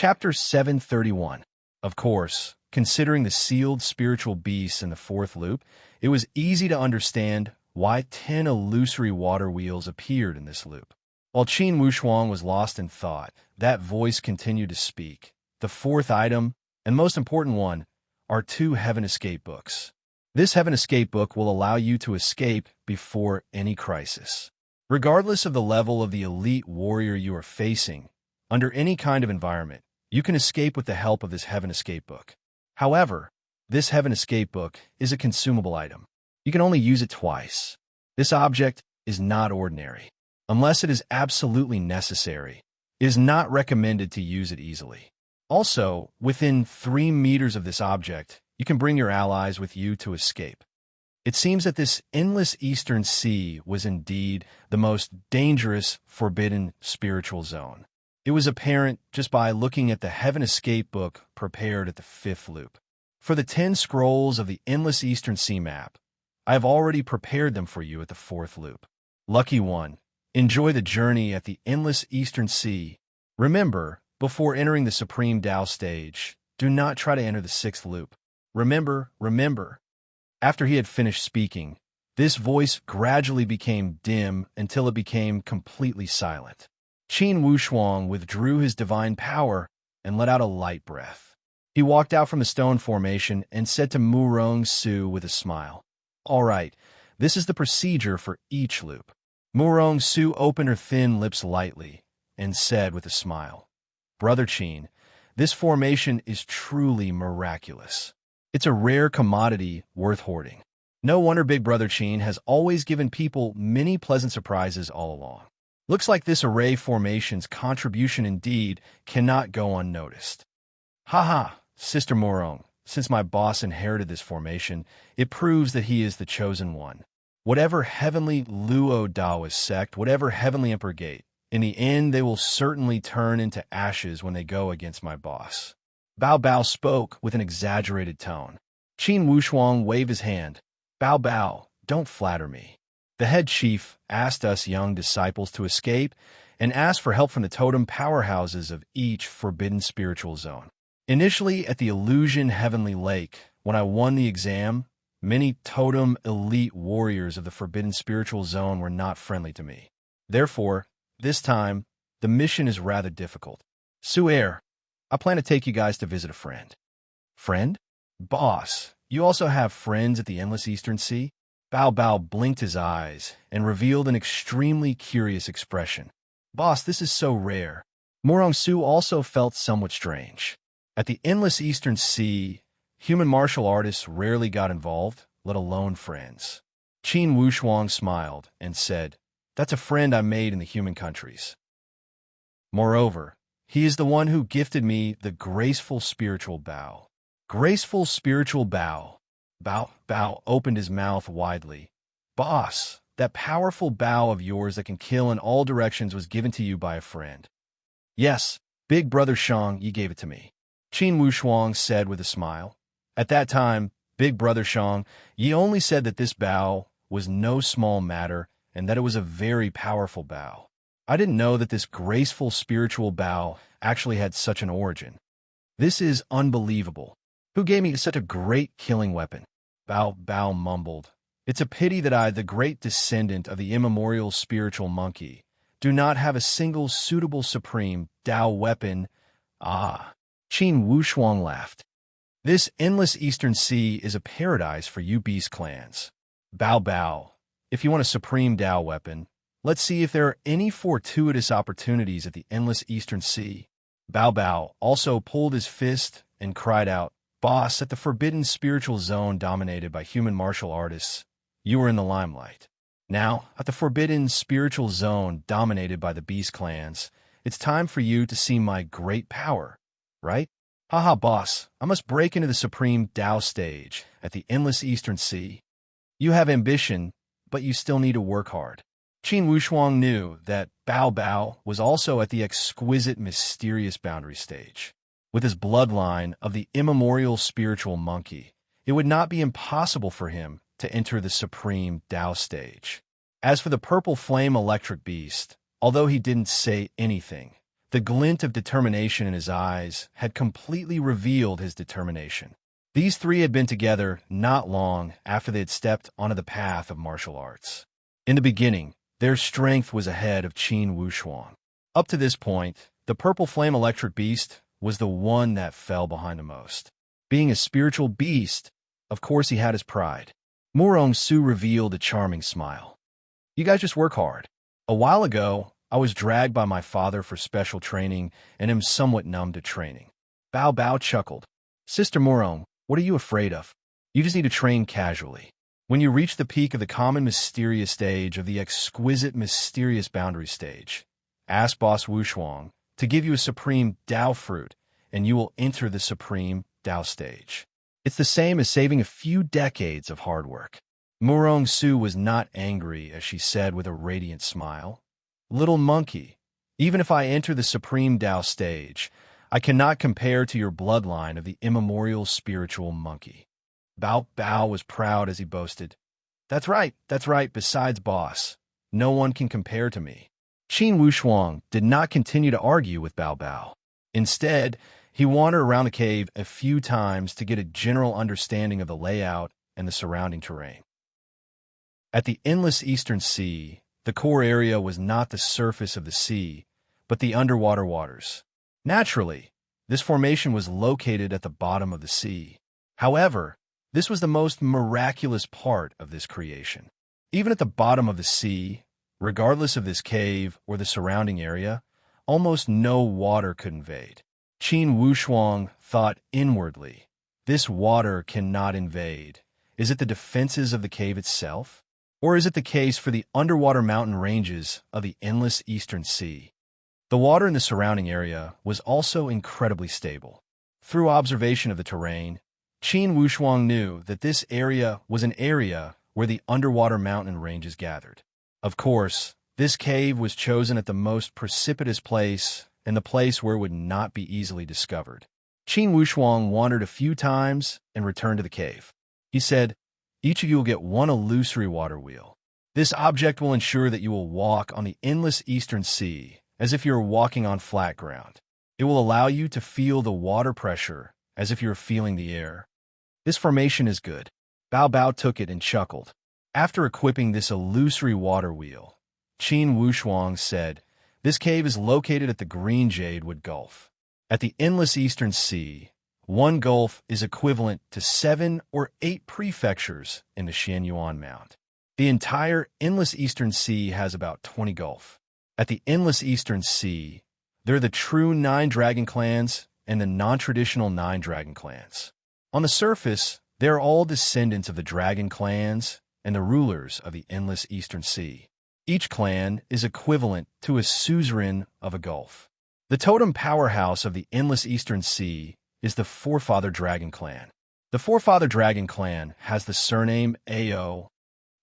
Chapter 731. Of course, considering the sealed spiritual beasts in the fourth loop, it was easy to understand why 10 illusory water wheels appeared in this loop. While Qin Wushuang was lost in thought, that voice continued to speak. The fourth item, and most important one, are 2 Heaven Escape books. This Heaven Escape book will allow you to escape before any crisis. Regardless of the level of the elite warrior you are facing, under any kind of environment, you can escape with the help of this Heaven Escape book. However, this Heaven Escape book is a consumable item. You can only use it twice. This object is not ordinary. Unless it is absolutely necessary, it is not recommended to use it easily. Also, within 3 meters of this object, you can bring your allies with you to escape. It seems that this endless eastern sea was indeed the most dangerous, forbidden spiritual zone. It was apparent just by looking at the Heaven Escape book prepared at the 5th loop. For the 10 scrolls of the Endless Eastern Sea map, I have already prepared them for you at the 4th loop. Lucky one, enjoy the journey at the Endless Eastern Sea. Remember, before entering the Supreme Tao stage, do not try to enter the 6th loop. Remember. After he had finished speaking, this voice gradually became dim until it became completely silent. Qin Wushuang withdrew his divine power and let out a light breath. He walked out from the stone formation and said to Murong Su with a smile, "All right, this is the procedure for each loop." Murong Su opened her thin lips lightly and said with a smile, "Brother Qin, this formation is truly miraculous. It's a rare commodity worth hoarding. No wonder Big Brother Qin has always given people many pleasant surprises all along. Looks like this array formation's contribution indeed cannot go unnoticed." Haha, Sister Murong, since my boss inherited this formation, it proves that he is the chosen one. Whatever heavenly Luo Daoist sect, whatever heavenly Emperor Gate, in the end they will certainly turn into ashes when they go against my boss. Bao Bao spoke with an exaggerated tone. Qin Wushuang waved his hand. "Bao Bao, don't flatter me. The head chief asked us young disciples to escape and asked for help from the totem powerhouses of each forbidden spiritual zone. Initially at the Illusion Heavenly Lake, when I won the exam, many totem elite warriors of the forbidden spiritual zone were not friendly to me. Therefore, this time, the mission is rather difficult. Su'er, I plan to take you guys to visit a friend." "Friend? Boss, you also have friends at the Endless Eastern Sea?" Bao Bao blinked his eyes and revealed an extremely curious expression. "Boss, this is so rare." Murong Su also felt somewhat strange. At the Endless Eastern Sea, human martial artists rarely got involved, let alone friends. Qin Wushuang smiled and said, "That's a friend I made in the human countries. Moreover, he is the one who gifted me the graceful spiritual bow." Graceful spiritual bow. Bao Bao opened his mouth widely. "Boss, that powerful bow of yours that can kill in all directions was given to you by a friend." "Yes, Big Brother Shang, you gave it to me," Qin Wushuang said with a smile. "At that time, Big Brother Shang, ye only said that this bow was no small matter and that it was a very powerful bow. I didn't know that this graceful spiritual bow actually had such an origin. This is unbelievable. Who gave me such a great killing weapon?" Bao Bao mumbled. "It's a pity that I, the great descendant of the immemorial spiritual monkey, do not have a single suitable supreme Tao weapon." "Ah." Qin Wushuang laughed. "This Endless Eastern Sea is a paradise for you beast clans. Bao Bao, if you want a supreme Tao weapon, let's see if there are any fortuitous opportunities at the Endless Eastern Sea." Bao Bao also pulled his fist and cried out, "Boss, at the forbidden spiritual zone dominated by human martial artists, you were in the limelight. Now, at the forbidden spiritual zone dominated by the beast clans, it's time for you to see my great power, right? Haha, boss, I must break into the supreme Tao stage at the Endless Eastern Sea. You have ambition, but you still need to work hard." Qin Wushuang knew that Bao Bao was also at the exquisite, mysterious boundary stage. With his bloodline of the immemorial spiritual monkey, it would not be impossible for him to enter the supreme Tao stage. As for the purple flame electric beast, although he didn't say anything, The glint of determination in his eyes had completely revealed his determination. These three had been together not long after they had stepped onto the path of martial arts. In the beginning, their strength was ahead of Qin Wushuang. Up to this point, the purple flame electric beast was the one that fell behind the most. Being a spiritual beast, of course he had his pride. Murong Su revealed a charming smile. You guys just work hard. A while ago, I was dragged by my father for special training and am somewhat numb to training. Bao Bao chuckled. Sister Murong, what are you afraid of? You just need to train casually. When you reach the peak of the common mysterious stage of the exquisite mysterious boundary stage, ask Boss Wushuang to give you a supreme Dao fruit, and you will enter the supreme Dao stage. It's the same as saving a few decades of hard work. Murong Su was not angry as she said with a radiant smile, Little monkey, even if I enter the supreme Dao stage, I cannot compare to your bloodline of the immemorial spiritual monkey. Bao Bao was proud as he boasted, that's right, besides boss, no one can compare to me. Qin Wushuang did not continue to argue with Bao Bao. Instead, he wandered around the cave a few times to get a general understanding of the layout and the surrounding terrain. At the endless eastern sea, the core area was not the surface of the sea, but the underwater waters. Naturally, this formation was located at the bottom of the sea. However, this was the most miraculous part of this creation. Even at the bottom of the sea, regardless of this cave or the surrounding area, almost no water could invade. Qin Wushuang thought inwardly, this water cannot invade. Is it the defenses of the cave itself? Or is it the case for the underwater mountain ranges of the endless eastern sea? The water in the surrounding area was also incredibly stable. Through observation of the terrain, Qin Wushuang knew that this area was an area where the underwater mountain ranges gathered. Of course, this cave was chosen at the most precipitous place and the place where it would not be easily discovered. Qin Wushuang wandered a few times and returned to the cave. He said, each of you will get one illusory water wheel. This object will ensure that you will walk on the endless eastern sea as if you were walking on flat ground. It will allow you to feel the water pressure as if you were feeling the air. This formation is good. Bao Bao took it and chuckled. After equipping this illusory water wheel, Qin Wushuang said, this cave is located at the Green Jadewood Gulf. At the endless eastern sea, one gulf is equivalent to 7 or 8 prefectures in the Xianyuan Mount. The entire endless eastern sea has about 20 gulf. At the endless eastern sea, there are the true 9 dragon clans and the non-traditional 9 dragon clans. On the surface, they are all descendants of the dragon clans and the rulers of the endless eastern sea. Each clan is equivalent to a suzerain of a gulf. The totem powerhouse of the endless eastern sea is the Forefather Dragon Clan. The Forefather Dragon Clan has the surname Ao.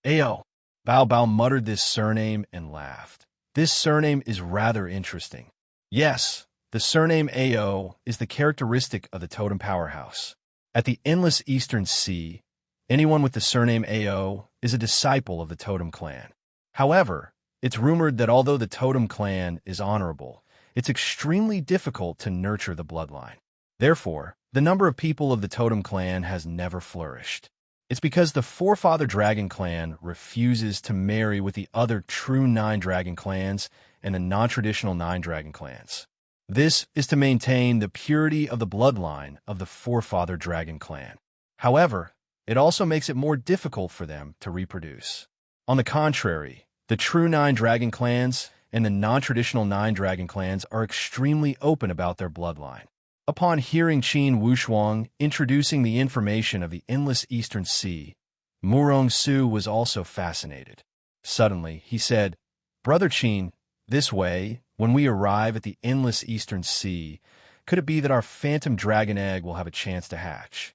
Bao Bao muttered this surname and laughed. This surname is rather interesting. Yes, the surname Ao is the characteristic of the totem powerhouse. At the endless eastern sea, anyone with the surname Ao is a disciple of the totem clan. However, it's rumored that although the totem clan is honorable, it's extremely difficult to nurture the bloodline. Therefore, the number of people of the totem clan has never flourished. It's because the Forefather Dragon Clan refuses to marry with the other true 9 dragon clans and the non-traditional 9 dragon clans. This is to maintain the purity of the bloodline of the Forefather Dragon Clan. However, it also makes it more difficult for them to reproduce. On the contrary, the true 9 dragon clans and the non-traditional 9 dragon clans are extremely open about their bloodline. Upon hearing Qin Wushuang introducing the information of the endless eastern sea, Murong Su was also fascinated. Suddenly, he said, Brother Qin, this way, when we arrive at the endless eastern sea, could it be that our phantom dragon egg will have a chance to hatch?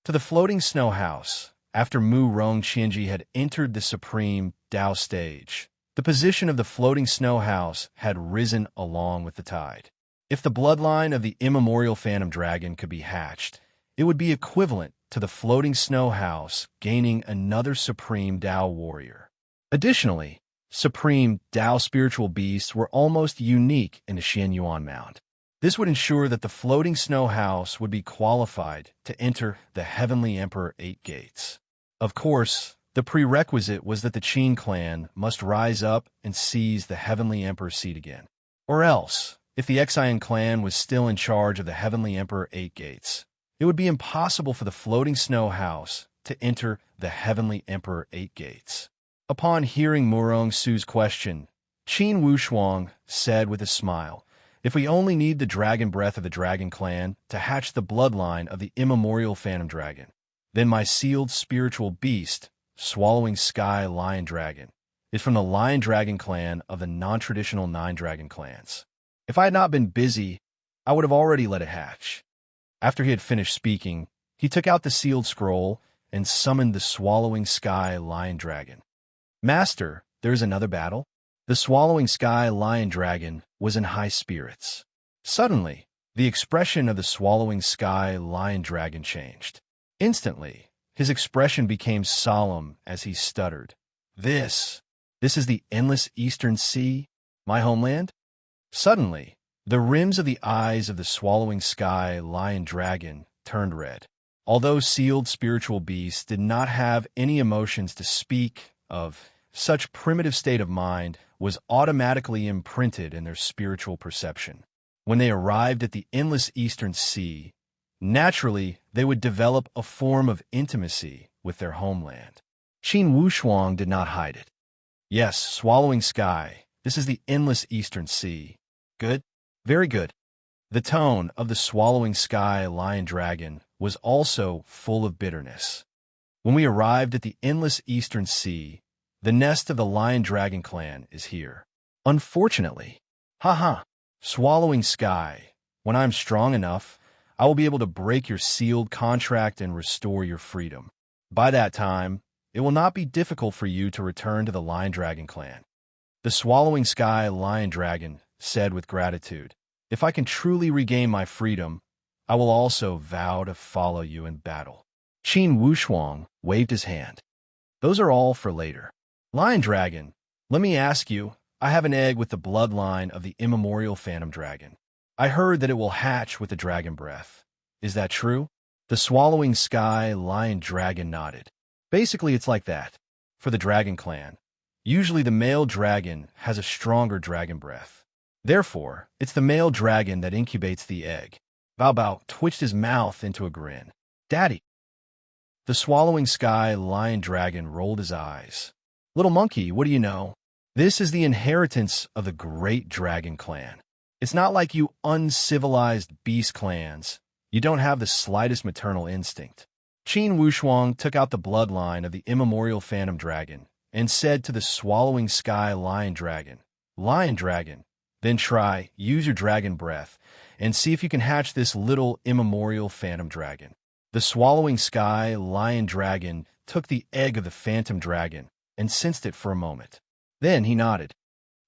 To the floating snow house, after Murong Qianji had entered the supreme Dao stage, the position of the floating snow house had risen along with the tide. If the bloodline of the immemorial phantom dragon could be hatched, it would be equivalent to the floating snow house gaining another supreme Dao warrior. Additionally, supreme Tao spiritual beasts were almost unique in the Xianyuan Mound. This would ensure that the floating snow house would be qualified to enter the Heavenly Emperor 8 gates. Of course, the prerequisite was that the Qin clan must rise up and seize the Heavenly Emperor's seat again. Or else, if the Xian clan was still in charge of the Heavenly Emperor 8 gates, it would be impossible for the floating snow house to enter the Heavenly Emperor 8 gates. Upon hearing Murong Su's question, Qin Wushuang said with a smile, "If we only need the dragon breath of the dragon clan to hatch the bloodline of the immemorial phantom dragon, then my sealed spiritual beast, swallowing sky lion dragon, is from the lion dragon clan of the non-traditional 9 dragon clans. If I had not been busy, I would have already let it hatch." After he had finished speaking, he took out the sealed scroll and summoned the swallowing sky lion dragon. "Master, there is another battle?" The swallowing sky lion dragon was in high spirits. Suddenly, the expression of the swallowing sky lion dragon changed. Instantly, his expression became solemn as he stuttered, This is the endless eastern sea, my homeland?" Suddenly, the rims of the eyes of the swallowing sky lion dragon turned red. Although sealed spiritual beasts did not have any emotions to speak of, such primitive state of mind was automatically imprinted in their spiritual perception. When they arrived at the endless eastern sea, naturally they would develop a form of intimacy with their homeland. Qin Wushuang did not hide it. "Yes, swallowing sky, this is the endless eastern sea. Good? Very good." The tone of the swallowing sky lion dragon was also full of bitterness. "When we arrived at the endless eastern sea, the nest of the lion dragon clan is here. Unfortunately, haha, swallowing sky, when I'm strong enough, I will be able to break your sealed contract and restore your freedom. By that time, it will not be difficult for you to return to the lion dragon clan." The swallowing sky lion dragon said with gratitude, "If I can truly regain my freedom, I will also vow to follow you in battle." Qin Wushuang waved his hand. "Those are all for later. Lion dragon, let me ask you, I have an egg with the bloodline of the immemorial phantom dragon. I heard that it will hatch with the dragon breath. Is that true?" The swallowing sky lion dragon nodded. "Basically, it's like that. For the dragon clan, usually the male dragon has a stronger dragon breath. Therefore, it's the male dragon that incubates the egg." Bao Bao twitched his mouth into a grin. "Daddy." The swallowing sky lion dragon rolled his eyes. "Little monkey, what do you know? This is the inheritance of the great dragon clan. It's not like you uncivilized beast clans. You don't have the slightest maternal instinct." Qin Wushuang took out the bloodline of the immemorial phantom dragon and said to the swallowing sky lion dragon, "Lion dragon, then use your dragon breath and see if you can hatch this little immemorial phantom dragon." The swallowing sky lion dragon took the egg of the phantom dragon and sensed it for a moment. Then he nodded.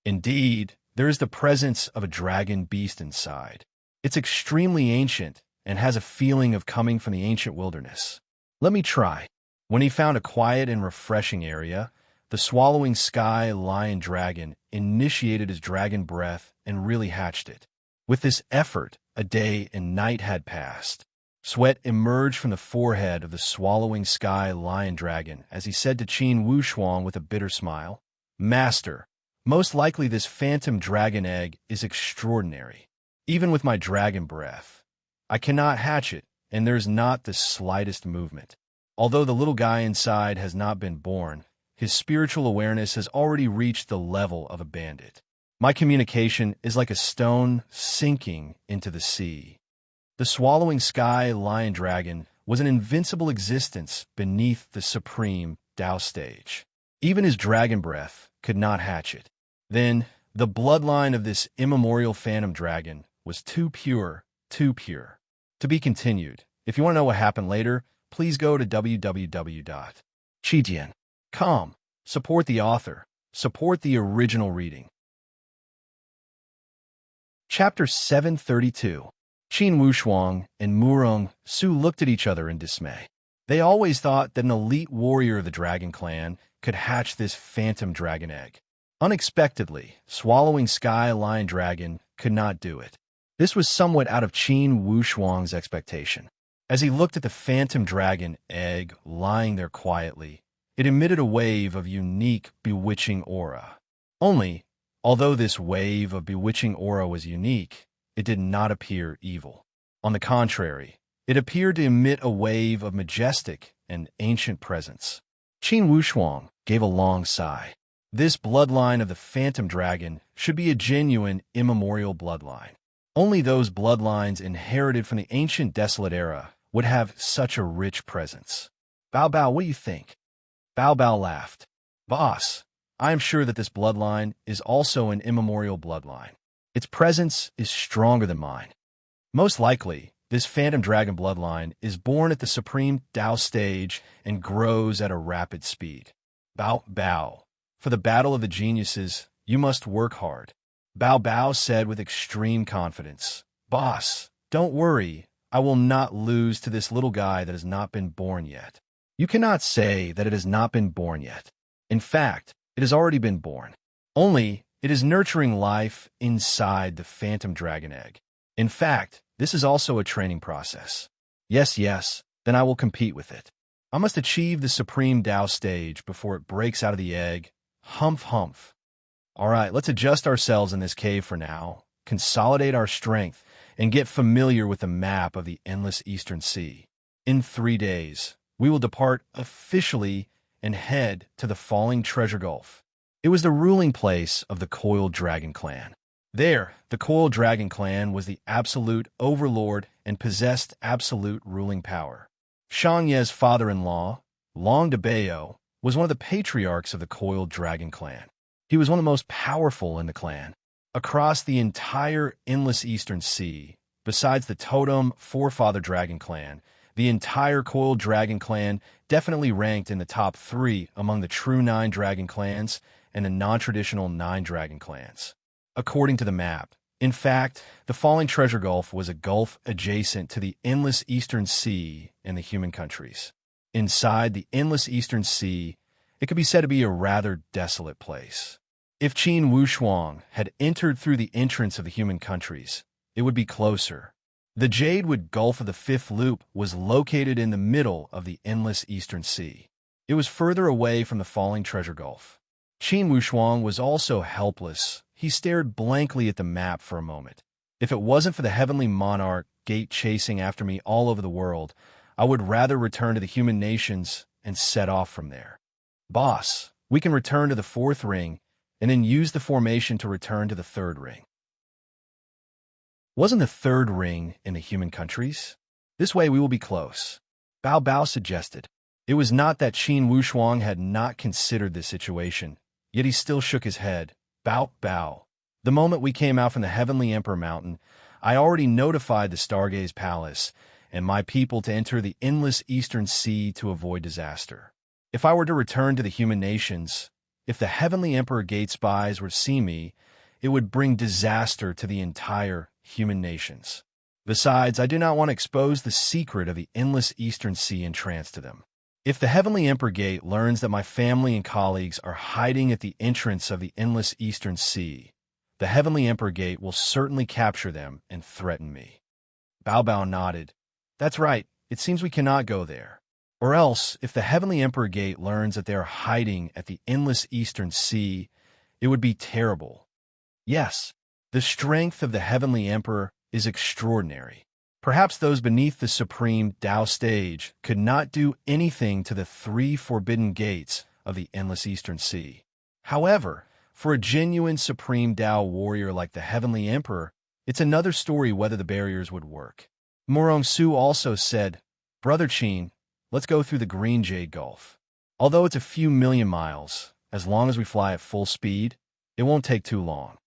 "Indeed, there is the presence of a dragon beast inside. It's extremely ancient and has a feeling of coming from the ancient wilderness. Let me try." When he found a quiet and refreshing area, the swallowing sky lion dragon initiated his dragon breath and really hatched it. With this effort, a day and night had passed. Sweat emerged from the forehead of the swallowing sky lion dragon as he said to Qin Wushuang with a bitter smile, "Master, most likely this phantom dragon egg is extraordinary. Even with my dragon breath, I cannot hatch it, and there's not the slightest movement. Although the little guy inside has not been born, his spiritual awareness has already reached the level of a bandit. My communication is like a stone sinking into the sea." The swallowing sky lion dragon was an invincible existence beneath the supreme Tao stage. Even his dragon breath could not hatch it. Then, the bloodline of this immemorial phantom dragon was too pure, too pure. To be continued. If you want to know what happened later, please go to www.chijian.com. Support the author. Support the original reading. Chapter 732. Qin Wushuang and Murong Su looked at each other in dismay. They always thought that an elite warrior of the dragon clan could hatch this phantom dragon egg. Unexpectedly, swallowing Sky Lion Dragon could not do it. This was somewhat out of Qin Wushuang's expectation. As he looked at the phantom dragon egg lying there quietly, it emitted a wave of unique, bewitching aura. Only, although this wave of bewitching aura was unique, it did not appear evil. On the contrary, it appeared to emit a wave of majestic and ancient presence. Qin Wushuang gave a long sigh. This bloodline of the phantom dragon should be a genuine, immemorial bloodline. Only those bloodlines inherited from the ancient desolate era would have such a rich presence. Bao Bao, what do you think? Bao Bao laughed. Boss, I am sure that this bloodline is also an immemorial bloodline. Its presence is stronger than mine. Most likely, this phantom dragon bloodline is born at the supreme Tao stage and grows at a rapid speed. Bao Bao, for the battle of the geniuses, you must work hard. Bao Bao said with extreme confidence. Boss, don't worry, I will not lose to this little guy that has not been born yet. You cannot say that it has not been born yet. In fact, it has already been born. Only, it is nurturing life inside the phantom dragon egg. In fact, this is also a training process. Yes, then I will compete with it. I must achieve the supreme Tao stage before it breaks out of the egg. Humph, humph. All right, let's adjust ourselves in this cave for now, consolidate our strength, and get familiar with the map of the endless Eastern Sea. In 3 days, we will depart officially and head to the Falling Treasure Gulf. It was the ruling place of the Coiled Dragon Clan. There, the Coiled Dragon Clan was the absolute overlord and possessed absolute ruling power. Shang Ye's father-in-law, Long de Bayo, was one of the patriarchs of the Coiled Dragon Clan. He was one of the most powerful in the clan. Across the entire endless Eastern Sea, besides the totem forefather dragon clan, the entire Coiled Dragon Clan definitely ranked in the top 3 among the true 9 dragon clans and the non-traditional 9 dragon clans. According to the map, in fact, the Falling Treasure Gulf was a gulf adjacent to the endless Eastern Sea and the human countries. Inside the endless Eastern Sea, it could be said to be a rather desolate place. If Qin Wushuang had entered through the entrance of the human countries, it would be closer. The Jadewood Gulf of the Fifth Loop was located in the middle of the endless Eastern Sea. It was further away from the Falling Treasure Gulf. Qin Wushuang was also helpless. He stared blankly at the map for a moment. If it wasn't for the Heavenly Monarch gate chasing after me all over the world, I would rather return to the human nations and set off from there. Boss, we can return to the 4th ring and then use the formation to return to the 3rd ring. Wasn't the 3rd ring in the human countries? This way we will be close. Bao Bao suggested. It was not that Qin Wushuang had not considered this situation, yet he still shook his head. Bao Bao. The moment we came out from the Heavenly Emperor Mountain, I already notified the Stargaze Palace and my people to enter the endless Eastern Sea to avoid disaster. If I were to return to the human nations, if the Heavenly Emperor Gate spies were to see me, it would bring disaster to the entire human nations. Besides, I do not want to expose the secret of the endless Eastern Sea entrance to them. If the Heavenly Emperor Gate learns that my family and colleagues are hiding at the entrance of the endless Eastern Sea, the Heavenly Emperor Gate will certainly capture them and threaten me. Bao Bao nodded. That's right, it seems we cannot go there. Or else, if the Heavenly Emperor Gate learns that they are hiding at the endless Eastern Sea, it would be terrible. Yes, the strength of the Heavenly Emperor is extraordinary. Perhaps those beneath the supreme Tao stage could not do anything to the 3 forbidden gates of the endless Eastern Sea. However, for a genuine supreme Tao warrior like the Heavenly Emperor, it's another story whether the barriers would work. Morong Su also said, Brother Qin, let's go through the Green Jade Gulf. Although it's a few million miles, as long as we fly at full speed, it won't take too long.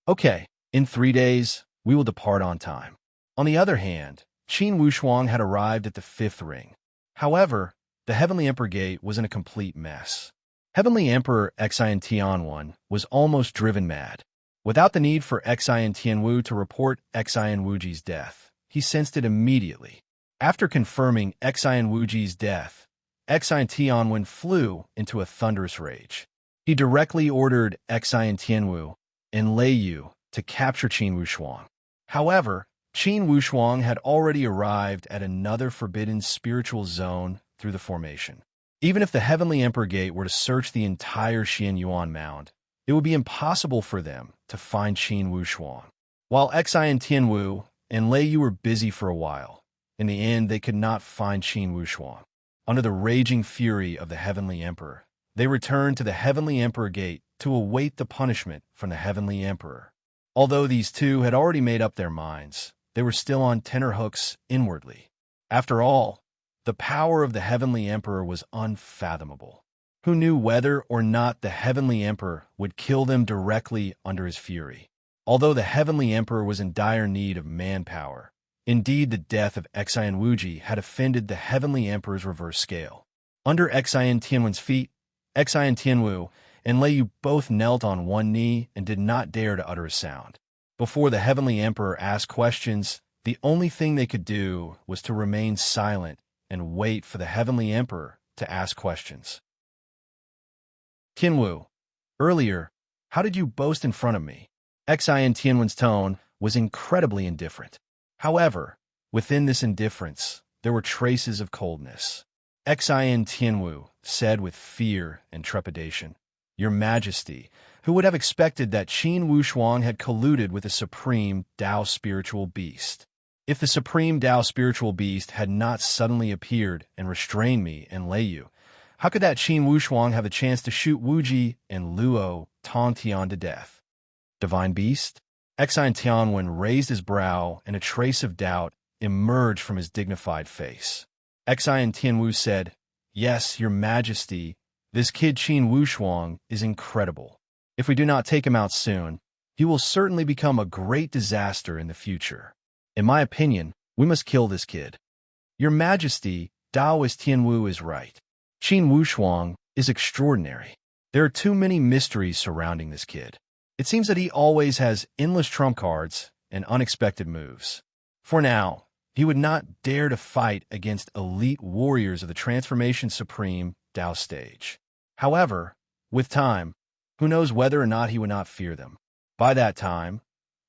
Okay, in 3 days, we will depart on time. On the other hand, Qin Wushuang had arrived at the 5th ring. However, the Heavenly Emperor Gate was in a complete mess. Heavenly Emperor Xian Tianwen was almost driven mad. Without the need for Xian Tianwu to report Xian Wuji's death, he sensed it immediately. After confirming Xian Wuji's death, Xian Tianwen flew into a thunderous rage. He directly ordered Xi and Tianwu and Lei Yu to capture Qin Wushuang. However, Qin Wushuang had already arrived at another forbidden spiritual zone through the formation. Even if the Heavenly Emperor Gate were to search the entire Xianyuan Mound, it would be impossible for them to find Qin Wushuang. While Xi and Tianwu and Lei Yu were busy for a while, in the end they could not find Qin Wushuang. Under the raging fury of the Heavenly Emperor, they returned to the Heavenly Emperor Gate to await the punishment from the Heavenly Emperor. Although these two had already made up their minds, they were still on tenterhooks inwardly. After all, the power of the Heavenly Emperor was unfathomable. Who knew whether or not the Heavenly Emperor would kill them directly under his fury? Although the Heavenly Emperor was in dire need of manpower, indeed the death of Xi and Wuji had offended the Heavenly Emperor's reverse scale. Under Xi and Tianwen's feet, Xi and Tianwu and Lei Yu both knelt on one knee and did not dare to utter a sound. Before the Heavenly Emperor asked questions, the only thing they could do was to remain silent and wait for the Heavenly Emperor to ask questions. Tianwu, earlier, how did you boast in front of me? Xi and Tianwen's tone was incredibly indifferent. However, within this indifference, there were traces of coldness. Xi and Tianwu said with fear and trepidation, "Your Majesty, who would have expected that Qin Wushuang had colluded with the supreme Tao spiritual beast? If the supreme Tao spiritual beast had not suddenly appeared and restrained me and Lei Yu, how could that Qin Wushuang have a chance to shoot Wuji and Luo Tongtian to death?" Divine beast? Xi and Tianwen raised his brow and a trace of doubt emerged from his dignified face. Xi and Tianwu said, "Yes, Your Majesty, this kid Qin Wushuang is incredible. If we do not take him out soon, he will certainly become a great disaster in the future. In my opinion, we must kill this kid." "Your Majesty, Daoist Tianwu is right. Qin Wushuang is extraordinary. There are too many mysteries surrounding this kid. It seems that he always has endless trump cards and unexpected moves. For now, he would not dare to fight against elite warriors of the Transformation Supreme Tao stage. However, with time, who knows whether or not he would not fear them. By that time,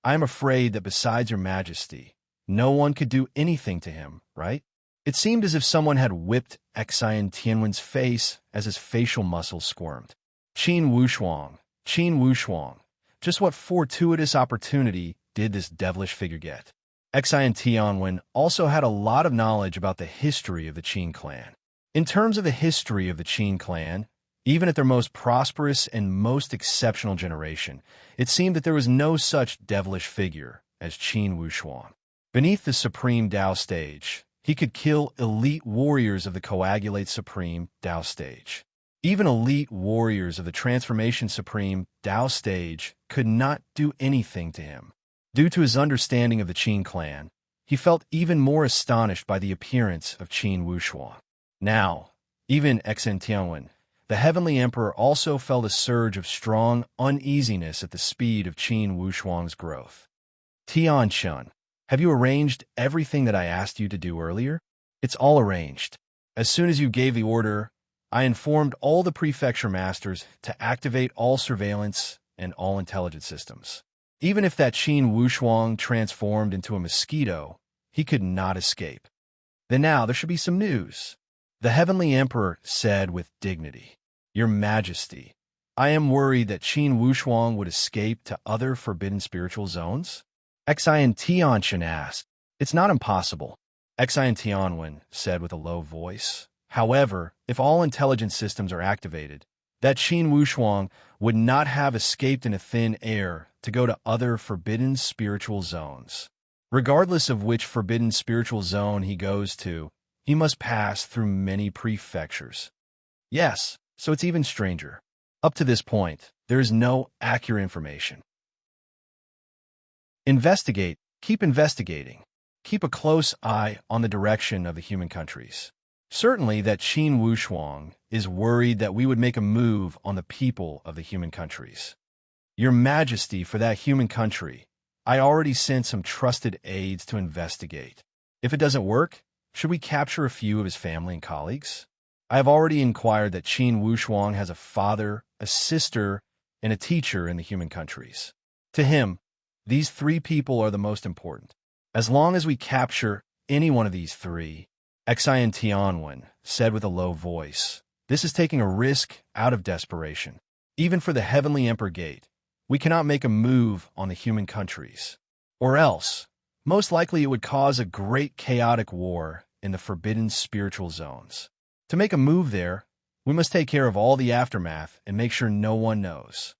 I am afraid that besides Your Majesty, no one could do anything to him, right?" It seemed as if someone had whipped Xi and Tianwen's face as his facial muscles squirmed. Qin Wushuang, Qin Wushuang. Just what fortuitous opportunity did this devilish figure get? Xi and Tianwen also had a lot of knowledge about the history of the Qin clan. In terms of the history of the Qin clan, even at their most prosperous and most exceptional generation, it seemed that there was no such devilish figure as Qin Wushuang. Beneath the Supreme Tao stage, he could kill elite warriors of the Coagulate Supreme Tao stage. Even elite warriors of the Transformation Supreme Tao stage could not do anything to him. Due to his understanding of the Qin clan, he felt even more astonished by the appearance of Qin Wushuang. Now, even Xi and Tianwen, the Heavenly Emperor also felt a surge of strong uneasiness at the speed of Qin Wushuang's growth. "Tianchun, have you arranged everything that I asked you to do earlier?" "It's all arranged. As soon as you gave the order, I informed all the prefecture masters to activate all surveillance and all intelligence systems. Even if that Qin Wushuang transformed into a mosquito, he could not escape." "Then now there should be some news." The Heavenly Emperor said with dignity, "Your Majesty, I am worried that Qin Wushuang would escape to other forbidden spiritual zones." Xi and Tianchen asked. "It's not impossible," Xi and Tianwen said with a low voice. "However, if all intelligence systems are activated, that Qin Wushuang would not have escaped in a thin air to go to other forbidden spiritual zones. Regardless of which forbidden spiritual zone he goes to, he must pass through many prefectures." "Yes, so it's even stranger. Up to this point, there is no accurate information." Investigate. Keep investigating. Keep a close eye on the direction of the human countries. Certainly that Qin Wushuang is worried that we would make a move on the people of the human countries. Your Majesty, for that human country, I already sent some trusted aides to investigate. If it doesn't work, should we capture a few of his family and colleagues? I have already inquired that Qin Wushuang has a father, a sister, and a teacher in the human countries. To him, these three people are the most important. As long as we capture any one of these three, Xian Tianwen said with a low voice, this is taking a risk out of desperation. Even for the Heavenly Emperor Gate, we cannot make a move on the human countries. Or else, most likely it would cause a great chaotic war in the forbidden spiritual zones. To make a move there, we must take care of all the aftermath and make sure no one knows.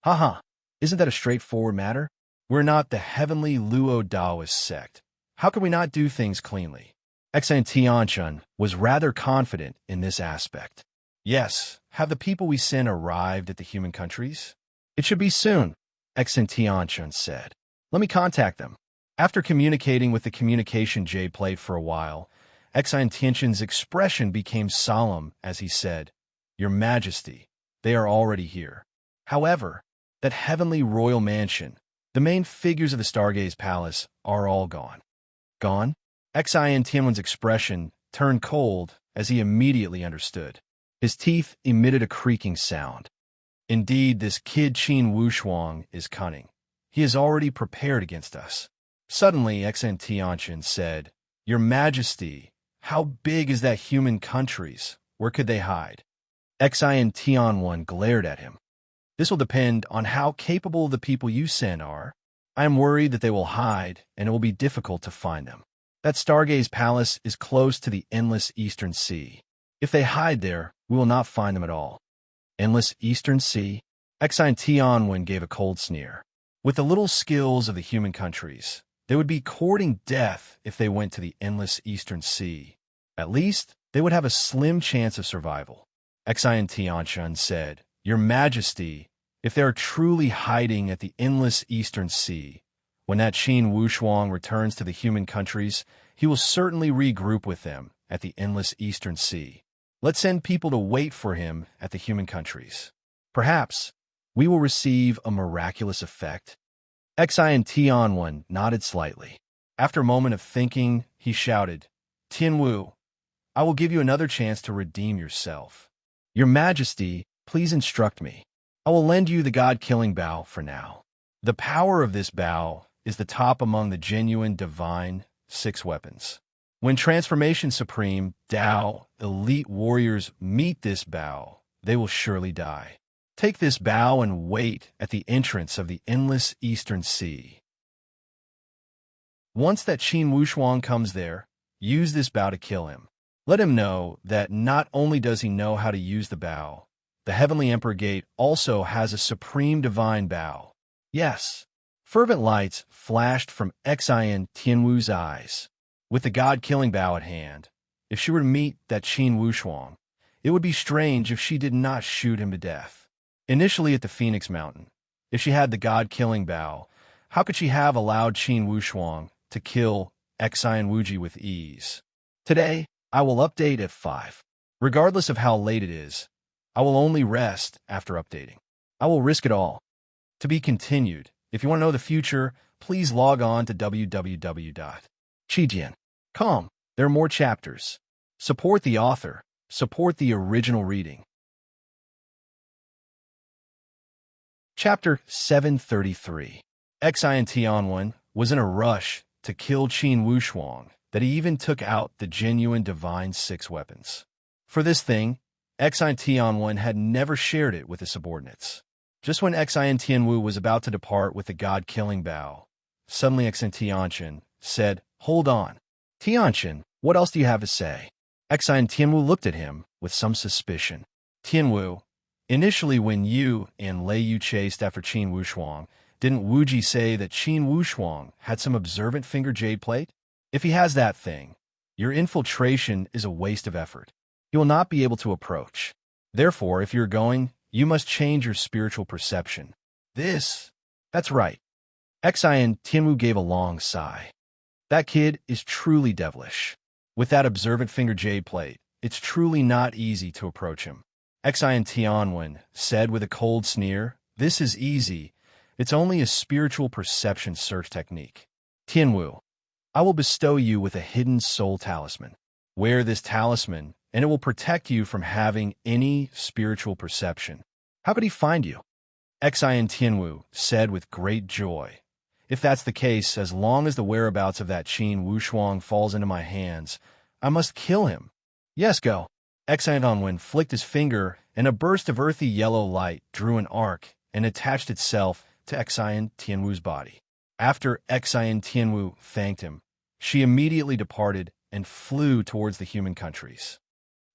Haha, isn't that a straightforward matter? We're not the heavenly Luo Taoist sect. How can we not do things cleanly? Xian Tianchun was rather confident in this aspect. Yes, have the people we send arrived at the human countries? It should be soon, Xian Tianchun said. Let me contact them. After communicating with the communication J plate for a while, Xian Tianchun's expression became solemn as he said, Your Majesty, they are already here. However, that heavenly royal mansion, the main figures of the Stargaze Palace, are all gone. Gone? Xian Tianwen's expression turned cold as he immediately understood. His teeth emitted a creaking sound. Indeed, this kid Qin Wushuang is cunning. He is already prepared against us. Suddenly, Xian Tianchun said, Your Majesty, how big is that human countries? Where could they hide? Xian Tianwen glared at him. This will depend on how capable the people you send are. I am worried that they will hide, and it will be difficult to find them. That Stargaze Palace is close to the endless Eastern Sea. If they hide there, we will not find them at all. Endless Eastern Sea? Xian Tianwen gave a cold sneer. With the little skills of the human countries, they would be courting death if they went to the endless Eastern Sea. At least, they would have a slim chance of survival. Xian Tianchun said, Your Majesty, if they are truly hiding at the endless Eastern Sea, when that Qin Wushuang returns to the human countries, he will certainly regroup with them at the endless Eastern Sea. Let's send people to wait for him at the human countries. Perhaps we will receive a miraculous effect. Xian Tianwen nodded slightly. After a moment of thinking, he shouted, Tianwu, I will give you another chance to redeem yourself. Your Majesty, please instruct me. I will lend you the God-killing bow for now. The power of this bow is the top among the genuine divine 6 weapons. When Transformation Supreme, Tao, elite warriors meet this bow, they will surely die. Take this bow and wait at the entrance of the endless Eastern Sea. Once that Qin Wushuang comes there, use this bow to kill him. Let him know that not only does he know how to use the bow, the Heavenly Emperor Gate also has a supreme divine bow. Yes, fervent lights flashed from Xian Tianwu's eyes. With the God-killing bow at hand, if she were to meet that Qin Wushuang, it would be strange if she did not shoot him to death. Initially at the Phoenix Mountain, if she had the God-killing bow, how could she have allowed Qin Wushuang to kill Xian Wuji with ease? Today, I will update at 5. Regardless of how late it is, I will only rest after updating. I will risk it all. To be continued. If you want to know the future, please log on to www.chijian.com. There are more chapters. Support the author. Support the original reading. Chapter 733. Xian Tianwen was in a rush to kill Qin Wushuang that he even took out the genuine divine 6 weapons. For this thing, Xian Tianwen had never shared it with his subordinates. Just when Xian Tianwu was about to depart with the God-killing bow, suddenly Xian Tianchun said, Hold on. Tianchun, what else do you have to say? Xian Tianwu looked at him with some suspicion. Tianwu, initially when you and Lei Yu chased after Qin Wushuang, didn't Wuji say that Qin Wushuang had some observant finger jade plate? If he has that thing, your infiltration is a waste of effort. He will not be able to approach. Therefore, if you're going, you must change your spiritual perception. That's right. Xian Tianwu gave a long sigh. That kid is truly devilish. With that observant finger jade plate, it's truly not easy to approach him. Xian Tianwen said with a cold sneer, This is easy. It's only a spiritual perception search technique. Tianwu, I will bestow you with a hidden soul talisman. Wear this talisman and it will protect you from having any spiritual perception. How could he find you? Xian Tianwu said with great joy. If that's the case, as long as the whereabouts of that Qin Wushuang falls into my hands, I must kill him. Yes, go. Xian Tianwen flicked his finger, and a burst of earthy yellow light drew an arc and attached itself to Xian Tianwu's body. After Xian Tianwu thanked him, she immediately departed and flew towards the human countries.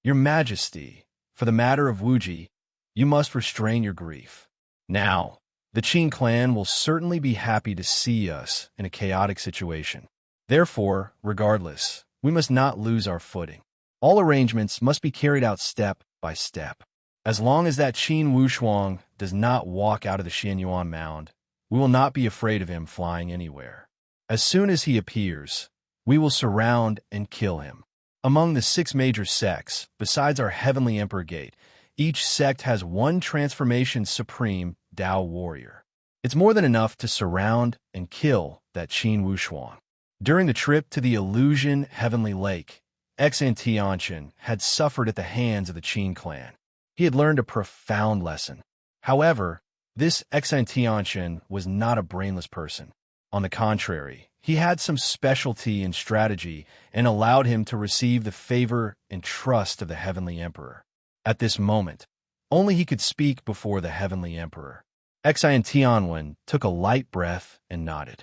Your Majesty, for the matter of Wuji, you must restrain your grief. Now, the Qin clan will certainly be happy to see us in a chaotic situation. Therefore, regardless, we must not lose our footing. All arrangements must be carried out step by step. As long as that Qin Wushuang does not walk out of the Xianyuan mound, we will not be afraid of him flying anywhere. As soon as he appears, we will surround and kill him. Among the 6 major sects, besides our Heavenly Emperor Gate, each sect has one transformation supreme Dao warrior. It's more than enough to surround and kill that Qin Wushuang. During the trip to the Illusion Heavenly Lake, Xian Tianchen had suffered at the hands of the Qin clan. He had learned a profound lesson. However, this Xian Tianchen was not a brainless person. On the contrary, he had some specialty in strategy and allowed him to receive the favor and trust of the Heavenly Emperor. At this moment, only he could speak before the Heavenly Emperor. Xian Tianwen took a light breath and nodded.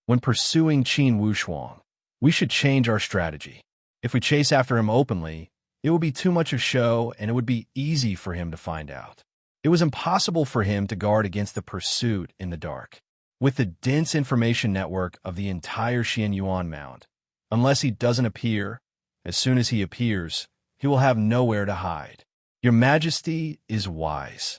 When pursuing Qin Wushuang, we should change our strategy. If we chase after him openly, it will be too much of show and it would be easy for him to find out. It was impossible for him to guard against the pursuit in the dark. With the dense information network of the entire Xianyuan mound, unless he doesn't appear, as soon as he appears, he will have nowhere to hide. Your Majesty is wise.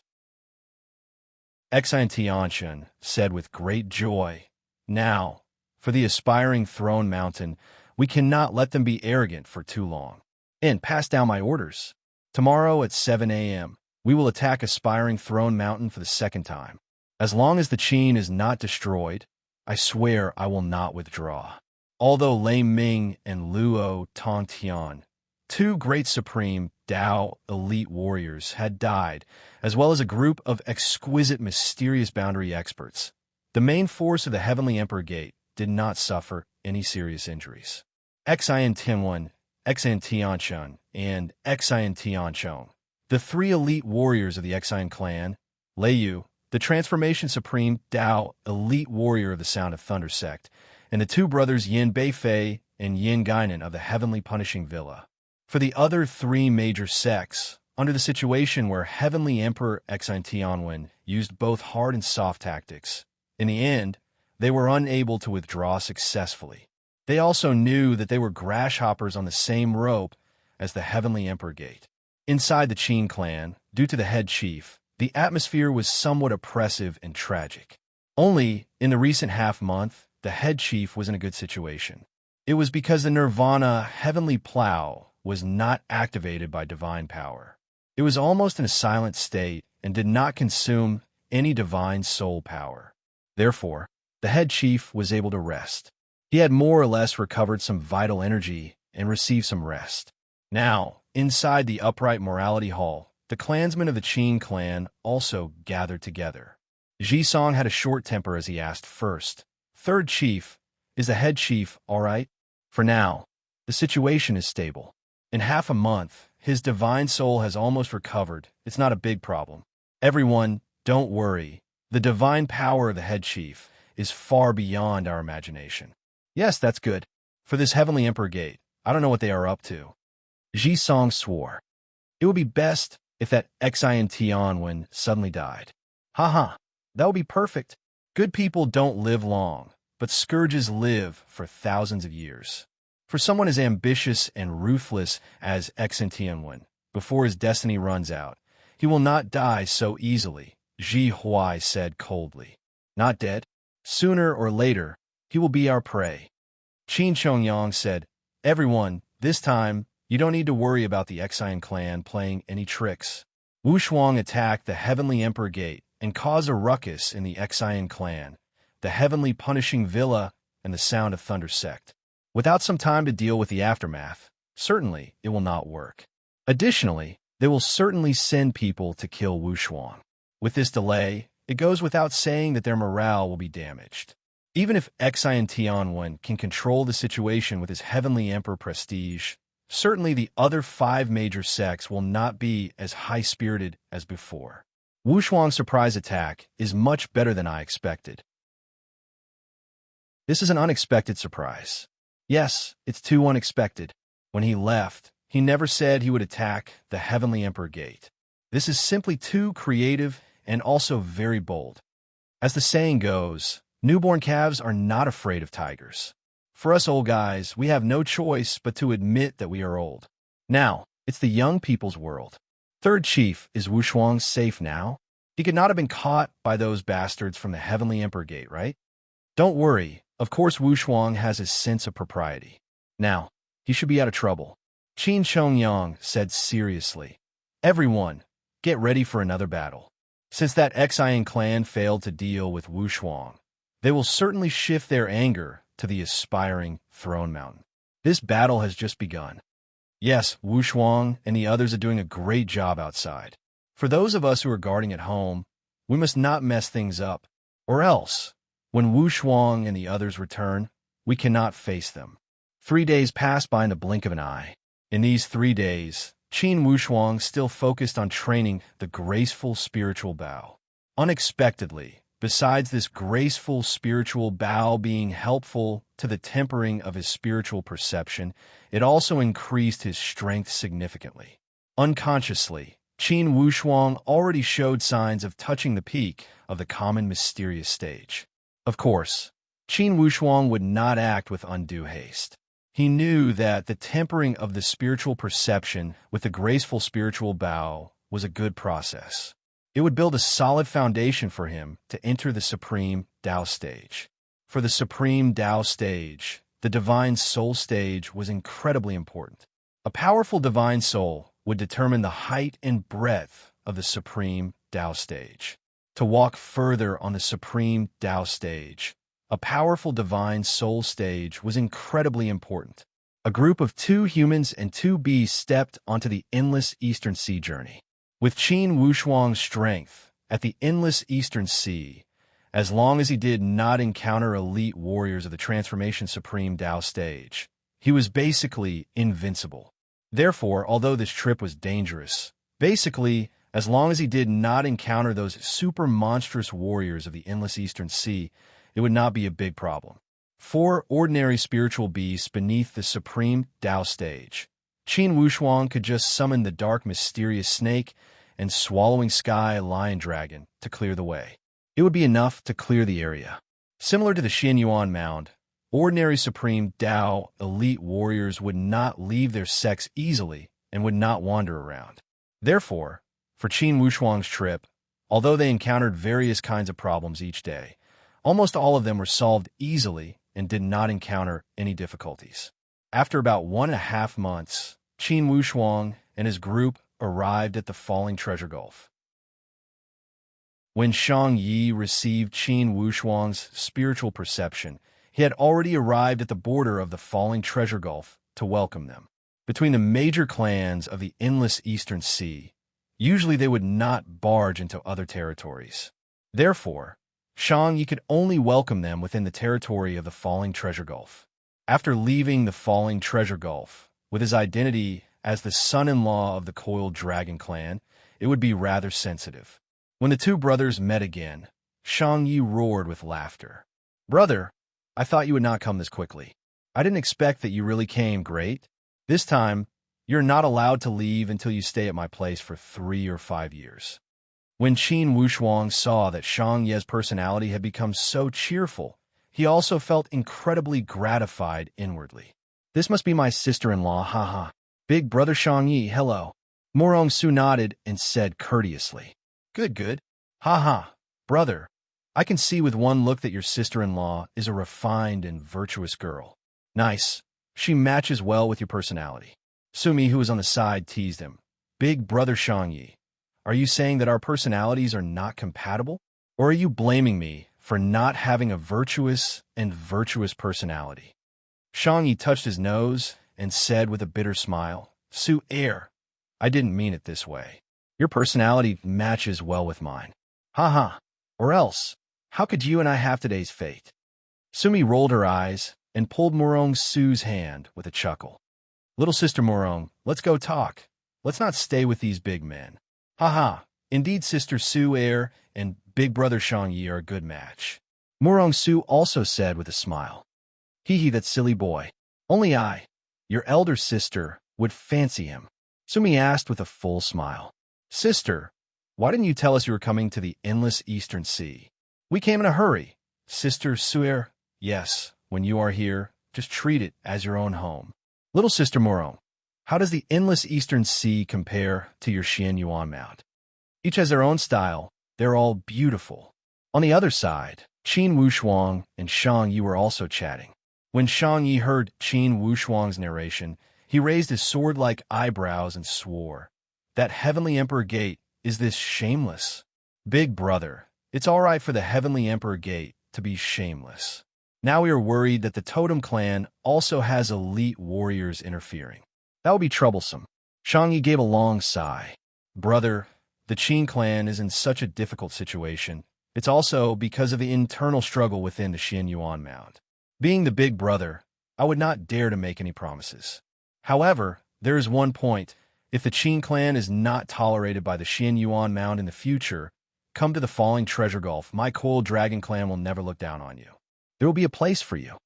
Xian Tianchen said with great joy. Now, for the aspiring throne mountain, we cannot let them be arrogant for too long. And pass down my orders. Tomorrow at 7 a.m., we will attack aspiring throne mountain for the 2nd time. As long as the Qin is not destroyed, I swear I will not withdraw. Although Lei Ming and Luo Tongtian, 2 great supreme Dao elite warriors, had died, as well as a group of exquisite mysterious boundary experts, the main force of the Heavenly Emperor Gate did not suffer any serious injuries. Xian Tianwen, Xian Tianchen, and Xian Tianchong, the 3 elite warriors of the Xian clan, Lei Yu, the Transformation Supreme Dao elite warrior of the Sound of Thunder sect, and the 2 brothers Yin Beifei and Yin Guinan of the Heavenly Punishing Villa. For the other 3 major sects, under the situation where Heavenly Emperor Xian Tianwen used both hard and soft tactics, in the end, they were unable to withdraw successfully. They also knew that they were grasshoppers on the same rope as the Heavenly Emperor Gate. Inside the Qin clan, due to the head chief, the atmosphere was somewhat oppressive and tragic. Only, in the recent half-month, the head chief was in a good situation. It was because the Nirvana Heavenly Plow was not activated by divine power. It was almost in a silent state and did not consume any divine soul power. Therefore, the head chief was able to rest. He had more or less recovered some vital energy and received some rest. Now, inside the upright morality hall, the clansmen of the Qin clan also gathered together. Jisong had a short temper as he asked first, "Third chief, is the head chief all right?" For now, the situation is stable. In half a month, his divine soul has almost recovered. It's not a big problem. Everyone, don't worry. The divine power of the head chief is far beyond our imagination. Yes, that's good. For this Heavenly Emperor Gate, I don't know what they are up to. Jisong swore. It would be best if that Xian Tianwen suddenly died. Haha, that would be perfect. Good people don't live long, but scourges live for thousands of years. For someone as ambitious and ruthless as Xian Tianwen, before his destiny runs out, he will not die so easily, Ji Huai said coldly. Not dead. Sooner or later, he will be our prey. Qin Chongyang said, "Everyone, this time, you don't need to worry about the Xian clan playing any tricks." Wu Shuang attacked the Heavenly Emperor Gate and caused a ruckus in the Xian clan, the Heavenly Punishing Villa, and the Sound of Thunder sect. Without some time to deal with the aftermath, certainly it will not work. Additionally, they will certainly send people to kill Wu Shuang. With this delay, it goes without saying that their morale will be damaged. Even if Xian Tianwen can control the situation with his Heavenly Emperor prestige, certainly the other 5 major sects will not be as high-spirited as before. Wu Shuang's surprise attack is much better than I expected. This is an unexpected surprise. Yes, it's too unexpected. When he left, he never said he would attack the Heavenly Emperor Gate. This is simply too creative and also very bold. As the saying goes, newborn calves are not afraid of tigers. For us old guys, we have no choice but to admit that we are old. Now, it's the young people's world. Third Chief, is Wu Shuang safe now? He could not have been caught by those bastards from the Heavenly Emperor Gate, right? Don't worry, of course Wu Shuang has his sense of propriety. Now, he should be out of trouble. Qin Chongyang said seriously. Everyone, get ready for another battle. Since that Xian clan failed to deal with Wu Shuang, they will certainly shift their anger to the aspiring Throne Mountain. This battle has just begun. Yes, Wu Shuang and the others are doing a great job outside. For those of us who are guarding at home, we must not mess things up, or else, when Wu Shuang and the others return, we cannot face them. 3 days passed by in the blink of an eye. In these 3 days, Qin Wu Shuang still focused on training the graceful spiritual bow. Unexpectedly, besides this graceful spiritual bow being helpful to the tempering of his spiritual perception, it also increased his strength significantly. Unconsciously, Qin Wu Shuang already showed signs of touching the peak of the common mysterious stage. Of course, Qin Wu Shuang would not act with undue haste. He knew that the tempering of the spiritual perception with the graceful spiritual bow was a good process. It would build a solid foundation for him to enter the Supreme Tao stage. For the Supreme Tao stage, the Divine Soul stage was incredibly important. A powerful Divine Soul would determine the height and breadth of the Supreme Tao stage. To walk further on the Supreme Tao stage, a powerful Divine Soul stage was incredibly important. A group of 2 humans and 2 beasts stepped onto the endless Eastern Sea journey. With Qin Wu Shuang's strength at the endless Eastern Sea, as long as he did not encounter elite warriors of the Transformation Supreme Tao stage, he was basically invincible. Therefore, although this trip was dangerous, basically, as long as he did not encounter those super monstrous warriors of the endless Eastern Sea, it would not be a big problem. 4 ordinary spiritual beasts beneath the Supreme Tao stage. Qin Wu Shuang could just summon the dark mysterious snake and swallowing sky lion dragon to clear the way. It would be enough to clear the area. Similar to the Xianyuan Mound, ordinary Supreme Tao elite warriors would not leave their sects easily and would not wander around. Therefore, for Qin Wu Shuang's trip, although they encountered various kinds of problems each day, almost all of them were solved easily and did not encounter any difficulties. After about 1.5 months, Qin Wu Shuang and his group arrived at the Falling Treasure Gulf. When Shang Yi received Qin Wu Shuang's spiritual perception, he had already arrived at the border of the Falling Treasure Gulf to welcome them. Between the major clans of the endless Eastern Sea, usually they would not barge into other territories. Therefore, Shang Yi could only welcome them within the territory of the Falling Treasure Gulf. After leaving the Falling Treasure Gulf, with his identity as the son-in-law of the Coiled Dragon clan, it would be rather sensitive. When the 2 brothers met again, Shang Yi roared with laughter. "Brother, I thought you would not come this quickly. I didn't expect that you really came, great. This time, you're not allowed to leave until you stay at my place for 3 or 5 years." When Qin Wu Shuang saw that Shang Yi's personality had become so cheerful, he also felt incredibly gratified inwardly. "This must be my sister-in-law, haha. Big brother Shang Yi, hello." Morong Su nodded and said courteously. Good. Haha, brother. I can see with one look that your sister-in-law is a refined and virtuous girl. Nice. She matches well with your personality. Sumi, who was on the side, teased him. "Big brother Shang Yi, are you saying that our personalities are not compatible? Or are you blaming me for not having a virtuous personality?" Shang Yi touched his nose and said with a bitter smile, "Su air. I didn't mean it this way. Your personality matches well with mine. Haha. Or else, how could you and I have today's fate? Sumi rolled her eyes and pulled Morong Su's hand with a chuckle. Little sister Morong, let's go talk. Let's not stay with these big men. Haha. Indeed, sister Su Air and big brother Shang Yi are a good match. Morong Su also said with a smile. Hee that silly boy. Only I, your elder sister, would fancy him. Sumi asked with a full smile. Sister, why didn't you tell us you were coming to the endless eastern sea? We came in a hurry. Sister Suer, yes, when you are here, just treat it as your own home. Little sister Morong, how does the endless eastern sea compare to your Xian Yuan Mount? Each has their own style. They're all beautiful. On the other side, Qin Wushuang and Shang Yi were also chatting. When Shang Yi heard Qin Wushuang's narration, he raised his sword-like eyebrows and swore, That Heavenly Emperor Gate is this shameless. Big brother, it's all right for the Heavenly Emperor Gate to be shameless. Now we are worried that the Totem Clan also has elite warriors interfering. That will be troublesome. Shang Yi gave a long sigh. Brother, the Qin clan is in such a difficult situation. It's also because of the internal struggle within the Xian Yuan Mound. Being the big brother, I would not dare to make any promises. However, there is one point. If the Qin clan is not tolerated by the Xian Yuan Mound in the future, come to the Falling Treasure Gulf. My Coiled Dragon clan will never look down on you. There will be a place for you.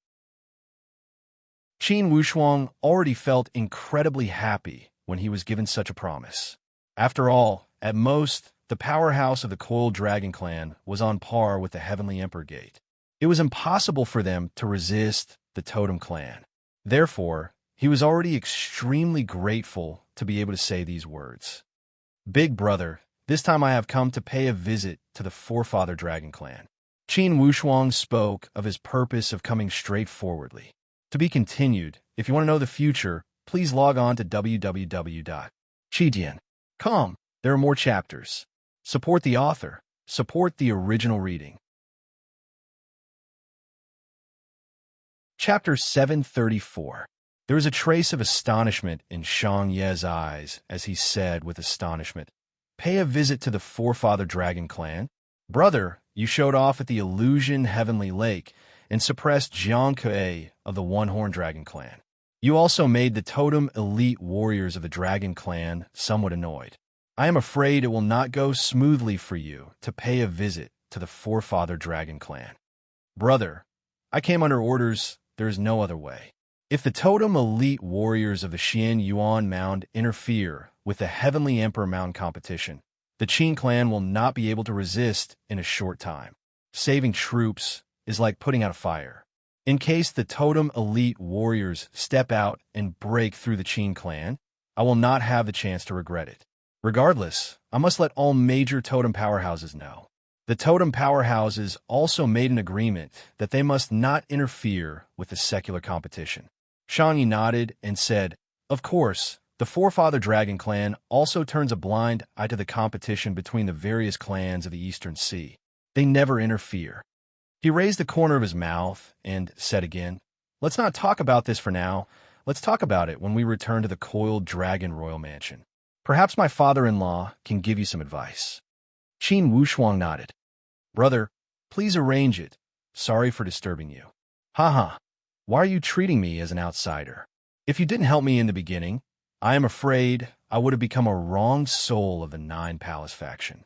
Qin Wushuang already felt incredibly happy when he was given such a promise. After all, at most, the powerhouse of the Coiled Dragon clan was on par with the Heavenly Emperor Gate. It was impossible for them to resist the Totem clan. Therefore, he was already extremely grateful to be able to say these words. Big brother, this time I have come to pay a visit to the Forefather Dragon clan. Qin Wushuang spoke of his purpose of coming straightforwardly. To be continued, if you want to know the future, please log on to www.chidian.com. There are more chapters. Support the author. Support the original reading. Chapter 734. There was a trace of astonishment in Shang Ye's eyes as he said with astonishment, Pay a visit to the Forefather Dragon clan? Brother, you showed off at the Illusion Heavenly Lake and suppressed Jiang Ke of the One-Horn Dragon clan. You also made the Totem elite warriors of the Dragon clan somewhat annoyed. I am afraid it will not go smoothly for you to pay a visit to the Forefather Dragon clan. Brother, I came under orders. There is no other way. If the Totem elite warriors of the Xian Yuan Mound interfere with the Heavenly Emperor Mound competition, the Qin clan will not be able to resist in a short time. Saving troops is like putting out a fire. In case the Totem elite warriors step out and break through the Qin clan, I will not have the chance to regret it. Regardless, I must let all major Totem powerhouses know. The Totem powerhouses also made an agreement that they must not interfere with the secular competition. Shang Yi nodded and said, Of course, the Forefather Dragon clan also turns a blind eye to the competition between the various clans of the Eastern Sea. They never interfere. He raised the corner of his mouth and said again, Let's not talk about this for now. Let's talk about it when we return to the Coiled Dragon Royal Mansion. Perhaps my father-in-law can give you some advice. Qin Wushuang nodded. Brother, please arrange it. Sorry for disturbing you. Haha. Why are you treating me as an outsider? If you didn't help me in the beginning, I am afraid I would have become a wronged soul of the Nine Palace faction.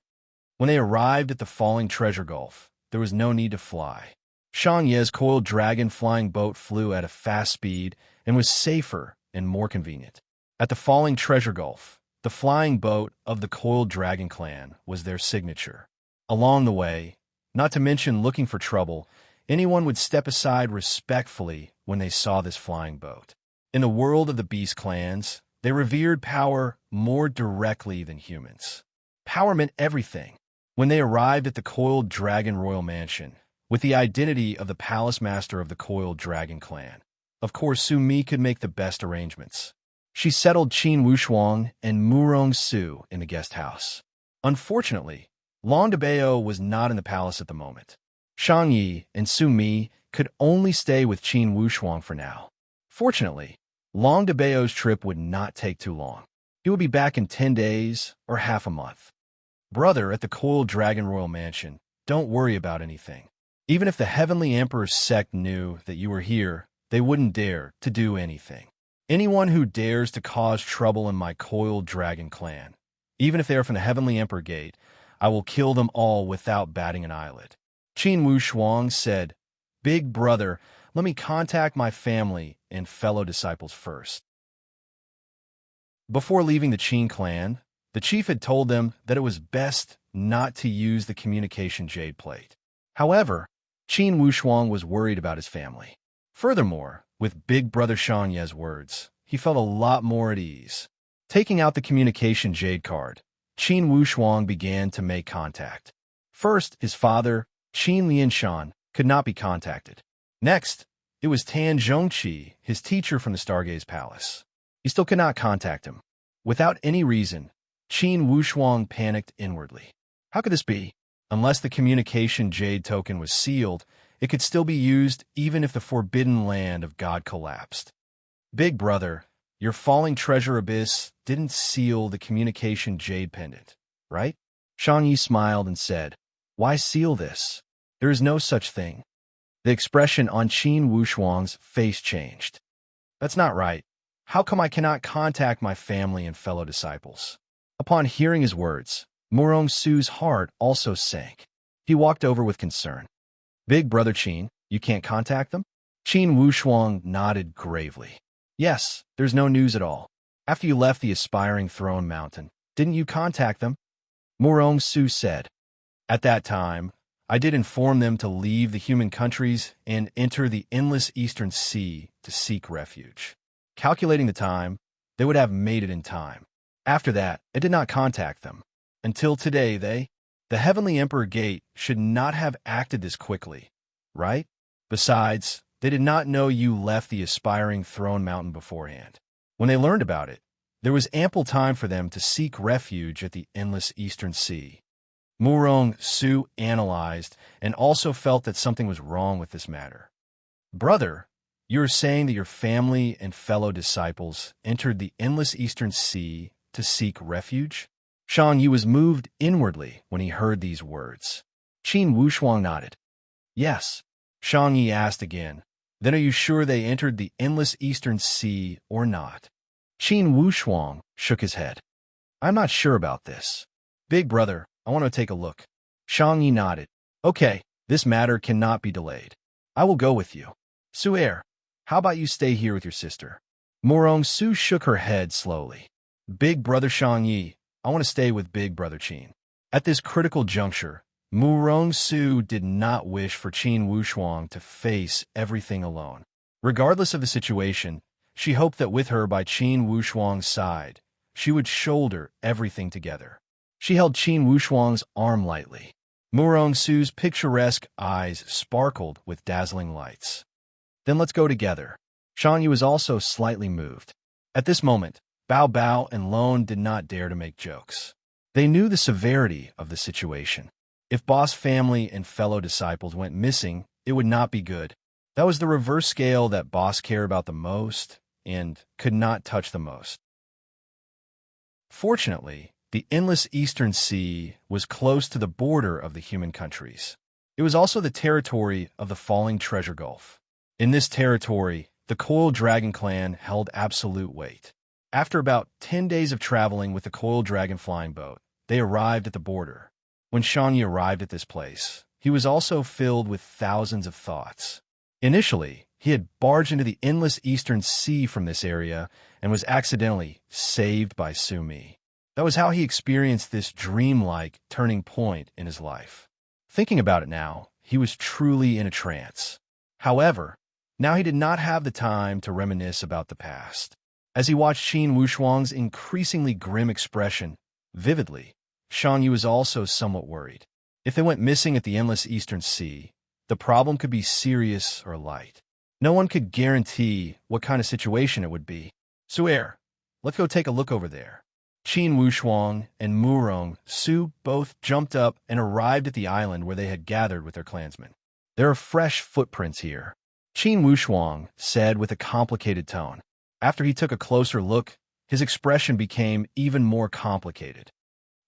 When they arrived at the Falling Treasure Gulf, there was no need to fly. Shang Ye's Coiled Dragon flying boat flew at a fast speed and was safer and more convenient. At the Falling Treasure Gulf, the flying boat of the Coiled Dragon clan was their signature. Along the way, not to mention looking for trouble, anyone would step aside respectfully when they saw this flying boat. In the world of the beast clans, they revered power more directly than humans. Power meant everything. When they arrived at the Coiled Dragon Royal Mansion, with the identity of the palace master of the Coiled Dragon clan, of course Su Mi could make the best arrangements. She settled Qin Wushuang and Morong Su in the guest house. Unfortunately, Long DeBeo was not in the palace at the moment. Shang Yi and Su Mi could only stay with Qin Wushuang for now. Fortunately, Long DeBeo's trip would not take too long. He will be back in 10 days or half a month. Brother, at the Coiled Dragon Royal Mansion, don't worry about anything. Even if the Heavenly Emperor's sect knew that you were here, they wouldn't dare to do anything. Anyone who dares to cause trouble in my Coiled Dragon clan, even if they are from the Heavenly Emperor Gate, I will kill them all without batting an eyelid. Qin Wushuang said, Big brother, let me contact my family and fellow disciples first. Before leaving the Qin clan, the chief had told them that it was best not to use the communication jade plate. However, Qin Wushuang was worried about his family. Furthermore, with Big Brother Shangye's words, he felt a lot more at ease. Taking out the communication jade card, Qin Wushuang began to make contact. First, his father, Qin Lianshan, could not be contacted. Next, it was Tan Zhongqi, his teacher from the Stargaze Palace. He still could not contact him. Without any reason, Qin Wushuang panicked inwardly. How could this be? Unless the communication jade token was sealed, it could still be used even if the forbidden land of God collapsed. Big brother, your falling treasure abyss didn't seal the communication jade pendant, right? Shangyi smiled and said, Why seal this? There is no such thing. The expression on Qin Wushuang's face changed. That's not right. How come I cannot contact my family and fellow disciples? Upon hearing his words, Murong Su's heart also sank. He walked over with concern. Big brother Qin, you can't contact them? Qin Wushuang nodded gravely. Yes, there's no news at all. After you left the aspiring throne mountain, didn't you contact them? Murong Su said. At that time, I did inform them to leave the human countries and enter the endless eastern sea to seek refuge. Calculating the time, they would have made it in time. After that, I did not contact them. Until today, the Heavenly Emperor Gate should not have acted this quickly, right? Besides, they did not know you left the aspiring throne mountain beforehand. When they learned about it, there was ample time for them to seek refuge at the endless eastern sea. Murong Su analyzed and also felt that something was wrong with this matter. Brother, you are saying that your family and fellow disciples entered the endless eastern sea to seek refuge? Shangyi was moved inwardly when he heard these words. Qin Wushuang nodded. Yes. Shangyi asked again, Then are you sure they entered the endless eastern sea or not? Qin Wushuang shook his head. I'm not sure about this. Big brother, I want to take a look. Shangyi nodded. Okay, this matter cannot be delayed. I will go with you. Su'er, how about you stay here with your sister? Murong Su shook her head slowly. Big brother Shangyi, I want to stay with Big brother Qin. At this critical juncture, Murong Su did not wish for Qin Wushuang to face everything alone. Regardless of the situation, she hoped that with her by Qin Wushuang's side, she would shoulder everything together. She held Qin Wushuang's arm lightly. Murong Su's picturesque eyes sparkled with dazzling lights. Then let's go together. Shangyi was also slightly moved. At this moment, Bao Bao and Lone did not dare to make jokes. They knew the severity of the situation. If Boss family and fellow disciples went missing, it would not be good. That was the reverse scale that Boss cared about the most and could not touch the most. Fortunately, the endless eastern sea was close to the border of the human countries. It was also the territory of the falling treasure gulf. In this territory, the Coiled Dragon clan held absolute weight. After about 10 days of traveling with the Coiled Dragon flying boat, they arrived at the border. When Shangyi arrived at this place, he was also filled with thousands of thoughts. Initially, he had barged into the endless eastern sea from this area and was accidentally saved by Sumi. That was how he experienced this dreamlike turning point in his life. Thinking about it now, he was truly in a trance. However, now he did not have the time to reminisce about the past. As he watched Qin Wushuang's increasingly grim expression vividly, Shangyi was also somewhat worried. If they went missing at the endless eastern sea, the problem could be serious or light. No one could guarantee what kind of situation it would be. Su'er, let's go take a look over there. Qin Wushuang and Murong Su both jumped up and arrived at the island where they had gathered with their clansmen. There are fresh footprints here, Qin Wushuang said with a complicated tone. After he took a closer look, His expression became even more complicated.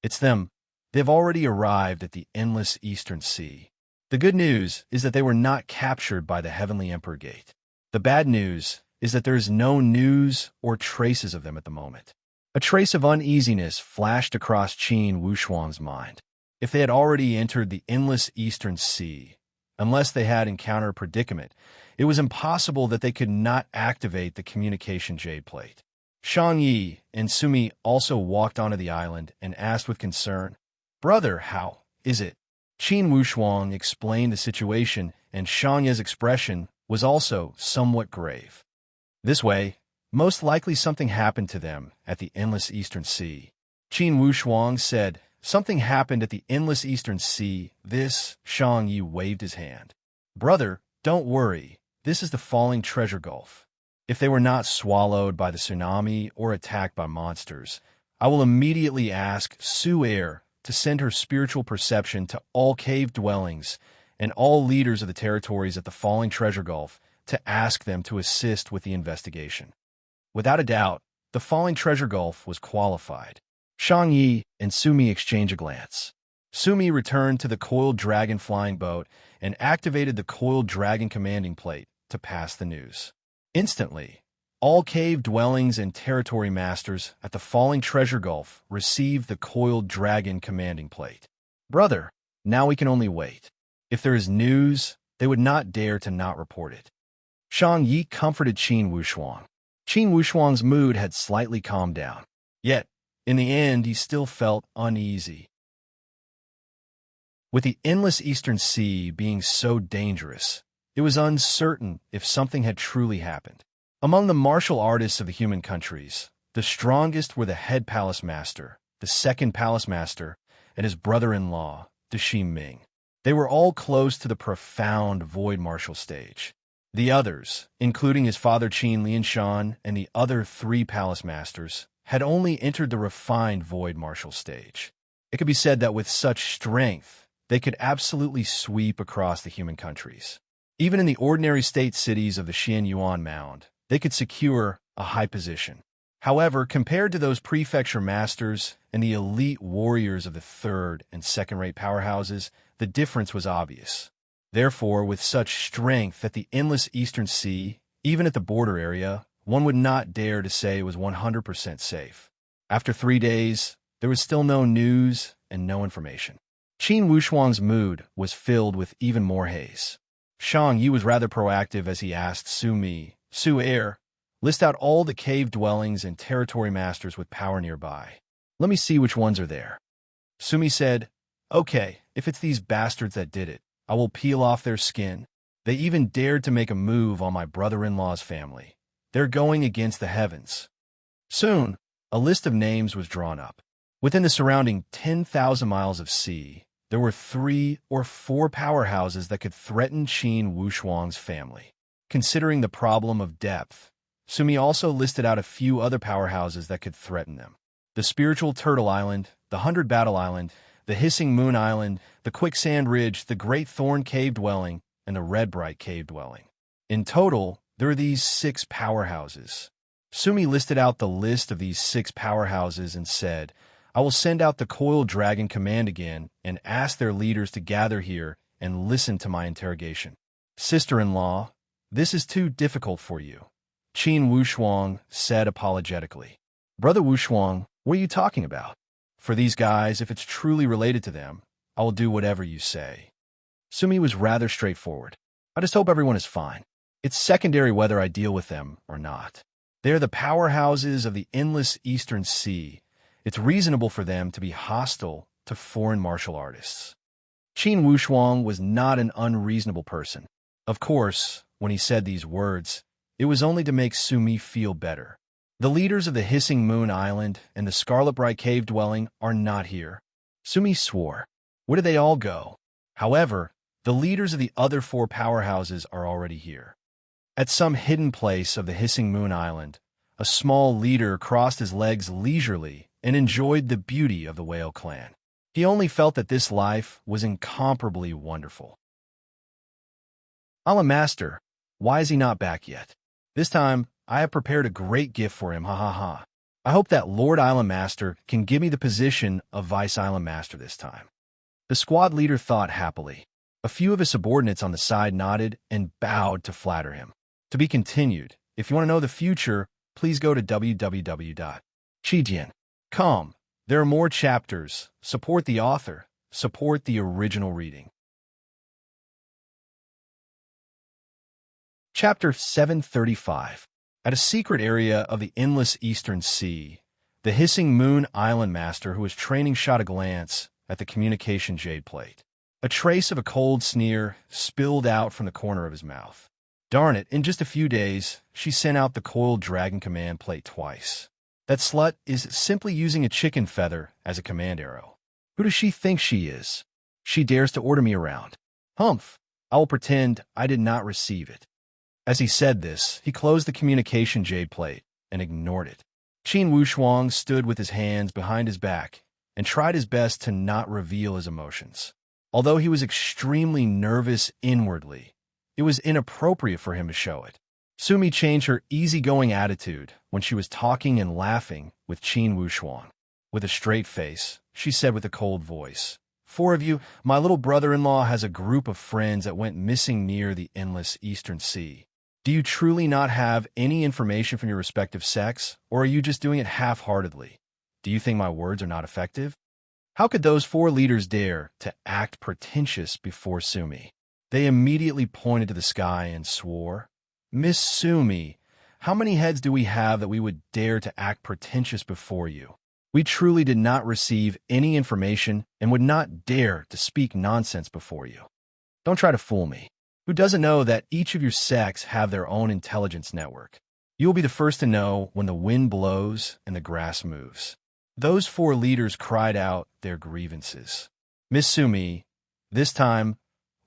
It's them. They've already arrived at the endless eastern sea. The good news is that they were not captured by the heavenly Emperor Gate. The bad news is that there is no news or traces of them at the moment. A trace of uneasiness flashed across Qin Wushuang's mind. If they had already entered the endless eastern sea, unless they had encountered a predicament, it was impossible that they could not activate the communication jade plate. Shang Yi and Sumi also walked onto the island and asked with concern, "Brother, how is it?" Qin Wushuang explained the situation, and Shang Yi's expression was also somewhat grave. This way, most likely something happened to them at the endless eastern sea. Qin Wushuang said, "Something happened at the endless eastern sea." This, Shang Yi waved his hand. "Brother, don't worry. This is the falling treasure gulf. If they were not swallowed by the tsunami or attacked by monsters, I will immediately ask Su Air to send her spiritual perception to all cave dwellings and all leaders of the territories at the falling treasure gulf to ask them to assist with the investigation." Without a doubt, the falling treasure gulf was qualified. Shang Yi and Sumi exchanged a glance. Sumi returned to the coiled dragon flying boat and activated the coiled dragon commanding plate to pass the news. Instantly, all cave dwellings and territory masters at the falling treasure gulf received the coiled dragon commanding plate. "Brother, now we can only wait. If there is news, they would not dare to not report it." Shang Yi comforted Qin Wushuang. Qin Wushuang's mood had slightly calmed down. Yet, in the end, he still felt uneasy. With the endless eastern sea being so dangerous, it was uncertain if something had truly happened. Among the martial artists of the human countries, the strongest were the head palace master, the second palace master, and his brother-in-law, the Shi Ming. They were all close to the profound void martial stage. The others, including his father Qin Lianshan and the other 3 palace masters, had only entered the refined void martial stage. It could be said that with such strength, they could absolutely sweep across the human countries. Even in the ordinary state cities of the Xian Yuan Mound, they could secure a high position. However, compared to those prefecture masters and the elite warriors of the third and second-rate powerhouses, the difference was obvious. Therefore, with such strength at the endless eastern sea, even at the border area, one would not dare to say it was 100% safe. After 3 days, there was still no news and no information. Qin Wushuang's mood was filled with even more haze. Shang Yi was rather proactive as he asked Su Air, "List out all the cave dwellings and territory masters with power nearby. Let me see which ones are there." Sumi said, "Okay, if it's these bastards that did it, I will peel off their skin. They even dared to make a move on my brother-in-law's family. They're going against the heavens." Soon, a list of names was drawn up. Within the surrounding 10,000 miles of sea, there were 3 or 4 powerhouses that could threaten Qin Wushuang's family. Considering the problem of depth, Sumi also listed out a few other powerhouses that could threaten them: the Spiritual Turtle Island, the 100 Battle Island, the Hissing Moon Island, the Quicksand Ridge, the Great Thorn Cave Dwelling, and the Red Bright Cave Dwelling. In total, there are these 6 powerhouses. Sumi listed out the list of these 6 powerhouses and said, "I will send out the Coiled Dragon Command again and ask their leaders to gather here and listen to my interrogation." "Sister-in-law, this is too difficult for you," Qin Wushuang said apologetically. "Brother Wushuang, what are you talking about? For these guys, if it's truly related to them, I will do whatever you say." Sumi was rather straightforward. "I just hope everyone is fine. It's secondary whether I deal with them or not. They're the powerhouses of the endless eastern sea. It's reasonable for them to be hostile to foreign martial artists." Qin Wushuang was not an unreasonable person. Of course, when he said these words, it was only to make Sumi feel better. The leaders of the Hissing Moon Island and the Scarlet Bright Cave Dwelling are not here. Sumi swore. Where did they all go? However, the leaders of the other 4 powerhouses are already here. At some hidden place of the Hissing Moon Island, a small leader crossed his legs leisurely and enjoyed the beauty of the whale clan. He only felt that this life was incomparably wonderful. "Allah Master, why is he not back yet? This time, I have prepared a great gift for him, ha ha ha." I hope that Lord Island Master can give me the position of Vice Island Master this time." The squad leader thought happily. A few of his subordinates on the side nodded and bowed to flatter him. To be continued. If you want to know the future, please go to www.chijian.com. There are more chapters. Support the author. Support the original reading. Chapter 735. At a secret area of the endless eastern sea, the hissing Moon Island Master who was training shot a glance at the communication jade plate. A trace of a cold sneer spilled out from the corner of his mouth. Darn it, in just a few days, she sent out the coiled dragon command plate twice. That slut is simply using a chicken feather as a command arrow. Who does she think she is? She dares to order me around. Humph, I will pretend I did not receive it. As he said this, he closed the communication jade plate and ignored it. Qin Wushuang stood with his hands behind his back and tried his best to not reveal his emotions. Although he was extremely nervous inwardly, it was inappropriate for him to show it. Sumi changed her easygoing attitude when she was talking and laughing with Qin Wushuang. With a straight face, she said with a cold voice, "Four of you, my little brother-in-law has a group of friends that went missing near the endless eastern sea. Do you truly not have any information from your respective sex, or are you just doing it half-heartedly? Do you think my words are not effective?" How could those four leaders dare to act pretentious before Sumi? They immediately pointed to the sky and swore, "Miss Sumi, how many heads do we have that we would dare to act pretentious before you? We truly did not receive any information and would not dare to speak nonsense before you. Don't try to fool me. Who doesn't know that each of your sex have their own intelligence network? You will be the first to know when the wind blows and the grass moves." Those four leaders cried out their grievances. "Miss Sumi, this time,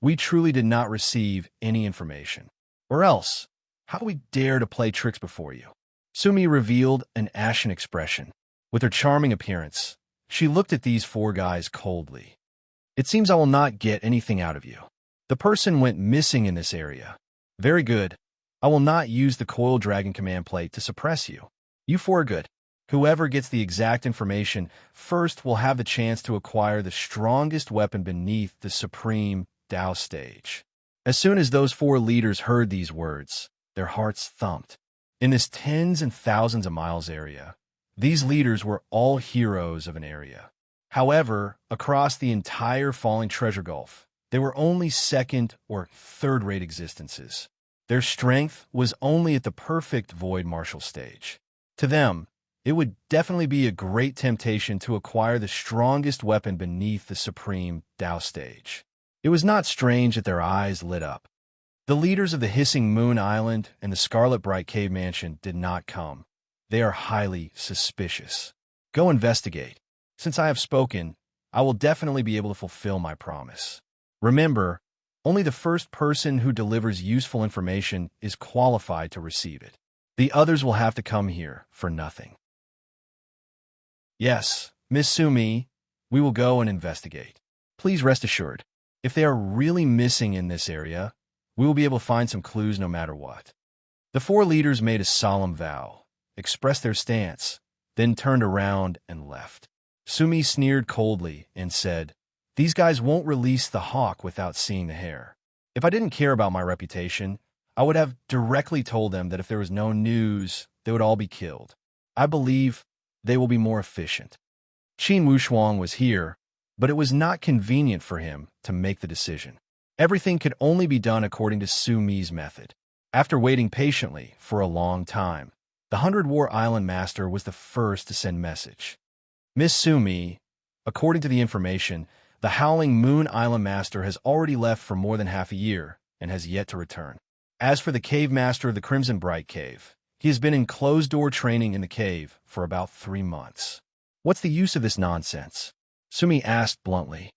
we truly did not receive any information. Or else, how do we dare to play tricks before you?" Sumi revealed an ashen expression. With her charming appearance, she looked at these four guys coldly. "It seems I will not get anything out of you. The person went missing in this area. Very good. I will not use the coiled dragon command plate to suppress you. You four are good. Whoever gets the exact information first will have the chance to acquire the strongest weapon beneath the supreme Tao stage." As soon as those four leaders heard these words, their hearts thumped. In this tens and thousands of miles area, these leaders were all heroes of an area. However, across the entire Falling Treasure Gulf, they were only second or third-rate existences. Their strength was only at the perfect void martial stage. To them, it would definitely be a great temptation to acquire the strongest weapon beneath the supreme Tao stage. It was not strange that their eyes lit up. The leaders of the Hissing Moon Island and the Scarlet Bright Cave Mansion did not come. They are highly suspicious. Go investigate. Since I have spoken, I will definitely be able to fulfill my promise. Remember, only the first person who delivers useful information is qualified to receive it. The others will have to come here for nothing. Yes, Miss Sumi, we will go and investigate. Please rest assured, if they are really missing in this area, we will be able to find some clues no matter what. The four leaders made a solemn vow, expressed their stance, then turned around and left. Sumi sneered coldly and said, "These guys won't release the hawk without seeing the hare. If I didn't care about my reputation, I would have directly told them that if there was no news, they would all be killed. I believe they will be more efficient." Qin Wushuang was here, but it was not convenient for him to make the decision. Everything could only be done according to Sumi's method. After waiting patiently for a long time, the 100 War Island Master was the first to send message. "Miss Sumi, according to the information, the Howling Moon Island Master has already left for more than half a year and has yet to return. As for the Cave Master of the Crimson Bright Cave, he has been in closed-door training in the cave for about 3 months. What's the use of this nonsense?" Sumi asked bluntly.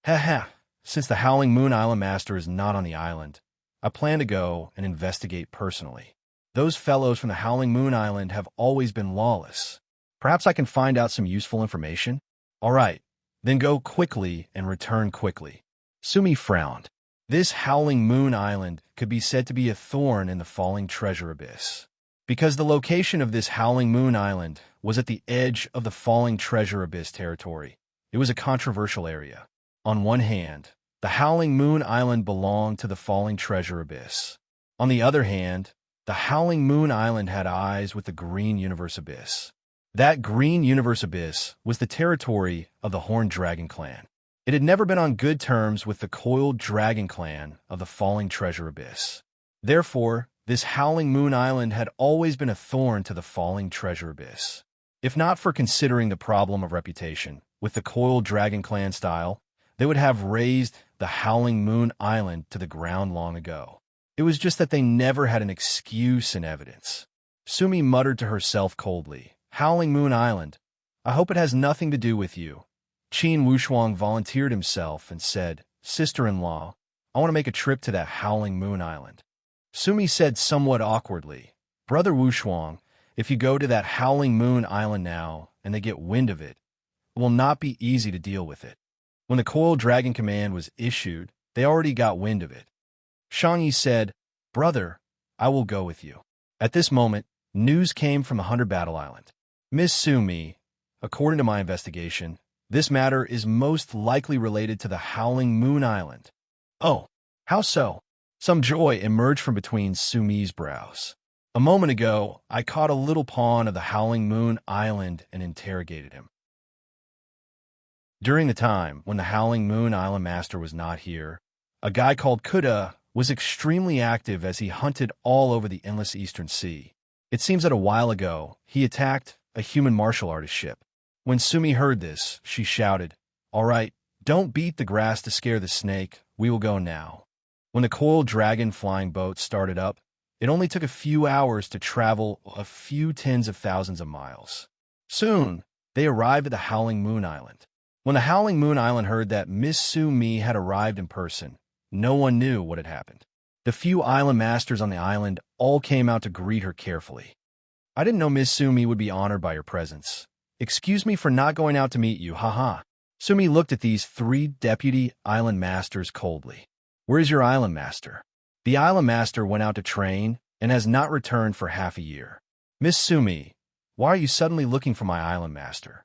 "Ha, since the Howling Moon Island Master is not on the island, I plan to go and investigate personally. Those fellows from the Howling Moon Island have always been lawless. Perhaps I can find out some useful information? All right, then go quickly and return quickly." Sumi frowned. This Howling Moon Island could be said to be a thorn in the falling treasure abyss. Because the location of this Howling Moon Island was at the edge of the Falling Treasure Abyss territory. It was a controversial area. On one hand, the Howling Moon Island belonged to the Falling Treasure Abyss. On the other hand, the Howling Moon Island had eyes with the Green Universe Abyss. That Green Universe Abyss was the territory of the Horned Dragon Clan. It had never been on good terms with the Coiled Dragon Clan of the Falling Treasure Abyss. Therefore, this Howling Moon Island had always been a thorn to the Falling Treasure Abyss. If not for considering the problem of reputation, with the Coiled Dragon Clan style, they would have razed the Howling Moon Island to the ground long ago. It was just that they never had an excuse in evidence. Sumi muttered to herself coldly, "Howling Moon Island, I hope it has nothing to do with you." Qin Wushuang volunteered himself and said, "Sister-in-law, I want to make a trip to that Howling Moon Island." Sumi said somewhat awkwardly, "Brother Wushuang, if you go to that Howling Moon Island now and they get wind of it, it will not be easy to deal with it. When the Coiled Dragon command was issued, they already got wind of it." Shangyi said, "Brother, I will go with you." At this moment, news came from the 100 Battle Island. "Miss Sumi, according to my investigation, this matter is most likely related to the Howling Moon Island." "Oh, how so?" Some joy emerged from between Sumi's brows. "A moment ago, I caught a little pawn of the Howling Moon Island and interrogated him. During the time when the Howling Moon Island Master was not here, a guy called Kuda was extremely active as he hunted all over the endless Eastern Sea. It seems that a while ago, he attacked a human martial artist ship. When Sumi heard this, she shouted, "All right, don't beat the grass to scare the snake, we will go now." When the Coiled Dragon flying boat started up, it only took a few hours to travel a few tens of thousands of miles. Soon, they arrived at the Howling Moon Island. When the Howling Moon Island heard that Miss Sumi had arrived in person, no one knew what had happened. The few island masters on the island all came out to greet her carefully. "I didn't know Miss Sumi would be honored by your presence. Excuse me for not going out to meet you, haha." Sumi looked at these 3 deputy island masters coldly. "Where is your island master?" "The island master went out to train and has not returned for half a year." "Miss Sumi, why are you suddenly looking for my island master?"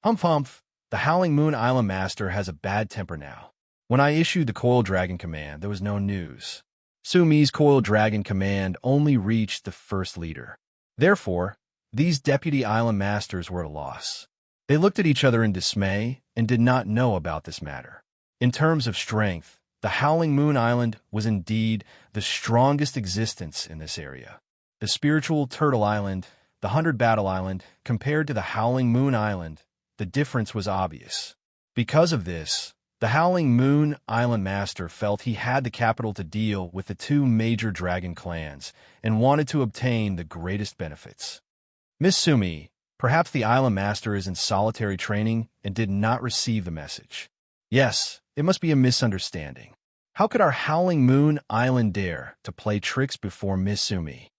"Humph humph, the Howling Moon Island Master has a bad temper now. When I issued the Coiled Dragon command, there was no news. Sumi's Coiled Dragon command only reached the first leader. Therefore, these deputy island masters were at a loss. They looked at each other in dismay and did not know about this matter. In terms of strength, the Howling Moon Island was indeed the strongest existence in this area. The Spiritual Turtle Island, the 100 Battle Island, compared to the Howling Moon Island, the difference was obvious. Because of this, the Howling Moon Island Master felt he had the capital to deal with the 2 major dragon clans and wanted to obtain the greatest benefits. "Miss Sumi, perhaps the Island Master is in solitary training and did not receive the message." "Yes, it must be a misunderstanding. How could our Howling Moon Island dare to play tricks before Miss Sumi?"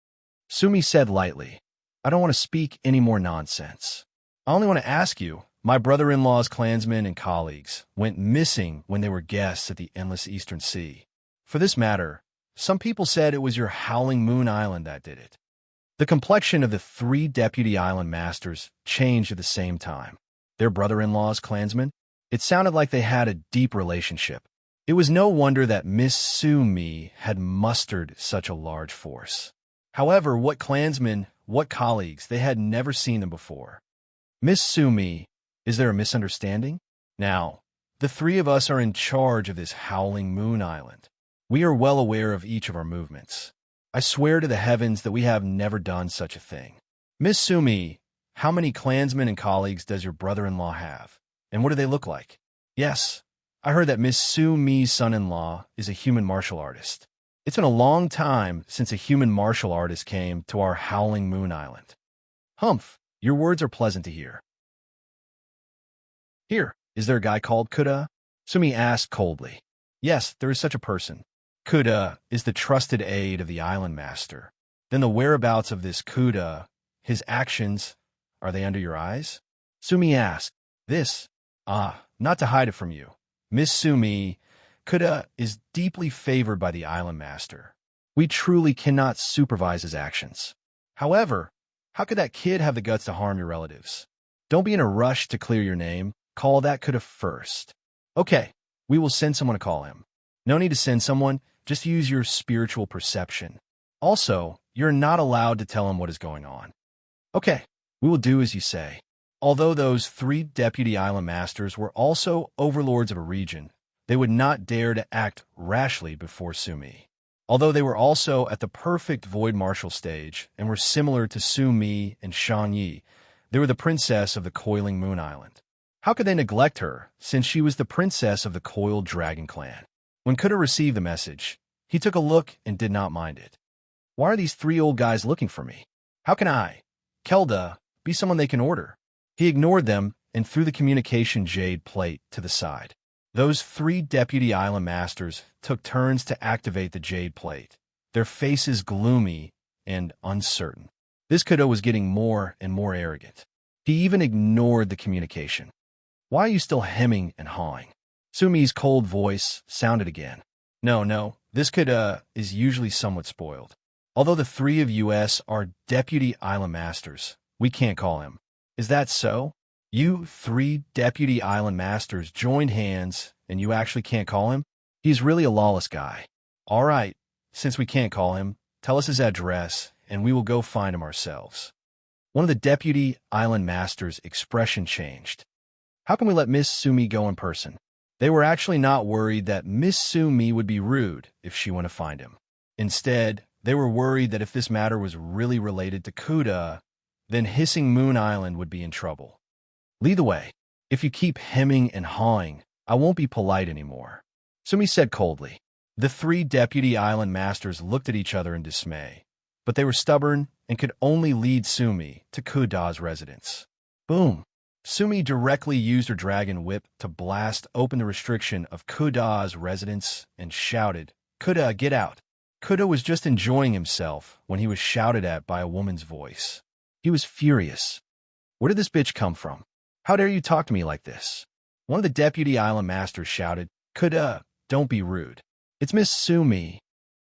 Sumi said lightly, "I don't want to speak any more nonsense. I only want to ask you, my brother-in-law's clansmen and colleagues went missing when they were guests at the endless Eastern Sea. For this matter, some people said it was your Howling Moon Island that did it." The complexion of the 3 deputy island masters changed at the same time. Their brother-in-law's clansmen? It sounded like they had a deep relationship. It was no wonder that Miss Sumi had mustered such a large force. However, what clansmen, what colleagues, they had never seen them before. "Miss Sumi, is there a misunderstanding? Now, the 3 of us are in charge of this Howling Moon Island. We are well aware of each of our movements. I swear to the heavens that we have never done such a thing. Miss Sumi, how many clansmen and colleagues does your brother-in-law have? And what do they look like?" "Yes, I heard that Miss Sumi's son-in-law is a human martial artist. It's been a long time since a human martial artist came to our Howling Moon Island." "Humph, your words are pleasant to hear." "Here, is there a guy called Kuda?" Sumi asked coldly. "Yes, there is such a person. Kuda is the trusted aide of the island master. Then the whereabouts of this Kuda, his actions, are they under your eyes?" Sumi asked. "This? Not to hide it from you. Miss Sumi, Kuda is deeply favored by the island master. We truly cannot supervise his actions. However, How could that kid have the guts to harm your relatives? Don't be in a rush to clear your name. Call that could have first. Okay, we will send someone to call him. No need to send someone, just use your spiritual perception. Also, you're not allowed to tell him what is going on. Okay, we will do as you say. Although those 3 deputy island masters were also overlords of a region, they would not dare to act rashly before Sumi. Although they were also at the perfect void martial stage and were similar to Sumi and Shangyi, they were the princess of the coiling moon island. How could they neglect her, since she was the princess of the coiled dragon clan? When Kuda received the message, he took a look and did not mind it. Why are these 3 old guys looking for me? How can I, Kelda, be someone they can order? He ignored them and threw the communication jade plate to the side. Those 3 deputy island masters took turns to activate the jade plate, their faces gloomy and uncertain. This Kuda was getting more and more arrogant. He even ignored the communication. Why are you still hemming and hawing? Sumi's cold voice sounded again. No, this Kuda is usually somewhat spoiled. Although the 3 of us are deputy island masters, we can't call him. Is that so? You 3 deputy island masters joined hands and you actually can't call him? He's really a lawless guy. All right, since we can't call him, tell us his address and we will go find him ourselves. One of the deputy island masters' expression changed. How can we let Miss Sumi go in person? They were actually not worried that Miss Sumi would be rude if she went to find him. Instead, they were worried that if this matter was really related to Kuda, then Hissing Moon Island would be in trouble. Lead the way. If you keep hemming and hawing, I won't be polite anymore. Sumi said coldly. The 3 deputy island masters looked at each other in dismay, but they were stubborn and could only lead Sumi to Kuda's residence. Boom! Sumi directly used her dragon whip to blast open the restriction of Kuda's residence and shouted, "Kuda, get out!" Kuda was just enjoying himself when he was shouted at by a woman's voice. He was furious. Where did this bitch come from? How dare you talk to me like this? One of the deputy island masters shouted, "Kuda, don't be rude. It's Miss Sumi."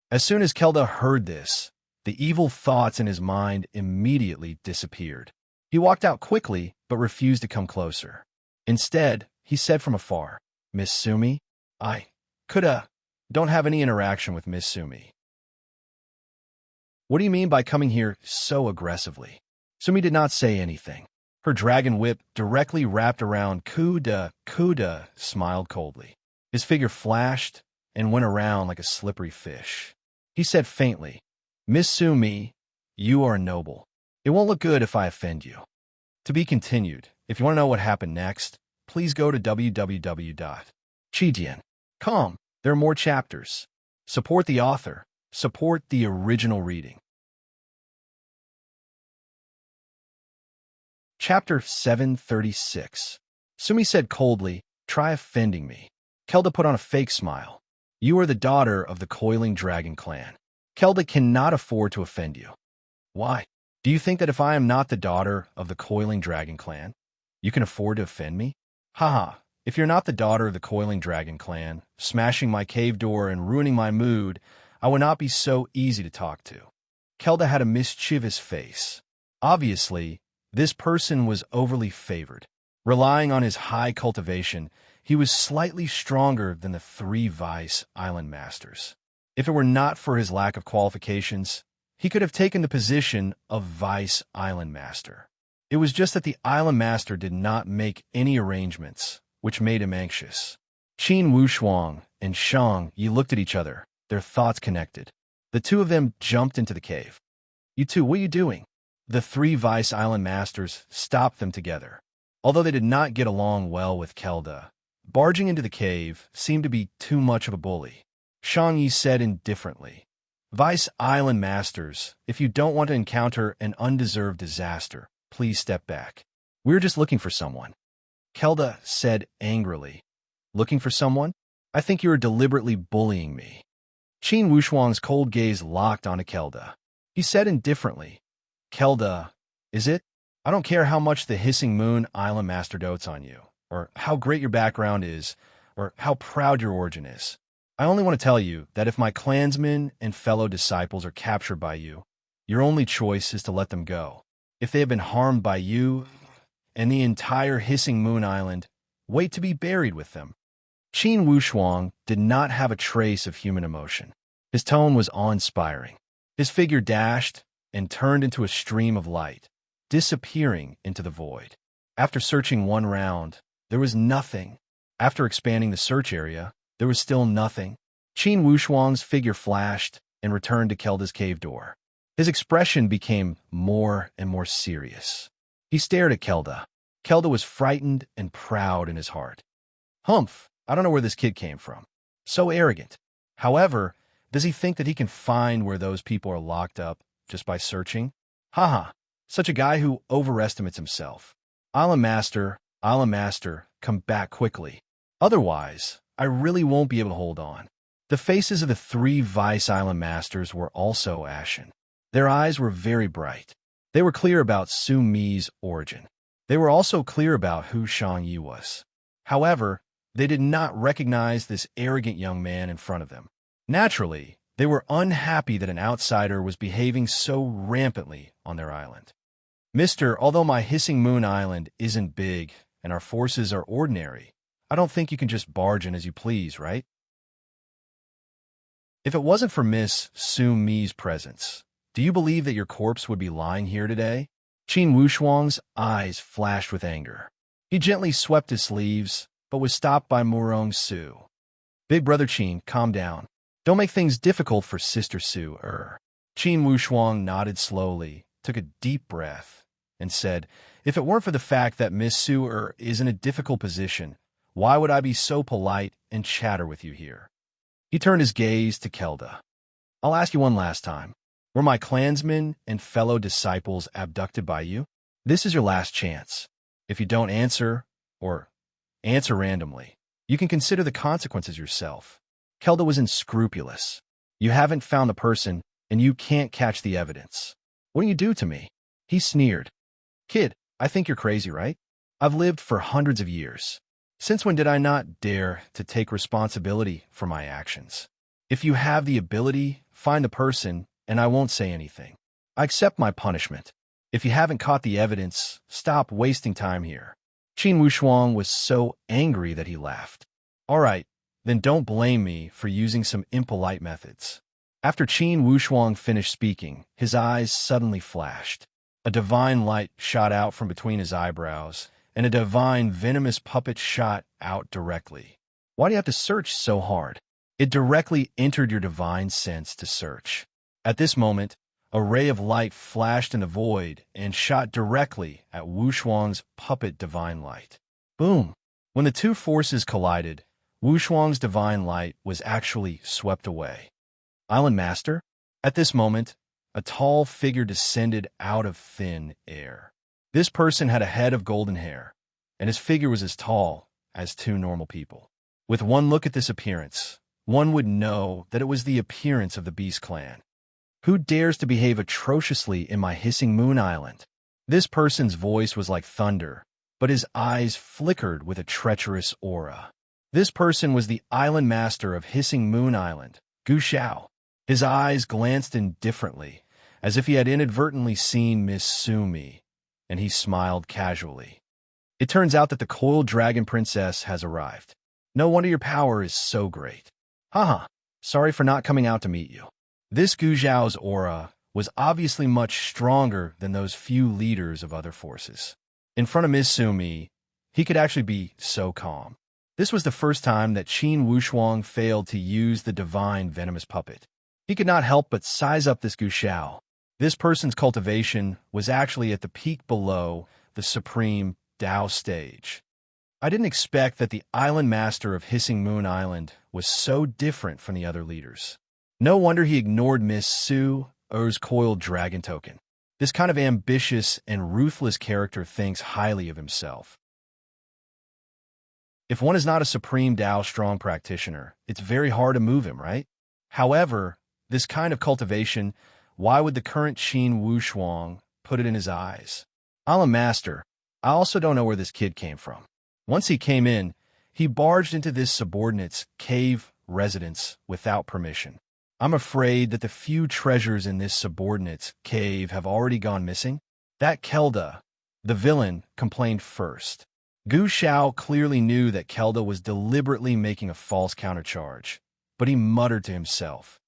As soon as Kelda heard this, the evil thoughts in his mind immediately disappeared. He walked out quickly, but refused to come closer. Instead, he said from afar, "Miss Sumi, Kuda, don't have any interaction with Miss Sumi." What do you mean by coming here so aggressively? Sumi did not say anything. Her dragon whip directly wrapped around Kuda. Kuda smiled coldly. His figure flashed and went around like a slippery fish. He said faintly, "Miss Sumi, you are noble. It won't look good if I offend you." To be continued. If you want to know what happened next, please go to www.chidian.com. There are more chapters. Support the author. Support the original reading. Chapter 736. Sumi said coldly, "Try offending me." Kelda put on a fake smile. "You are the daughter of the coiling dragon clan. Kelda cannot afford to offend you." "Why? Do you think that if I am not the daughter of the coiling dragon clan, you can afford to offend me? Haha, if you're not the daughter of the coiling dragon clan, smashing my cave door and ruining my mood, I would not be so easy to talk to." Kelda had a mischievous face. Obviously, this person was overly favored. Relying on his high cultivation, he was slightly stronger than the 3 vice island masters. If it were not for his lack of qualifications, he could have taken the position of vice island master. It was just that the island master did not make any arrangements, which made him anxious. Qin Wushuang and Shang Yi looked at each other, their thoughts connected. The 2 of them jumped into the cave. "You two, what are you doing?" The 3 vice island masters stopped them together. Although they did not get along well with Kelda, barging into the cave seemed to be too much of a bully. Shang Yi said indifferently, "Vice Island Masters, if you don't want to encounter an undeserved disaster, please step back. We're just looking for someone." Kelda said angrily, "Looking for someone? I think you are deliberately bullying me." Qin Wushuang's cold gaze locked onto Kelda. He said indifferently, "Kelda, is it? I don't care how much the Hissing Moon Island Master dotes on you, or how great your background is, or how proud your origin is. I only want to tell you that if my clansmen and fellow disciples are captured by you, your only choice is to let them go. if they have been harmed by you and the entire hissing moon island, wait to be buried with them. Qin Wushuang did not have a trace of human emotion. His tone was awe-inspiring. His figure dashed and turned into a stream of light, disappearing into the void. After searching one round, there was nothing. After expanding the search area, there was still nothing. Qin Wushuang's figure flashed and returned to Kelda's cave door. His expression became more and more serious. He stared at Kelda. Kelda was frightened and proud in his heart. Humph, I don't know where this kid came from. So arrogant. However, does he think that he can find where those people are locked up just by searching? Haha, such a guy who overestimates himself. Island Master, come back quickly. Otherwise, I really won't be able to hold on. The faces of the 3 Vice Island Masters were also ashen. Their eyes were very bright. They were clear about Su Mi's origin. They were also clear about who Shang Yi was. However, they did not recognize this arrogant young man in front of them. Naturally, they were unhappy that an outsider was behaving so rampantly on their island. Mister, although my hissing moon island isn't big and our forces are ordinary, I don't think you can just barge in as you please, right? If it wasn't for Miss Su Mi's presence, do you believe that your corpse would be lying here today? Qin Wushuang's eyes flashed with anger. He gently swept his sleeves, but was stopped by Murong Su. Big Brother Qin, calm down. Don't make things difficult for Sister Su. Qin Wushuang nodded slowly, took a deep breath, and said, if it weren't for the fact that Miss Su is in a difficult position, why would I be so polite and chatter with you here? He turned his gaze to Kelda. I'll ask you one last time. Were my clansmen and fellow disciples abducted by you? This is your last chance. If you don't answer, or answer randomly, you can consider the consequences yourself. Kelda was unscrupulous. You haven't found the person, and you can't catch the evidence. What do you do to me? He sneered. Kid, I think you're crazy, right? I've lived for hundreds of years. Since when did I not dare to take responsibility for my actions? If you have the ability, find the person, and I won't say anything. I accept my punishment. If you haven't caught the evidence, stop wasting time here. Qin Wushuang was so angry that he laughed. All right, then don't blame me for using some impolite methods. After Qin Wushuang finished speaking, his eyes suddenly flashed. A divine light shot out from between his eyebrows, and a divine venomous puppet shot out directly. Why do you have to search so hard? It directly entered your divine sense to search. At this moment, a ray of light flashed in the void and shot directly at Wushuang's puppet divine light. Boom! When the two forces collided, Wushuang's divine light was actually swept away. Island Master? At this moment, a tall figure descended out of thin air. This person had a head of golden hair, and his figure was as tall as 2 normal people. With one look at this appearance, one would know that it was the appearance of the Beast Clan. Who dares to behave atrociously in my hissing moon island? This person's voice was like thunder, but his eyes flickered with a treacherous aura. This person was the Island Master of Hissing Moon Island, Gu Xiao. His eyes glanced indifferently, as if he had inadvertently seen Miss Su Mi, and he smiled casually. It turns out that the coiled dragon princess has arrived. No wonder your power is so great. Haha, sorry for not coming out to meet you. This Gu Xiao's aura was obviously much stronger than those few leaders of other forces. In front of Miss Su Mi, he could actually be so calm. This was the first time that Qin Wushuang failed to use the divine venomous puppet. He could not help but size up this Gu Xiao. This person's cultivation was actually at the peak below the supreme Dao stage. I didn't expect that the Island Master of Hissing Moon Island was so different from the other leaders. No wonder he ignored Miss Su's coiled dragon token. This kind of ambitious and ruthless character thinks highly of himself. If one is not a supreme Dao strong practitioner, it's very hard to move him, right? However, this kind of cultivation, why would the current Qin Wushuang put it in his eyes? Island Master, I also don't know where this kid came from. Once he came in, he barged into this subordinate's cave residence without permission. I'm afraid that the few treasures in this subordinate's cave have already gone missing. That Kelda, the villain, complained first. Gu Shao clearly knew that Kelda was deliberately making a false countercharge, but he muttered to himself,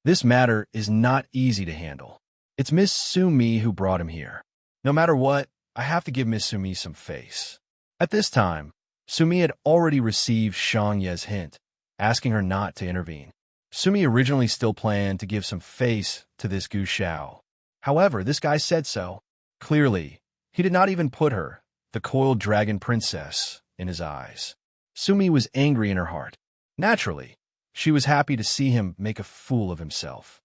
"This matter is not easy to handle. It's Miss Sumi who brought him here. No matter what, I have to give Miss Sumi some face." At this time, Sumi had already received Xiang Ye's hint, asking her not to intervene. Sumi originally still planned to give some face to this Gu Shao. However, this guy said so. Clearly, he did not even put her, the coiled dragon princess, in his eyes. Sumi was angry in her heart. Naturally, she was happy to see him make a fool of himself.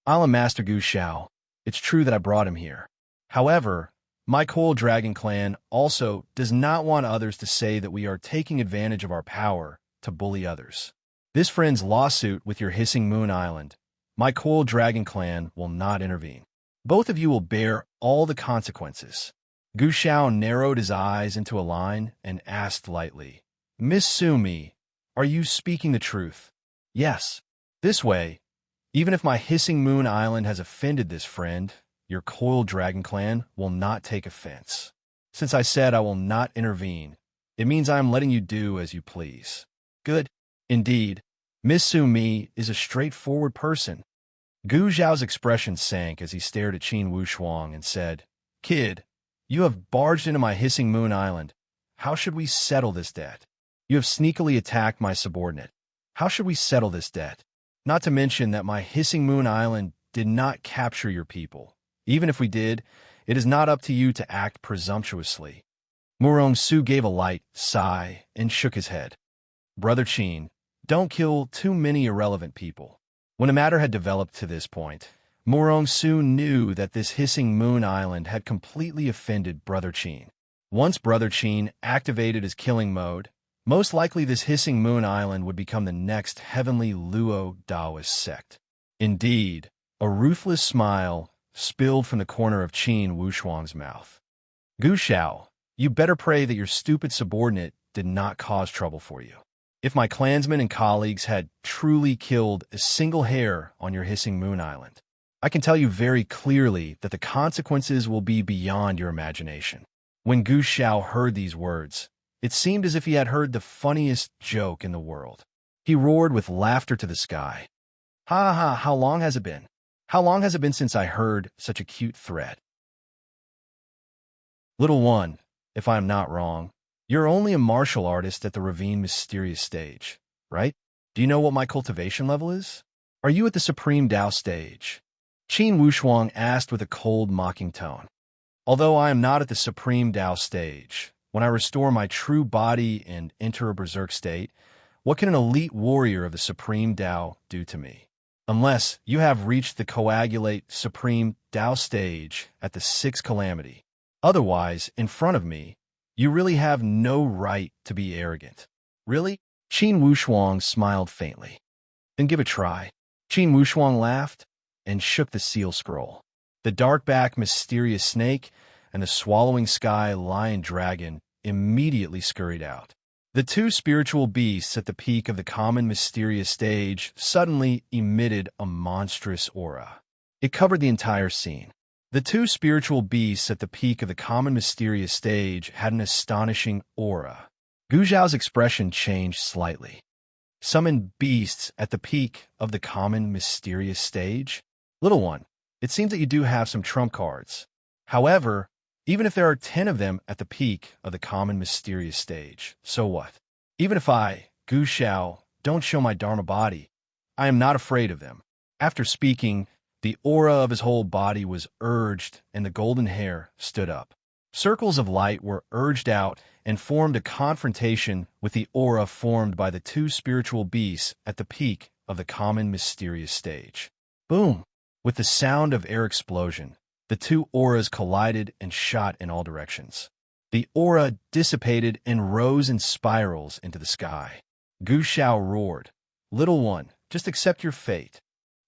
"I'm Master Gu Shao. It's true that I brought him here. However, my coiled dragon clan also does not want others to say that we are taking advantage of our power to bully others. This friend's lawsuit with your Hissing Moon Island, my coiled dragon clan will not intervene. Both of you will bear all the consequences." Gu Shao narrowed his eyes into a line and asked lightly, "Miss Sumi, are you speaking the truth?" "Yes. This way, even if my Hissing Moon Island has offended this friend, your coiled dragon clan will not take offense. Since I said I will not intervene, it means I am letting you do as you please." "Good. Indeed, Miss Sumi is a straightforward person." Gu Zhao's expression sank as he stared at Qin Wushuang and said, "Kid, you have barged into my Hissing Moon Island. How should we settle this debt? You have sneakily attacked my subordinate. How should we settle this debt? Not to mention that my Hissing Moon Island did not capture your people. Even if we did, it is not up to you to act presumptuously." Murong Su gave a light sigh and shook his head. "Brother Qin, don't kill too many irrelevant people." When a matter had developed to this point, Murong Su knew that this Hissing Moon Island had completely offended Brother Qin. Once Brother Qin activated his killing mode, most likely this Hissing Moon Island would become the next heavenly Luo Daoist sect. Indeed, a ruthless smile spilled from the corner of Qin Wushuang's mouth. "Gu Shao, you better pray that your stupid subordinate did not cause trouble for you. If my clansmen and colleagues had truly killed a single hair on your Hissing Moon Island, I can tell you very clearly that the consequences will be beyond your imagination." When Gu Shao heard these words, it seemed as if he had heard the funniest joke in the world. He roared with laughter to the sky. "Ha ha, how long has it been? How long has it been since I heard such a cute threat? Little one, if I am not wrong, you're only a martial artist at the Ravine Mysterious stage, right? Do you know what my cultivation level is? Are you at the Supreme Tao stage?" Qin Wushuang asked with a cold, mocking tone. "Although I am not at the Supreme Tao stage, when I restore my true body and enter a berserk state, what can an elite warrior of the Supreme Tao do to me? Unless you have reached the coagulate Supreme Tao stage at the Sixth Calamity. Otherwise, in front of me, you really have no right to be arrogant." "Really?" Qin Wushuang smiled faintly. "Then give it a try." Qin Wushuang laughed and shook the seal scroll. The dark-backed mysterious snake and the swallowing sky lion dragon immediately scurried out. The two spiritual beasts at the peak of the common mysterious stage suddenly emitted a monstrous aura. It covered the entire scene. The two spiritual beasts at the peak of the common mysterious stage had an astonishing aura. Gu Zhao's expression changed slightly. "Summon beasts at the peak of the common mysterious stage? Little one, it seems that you do have some trump cards. However, even if there are 10 of them at the peak of the common mysterious stage, so what? Even if I, Gu Shao, don't show my Dharma body, I am not afraid of them." After speaking, the aura of his whole body was urged and the golden hair stood up. Circles of light were urged out and formed a confrontation with the aura formed by the two spiritual beasts at the peak of the common mysterious stage. Boom! With the sound of air explosion, the two auras collided and shot in all directions. The aura dissipated and rose in spirals into the sky. Gu Shao roared, "Little one, just accept your fate."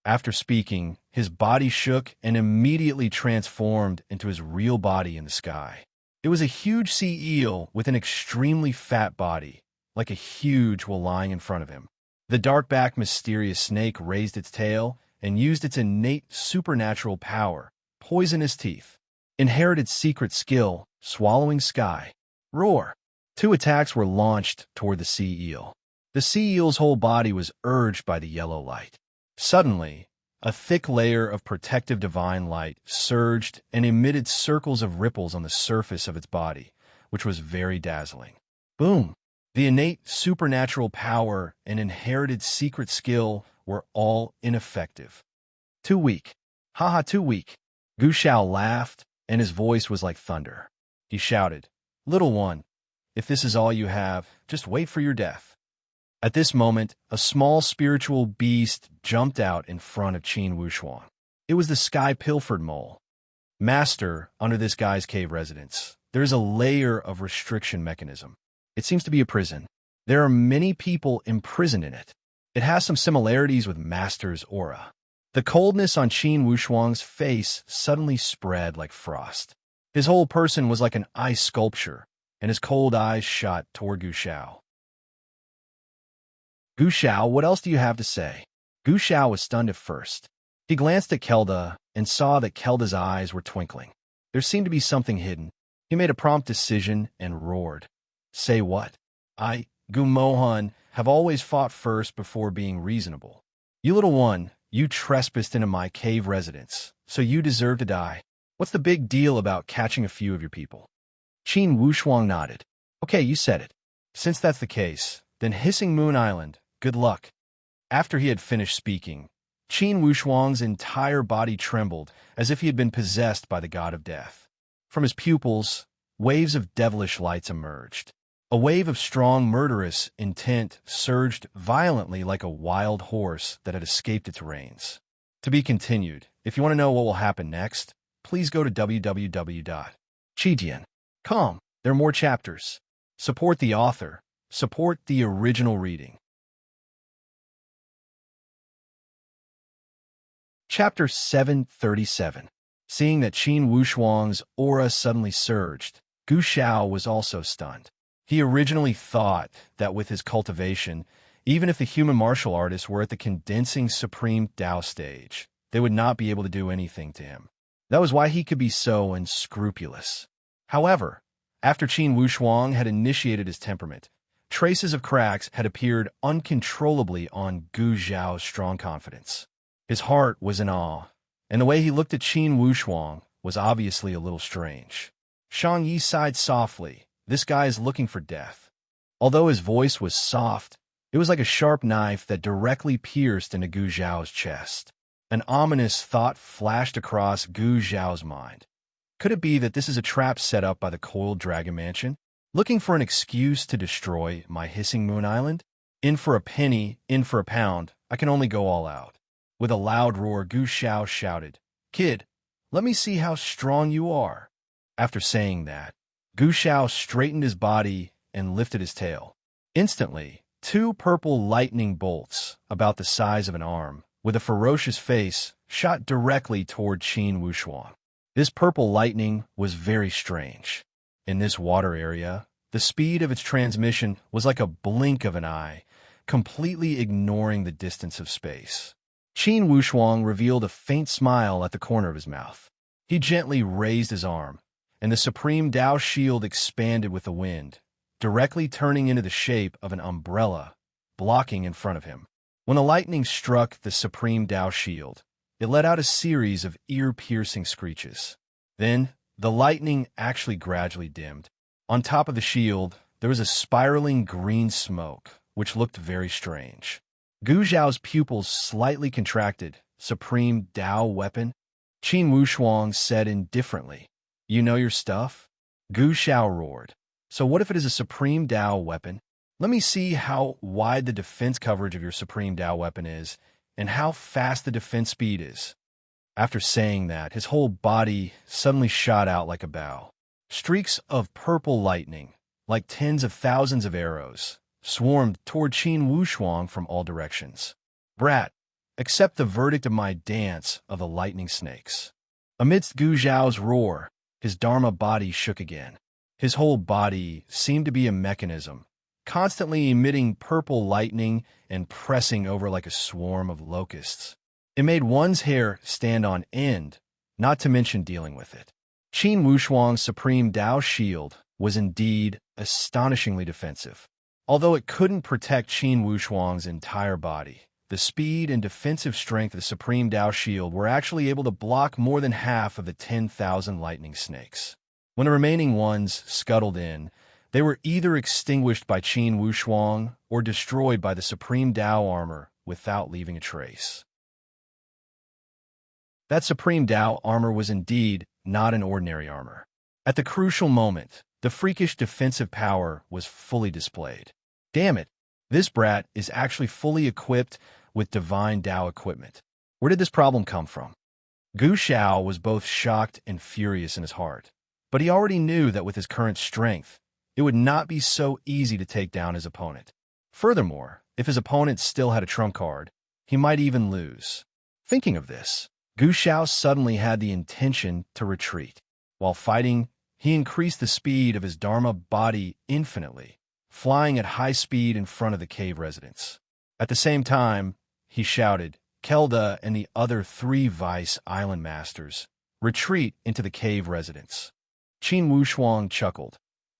After speaking, his body shook and immediately transformed into his real body in the sky. It was a huge sea eel with an extremely fat body, like a huge whale lying in front of him. The dark-backed mysterious snake raised its tail and used its innate supernatural power, poisonous teeth. Inherited secret skill, swallowing sky. Roar. 2 attacks were launched toward the sea eel. The sea eel's whole body was urged by the yellow light. Suddenly, a thick layer of protective divine light surged and emitted circles of ripples on the surface of its body, which was very dazzling. Boom! The innate supernatural power and inherited secret skill were all ineffective. Too weak. Haha, too weak. Gu Shao laughed, and his voice was like thunder. He shouted, "Little one, if this is all you have, just wait for your death." At this moment, a small spiritual beast jumped out in front of Qin Wushuang. It was the sky-pilfered mole. Master, under this guy's cave residence, there is a layer of restriction mechanism. It seems to be a prison. There are many people imprisoned in it. It has some similarities with Master's aura. The coldness on Qin Wushuang's face suddenly spread like frost. His whole person was like an ice sculpture, and his cold eyes shot toward Gu Shao. "Gu Shao, what else do you have to say?" Gu Shao was stunned at first. He glanced at Kelda and saw that Kelda's eyes were twinkling. There seemed to be something hidden. He made a prompt decision and roared. "Say what?" "I, Gu Mohan, have always fought first before being reasonable. You little one, you trespassed into my cave residence, so you deserve to die. What's the big deal about catching a few of your people?" Qin Wushuang nodded. "Okay, you said it. Since that's the case, then Hissing Moon Island, good luck." After he had finished speaking, Qin Wushuang's entire body trembled as if he had been possessed by the god of death. From his pupils, waves of devilish lights emerged. A wave of strong, murderous intent surged violently like a wild horse that had escaped its reins. To be continued. If you want to know what will happen next, please go to www.chijian.com. There are more chapters. Support the author. Support the original reading. Chapter 737. Seeing that Qin Wushuang's aura suddenly surged, Gu Shao was also stunned. He originally thought that with his cultivation, even if the human martial artists were at the condensing supreme Tao stage, they would not be able to do anything to him. That was why he could be so unscrupulous. However, after Qin Wushuang had initiated his temperament, traces of cracks had appeared uncontrollably on Gu Zhao's strong confidence. His heart was in awe, and the way he looked at Qin Wushuang was obviously a little strange. Shang Yi sighed softly. This guy is looking for death. Although his voice was soft, it was like a sharp knife that directly pierced into Gu Zhao's chest. An ominous thought flashed across Gu Zhao's mind. Could it be that this is a trap set up by the Coiled Dragon Mansion? Looking for an excuse to destroy my Hissing Moon Island? In for a penny, in for a pound, I can only go all out. With a loud roar, Gu Shao shouted, "Kid, let me see how strong you are." After saying that, Gu Shao straightened his body and lifted his tail. Instantly, 2 purple lightning bolts, about the size of an arm, with a ferocious face, shot directly toward Qin Wushuang. This purple lightning was very strange. In this water area, the speed of its transmission was like a blink of an eye, completely ignoring the distance of space. Qin Wushuang revealed a faint smile at the corner of his mouth. He gently raised his arm, and the supreme Tao shield expanded with the wind, directly turning into the shape of an umbrella, blocking in front of him. When the lightning struck the supreme Tao shield, it let out a series of ear-piercing screeches. Then, the lightning actually gradually dimmed. On top of the shield, there was a spiraling green smoke, which looked very strange. Gu Zhao's pupils slightly contracted. "Supreme Tao weapon?" Qin Wushuang said indifferently. "You know your stuff?" Gu Shao roared. "So what if it is a Supreme Tao weapon? Let me see how wide the defense coverage of your Supreme Tao weapon is, and how fast the defense speed is." After saying that, his whole body suddenly shot out like a bow. Streaks of purple lightning, like tens of thousands of arrows, swarmed toward Qin Wushuang from all directions. "Brat, accept the verdict of my dance of the lightning snakes." Amidst Gu Zhao's roar, his Dharma body shook again. His whole body seemed to be a mechanism, constantly emitting purple lightning and pressing over like a swarm of locusts. It made one's hair stand on end, not to mention dealing with it. Qin Wushuang's Supreme Dao Shield was indeed astonishingly defensive. Although it couldn't protect Qin Wushuang's entire body, the speed and defensive strength of the Supreme Dao Shield were actually able to block more than half of the 10,000 lightning snakes. When the remaining ones scuttled in, they were either extinguished by Qin Wushuang or destroyed by the Supreme Dao armor without leaving a trace. That Supreme Dao armor was indeed not an ordinary armor. At the crucial moment, the freakish defensive power was fully displayed. Damn it, this brat is actually fully equipped with divine Dao equipment. Where did this problem come from? Gu Xiao was both shocked and furious in his heart, but he already knew that with his current strength, it would not be so easy to take down his opponent. Furthermore, if his opponent still had a trump card, he might even lose. Thinking of this, Gu Xiao suddenly had the intention to retreat. While fighting, he increased the speed of his Dharma body infinitely, flying at high speed in front of the cave residents. At the same time, he shouted, "Kelda and the other 3 Vice Island Masters, retreat into the cave residence." Qin Wushuang chuckled.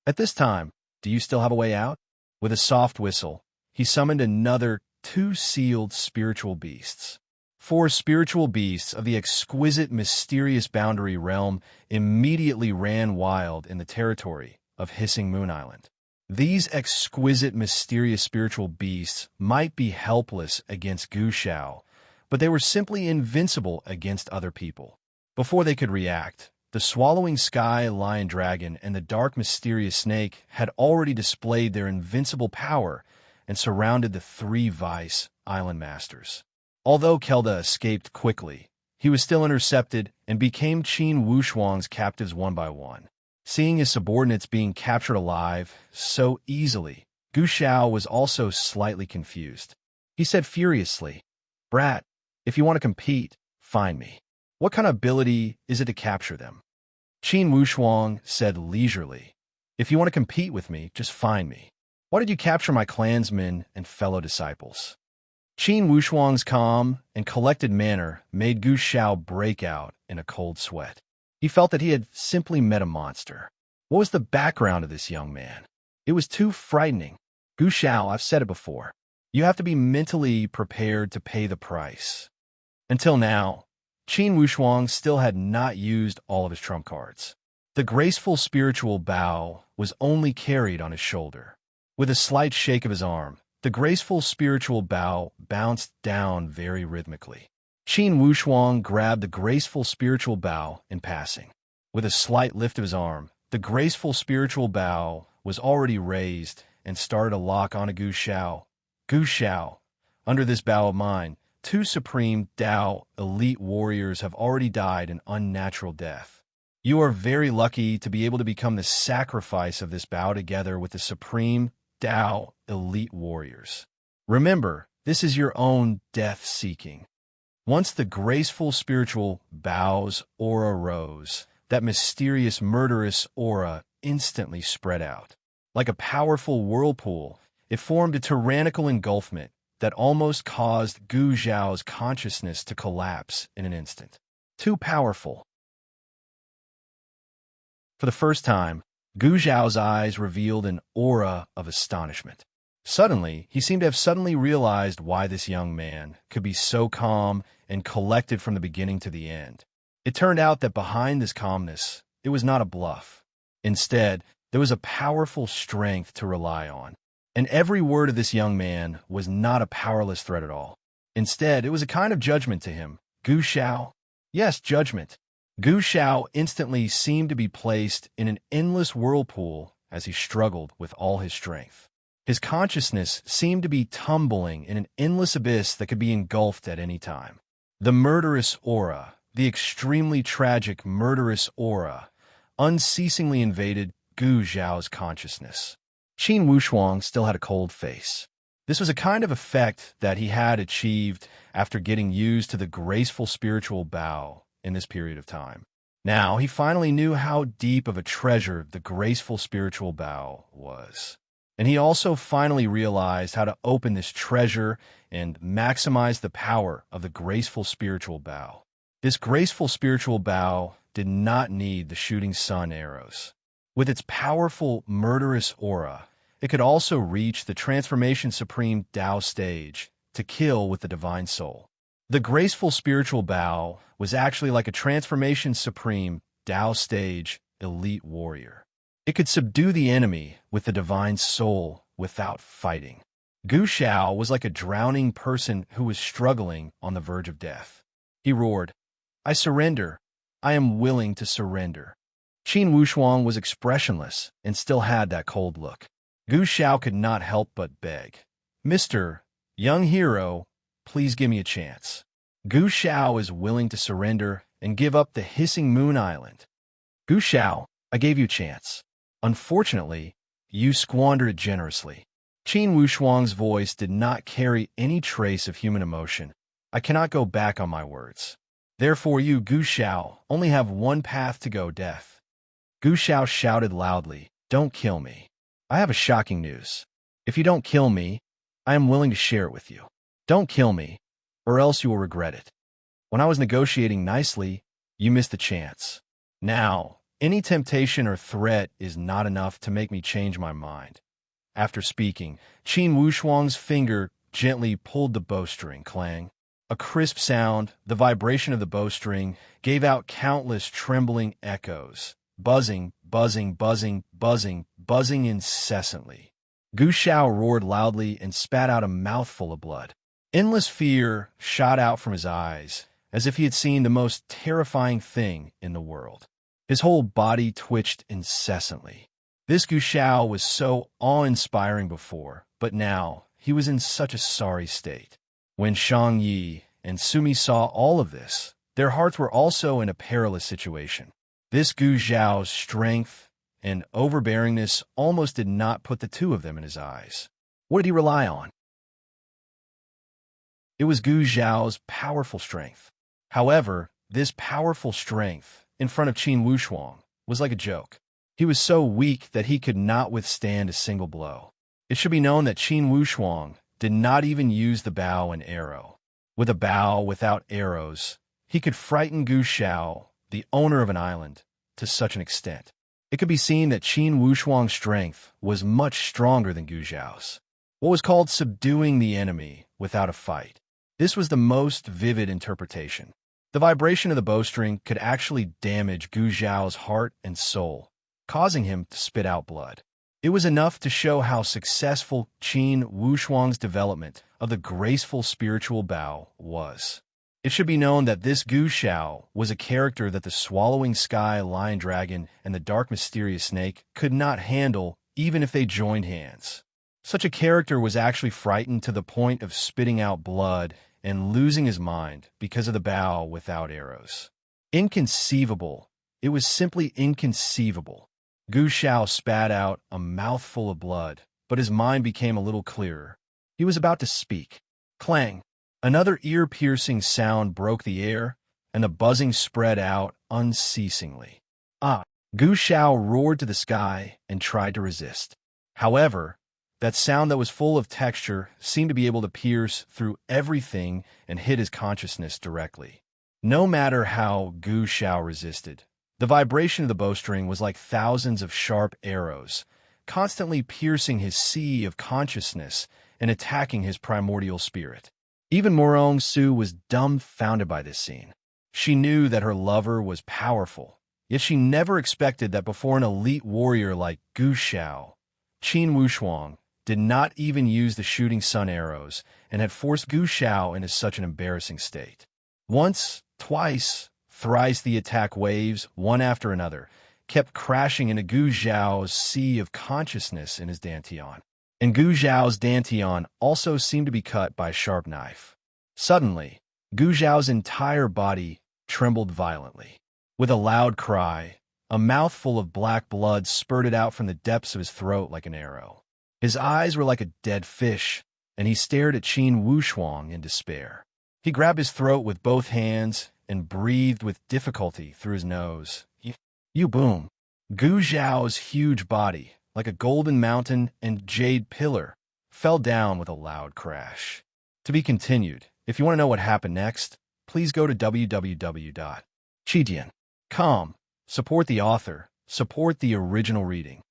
"At this time, do you still have a way out?" With a soft whistle, he summoned another 2 sealed spiritual beasts. 4 spiritual beasts of the exquisite, mysterious boundary realm immediately ran wild in the territory of Hissing Moon Island. These exquisite, mysterious spiritual beasts might be helpless against Gu Xiao, but they were simply invincible against other people. Before they could react, the swallowing sky lion dragon and the dark, mysterious snake had already displayed their invincible power and surrounded the 3 Vice Island Masters. Although Kelda escaped quickly, he was still intercepted and became Qin Wushuang's captives one by one. Seeing his subordinates being captured alive so easily, Gu Xiao was also slightly confused. He said furiously, "Brat, if you want to compete, find me. What kind of ability is it to capture them?" Qin Wushuang said leisurely, "If you want to compete with me, just find me. Why did you capture my clansmen and fellow disciples?" Qin Wushuang's calm and collected manner made Gu Xiao break out in a cold sweat. He felt that he had simply met a monster. What was the background of this young man? It was too frightening. Gu Xiao, I've said it before, you have to be mentally prepared to pay the price. Until now, Qin Wushuang still had not used all of his trump cards. The graceful spiritual bow was only carried on his shoulder. With a slight shake of his arm, the graceful spiritual bow bounced down very rhythmically. Qin Wushuang grabbed the graceful spiritual bow in passing. With a slight lift of his arm, the graceful spiritual bow was already raised and started to lock onto Gu Xiao. Gu Xiao, under this bow of mine, 2 supreme Dao elite warriors have already died an unnatural death. You are very lucky to be able to become the sacrifice of this bow together with the supreme Dao elite warriors. Remember, this is your own death-seeking. Once the graceful spiritual bow's aura rose, that mysterious murderous aura instantly spread out. Like a powerful whirlpool, it formed a tyrannical engulfment that almost caused Gu Xiao's consciousness to collapse in an instant. Too powerful. For the first time, Gu Xiao's eyes revealed an aura of astonishment. Suddenly, he seemed to have suddenly realized why this young man could be so calm and collected from the beginning to the end. It turned out that behind this calmness, it was not a bluff. Instead, there was a powerful strength to rely on. And every word of this young man was not a powerless threat at all. Instead, it was a kind of judgment to him. Gu Xiao? Yes, judgment. Gu Xiao instantly seemed to be placed in an endless whirlpool as he struggled with all his strength. His consciousness seemed to be tumbling in an endless abyss that could be engulfed at any time. The murderous aura, the extremely tragic murderous aura, unceasingly invaded Gu Xiao's consciousness. Qin Wushuang still had a cold face. This was a kind of effect that he had achieved after getting used to the graceful spiritual bow in this period of time. Now, he finally knew how deep of a treasure the graceful spiritual bow was. And he also finally realized how to open this treasure and maximize the power of the graceful spiritual bow. This graceful spiritual bow did not need the shooting sun arrows. With its powerful, murderous aura, it could also reach the Transformation Supreme Tao stage to kill with the divine soul. The graceful spiritual bow was actually like a Transformation Supreme Tao stage elite warrior. It could subdue the enemy with the divine soul without fighting. Gu Shao was like a drowning person who was struggling on the verge of death. He roared, "I surrender. I am willing to surrender." Qin Wushuang was expressionless and still had that cold look. Gu Shao could not help but beg, "Mr. Young Hero, please give me a chance." Gu Shao is willing to surrender and give up the hissing Moon Island. "Gu Shao, I gave you a chance. Unfortunately, you squandered it generously." Qin Wushuang's voice did not carry any trace of human emotion. "I cannot go back on my words. Therefore you, Gu Shao, only have one path to go, death." Gu Shao shouted loudly, "Don't kill me. I have a shocking news. If you don't kill me, I am willing to share it with you. Don't kill me, or else you will regret it. When I was negotiating nicely, you missed the chance. Now, any temptation or threat is not enough to make me change my mind." After speaking, Qin Wushuang's finger gently pulled the bowstring, clang. A crisp sound, the vibration of the bowstring, gave out countless trembling echoes, buzzing, buzzing, buzzing, buzzing, buzzing incessantly. Gu Shao roared loudly and spat out a mouthful of blood. Endless fear shot out from his eyes, as if he had seen the most terrifying thing in the world. His whole body twitched incessantly. This Gu Shao was so awe-inspiring before, but now he was in such a sorry state. When Shang Yi and Sumi saw all of this, their hearts were also in a perilous situation. This Gu Zhao's strength and overbearingness almost did not put the two of them in his eyes. What did he rely on? It was Gu Zhao's powerful strength. However, this powerful strength, in front of Qin Wushuang, was like a joke. He was so weak that he could not withstand a single blow. It should be known that Qin Wushuang did not even use the bow and arrow. With a bow without arrows, he could frighten Gu Shao, the owner of an island, to such an extent. It could be seen that Qin Wushuang's strength was much stronger than Gu Zhao's. What was called subduing the enemy without a fight. This was the most vivid interpretation. The vibration of the bowstring could actually damage Gu Zhao's heart and soul, causing him to spit out blood. It was enough to show how successful Qin Wushuang's development of the graceful spiritual bow was. It should be known that this Gu Shao was a character that the swallowing sky lion dragon and the dark mysterious snake could not handle even if they joined hands. Such a character was actually frightened to the point of spitting out blood and losing his mind because of the bow without arrows. Inconceivable. It was simply inconceivable. Gu Shao spat out a mouthful of blood, but his mind became a little clearer. He was about to speak. Clang! Another ear-piercing sound broke the air, and the buzzing spread out unceasingly. Ah! Gu Shao roared to the sky and tried to resist. However, that sound that was full of texture seemed to be able to pierce through everything and hit his consciousness directly. No matter how Gu Shao resisted, the vibration of the bowstring was like thousands of sharp arrows, constantly piercing his sea of consciousness and attacking his primordial spirit. Even Morong Su was dumbfounded by this scene. She knew that her lover was powerful, yet she never expected that before an elite warrior like Gu Shao, Qin Wushuang did not even use the shooting sun arrows and had forced Gu Shao into such an embarrassing state. Once, twice, thrice the attack waves, one after another, kept crashing into Gu Zhao's sea of consciousness in his dantian. And Gu Zhao's dantian also seemed to be cut by a sharp knife. Suddenly, Gu Zhao's entire body trembled violently. With a loud cry, a mouthful of black blood spurted out from the depths of his throat like an arrow. His eyes were like a dead fish, and he stared at Qin Wushuang in despair. He grabbed his throat with both hands and breathed with difficulty through his nose. You boom! Gu Zhao's huge body, like a golden mountain and jade pillar, fell down with a loud crash. To be continued. If you want to know what happened next, please go to www.chidian. Come, support the author, support the original reading.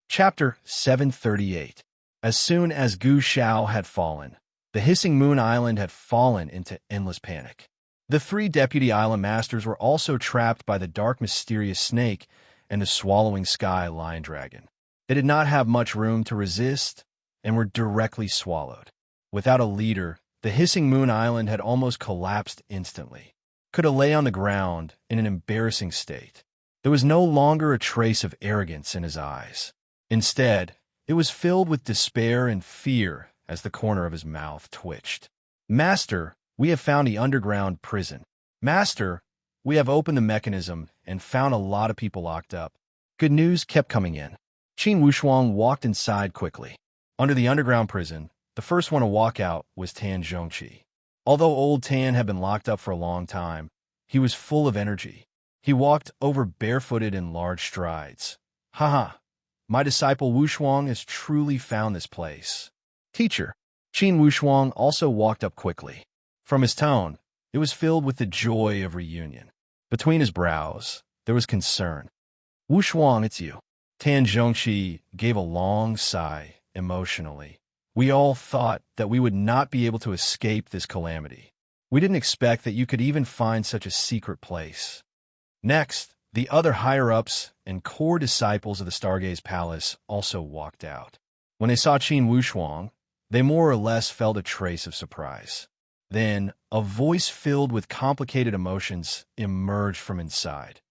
Chapter 738. As soon as Gu Shao had fallen, the hissing moon island had fallen into endless panic. The three deputy island masters were also trapped by the dark mysterious snake and the swallowing sky lion dragon. They did not have much room to resist and were directly swallowed. Without a leader, the hissing moon island had almost collapsed instantly. Kuda lay on the ground in an embarrassing state. There was no longer a trace of arrogance in his eyes. Instead, it was filled with despair and fear as the corner of his mouth twitched. Master, we have found the underground prison. Master, we have opened the mechanism and found a lot of people locked up. Good news kept coming in. Qin Wushuang walked inside quickly. Under the underground prison, the first one to walk out was Tan Zhongqi. Although old Tan had been locked up for a long time, he was full of energy. He walked over barefooted in large strides. Haha, my disciple Wushuang has truly found this place. Teacher, Qin Wushuang also walked up quickly. From his tone, it was filled with the joy of reunion. Between his brows, there was concern. Wushuang, it's you. Tan Zhongqi gave a long sigh, emotionally. We all thought that we would not be able to escape this calamity. We didn't expect that you could even find such a secret place. Next, the other higher-ups and core disciples of the Stargaze Palace also walked out. When they saw Qin Wushuang, they more or less felt a trace of surprise. Then, a voice filled with complicated emotions emerged from inside.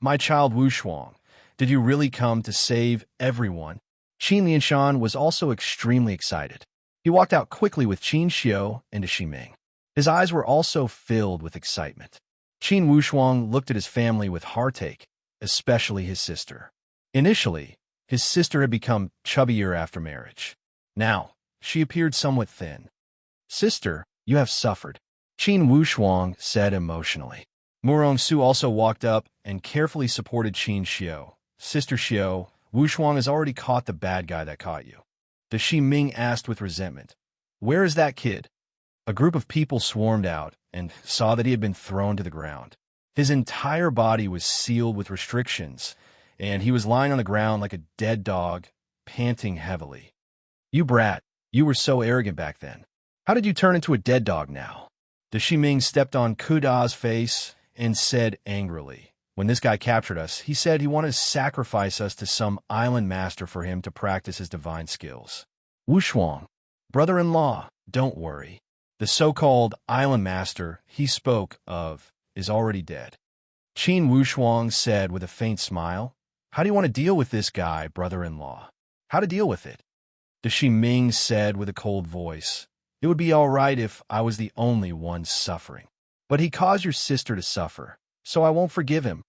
My child Wushuang, did you really come to save everyone? Qin Lianshan was also extremely excited. He walked out quickly with Qin Xiu and Ximing. His eyes were also filled with excitement. Qin Wushuang looked at his family with heartache, especially his sister. Initially, his sister had become chubbier after marriage. Now, she appeared somewhat thin. Sister, you have suffered, Qin Wushuang said emotionally. Murong Su also walked up and carefully supported Qin Xiu. Sister Xiu, Wushuang has already caught the bad guy that caught you. The Ximing asked with resentment. Where is that kid? A group of people swarmed out and saw that he had been thrown to the ground. His entire body was sealed with restrictions, and he was lying on the ground like a dead dog, panting heavily. You brat, you were so arrogant back then. How did you turn into a dead dog now? The Ximing stepped on Kuda's face and said angrily. When this guy captured us, he said he wanted to sacrifice us to some island master for him to practice his divine skills. Wushuang, brother-in-law, don't worry. The so-called island master he spoke of is already dead. Qin Wushuang said with a faint smile, How do you want to deal with this guy, brother-in-law? How to deal with it? The Ximing said with a cold voice, It would be all right if I was the only one suffering. But he caused your sister to suffer, so I won't forgive him.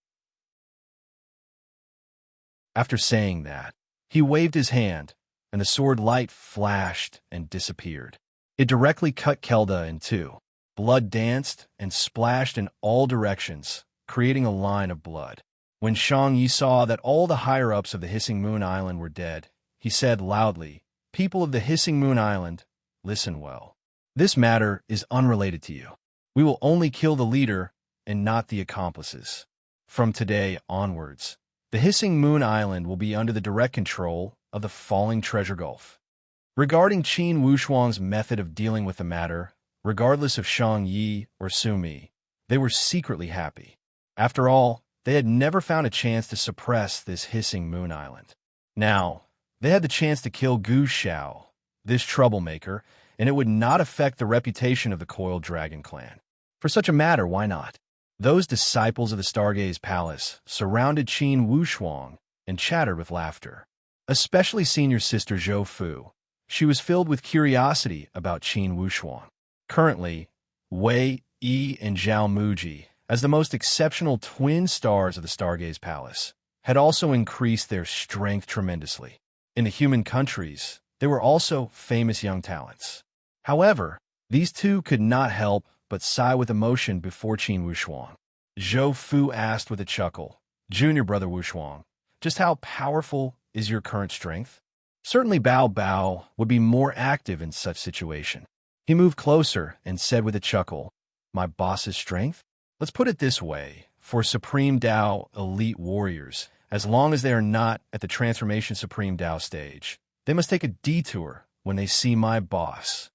After saying that, he waved his hand, and the sword light flashed and disappeared. It directly cut Kelda in two. Blood danced and splashed in all directions, creating a line of blood. When Shang Yi saw that all the higher-ups of the Hissing Moon Island were dead, he said loudly, People of the Hissing Moon Island, listen well. This matter is unrelated to you. We will only kill the leader and not the accomplices. From today onwards, the Hissing Moon Island will be under the direct control of the Falling Treasure Gulf. Regarding Qin Wushuang's method of dealing with the matter, regardless of Shang Yi or Sumi, they were secretly happy. After all, they had never found a chance to suppress this Hissing Moon Island. Now, they had the chance to kill Gu Shao, this troublemaker, and it would not affect the reputation of the Coiled Dragon clan. For such a matter, why not? Those disciples of the Stargaze Palace surrounded Qin Wushuang and chattered with laughter. Especially senior sister Zhou Fu. She was filled with curiosity about Qin Wushuang. Currently, Wei Yi and Zhao Muji, as the most exceptional twin stars of the Stargaze Palace, had also increased their strength tremendously. In the human countries, they were also famous young talents. However, these two could not help but sigh with emotion before Qin Wushuang. Zhou Fu asked with a chuckle, Junior brother Wushuang, just how powerful is your current strength? Certainly Bao Bao would be more active in such situation. He moved closer and said with a chuckle, My boss's strength? Let's put it this way. For Supreme Tao elite warriors, as long as they are not at the Transformation Supreme Tao stage, they must take a detour when they see my boss.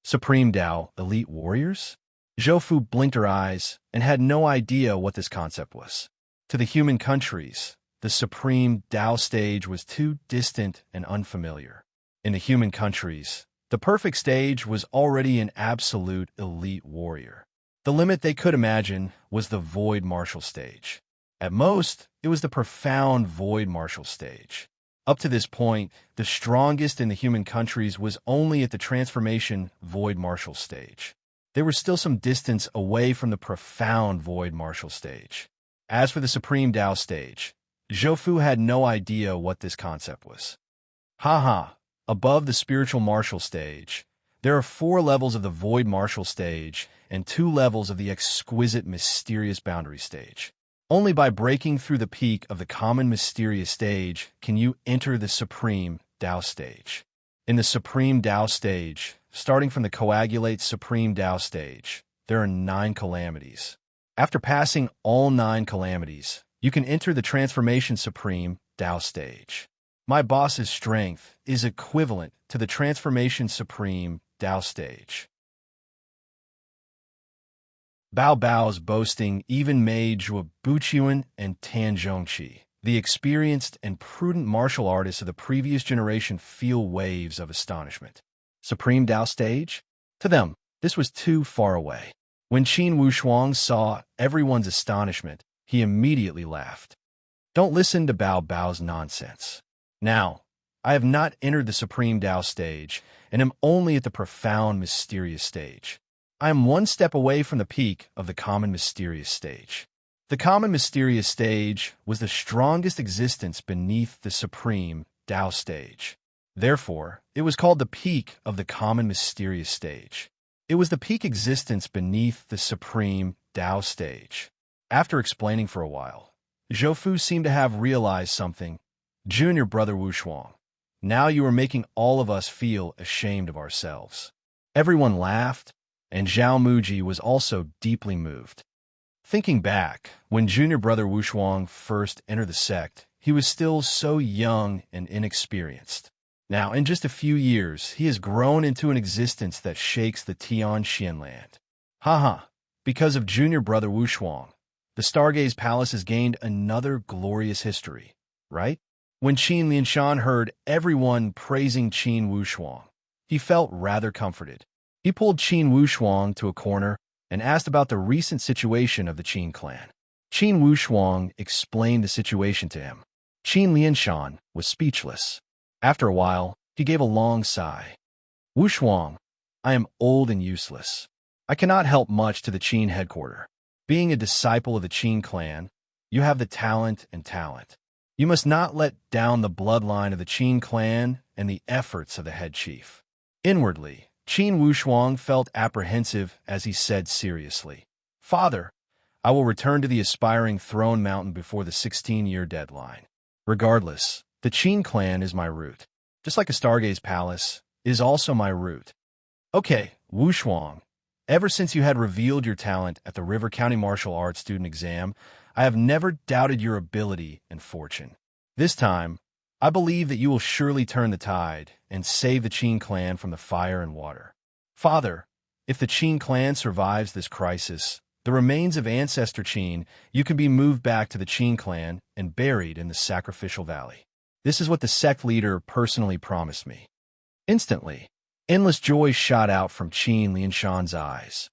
Supreme Tao elite warriors? Zhou Fu blinked her eyes and had no idea what this concept was. To the human countries, the Supreme Tao stage was too distant and unfamiliar. In the human countries, the perfect stage was already an absolute elite warrior. The limit they could imagine was the Void Martial stage. At most, it was the profound Void Martial stage. Up to this point, the strongest in the human countries was only at the Transformation Void Martial stage. There was still some distance away from the profound Void Martial stage. As for the Supreme Tao stage, Zhou Fu had no idea what this concept was. Haha, above the Spiritual Martial stage, there are 4 levels of the Void Martial stage and 2 levels of the exquisite Mysterious Boundary stage. Only by breaking through the peak of the common Mysterious stage can you enter the Supreme Tao stage. In the Supreme Tao stage, starting from the Coagulate Supreme Tao stage, there are 9 calamities. After passing all 9 calamities, you can enter the Transformation Supreme Tao stage. My boss's strength is equivalent to the Transformation Supreme Tao stage. Bao Bao's boasting even made Zhuo Buqian and Tan Zhongqi, the experienced and prudent martial artists of the previous generation, feel waves of astonishment. Supreme Tao stage? To them, this was too far away. When Qin Wushuang saw everyone's astonishment, he immediately laughed. Don't listen to Bao Bao's nonsense. Now, I have not entered the Supreme Tao stage and am only at the profound Mysterious stage. I am 1 step away from the peak of the common Mysterious stage. The common Mysterious stage was the strongest existence beneath the Supreme Tao stage. Therefore, it was called the peak of the common Mysterious stage. It was the peak existence beneath the Supreme Tao stage. After explaining for a while, Zhou Fu seemed to have realized something. Junior brother Wushuang, now you are making all of us feel ashamed of ourselves. Everyone laughed, and Zhao Muji was also deeply moved. Thinking back, when junior brother Wushuang first entered the sect, he was still so young and inexperienced. Now, in just a few years, he has grown into an existence that shakes the Tian Xianland. Haha, because of junior brother Wushuang, the Stargaze Palace has gained another glorious history, right? When Qin Lianshan heard everyone praising Qin Wushuang, he felt rather comforted. He pulled Qin Wushuang to a corner and asked about the recent situation of the Qin clan. Qin Wushuang explained the situation to him. Qin Lianshan was speechless. After a while, he gave a long sigh. Wushuang, I am old and useless. I cannot help much to the Qin headquarters. Being a disciple of the Qin clan, you have the talent and talent. You must not let down the bloodline of the Qin clan and the efforts of the head chief. Inwardly, Qin Wushuang felt apprehensive as he said seriously, Father, I will return to the aspiring throne mountain before the 16-year deadline. Regardless, the Qin clan is my root. Just like a Stargaze Palace is also my root. Okay, Wushuang, ever since you had revealed your talent at the River County Martial Arts student exam, I have never doubted your ability and fortune. This time, I believe that you will surely turn the tide and save the Qin clan from the fire and water. Father, if the Qin clan survives this crisis, the remains of ancestor Qin, you can be moved back to the Qin clan and buried in the sacrificial valley. This is what the sect leader personally promised me. Instantly, endless joy shot out from Qin Lianshan's eyes.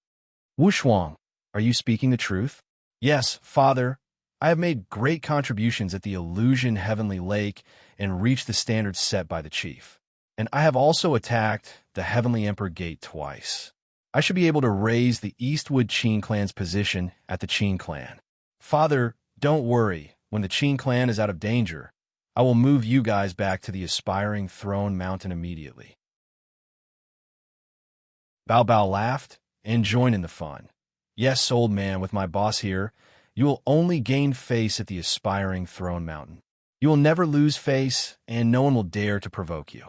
Wushuang, are you speaking the truth? Yes, Father, I have made great contributions at the Illusion Heavenly Lake and reached the standards set by the chief. And I have also attacked the Heavenly Emperor Gate twice. I should be able to raise the Eastwood Qin clan's position at the Qin clan. Father, don't worry. When the Qin clan is out of danger, I will move you guys back to the aspiring throne mountain immediately. Bao Bao laughed and joined in the fun. Yes, old man, with my boss here, you will only gain face at the aspiring throne mountain. You will never lose face, and no one will dare to provoke you.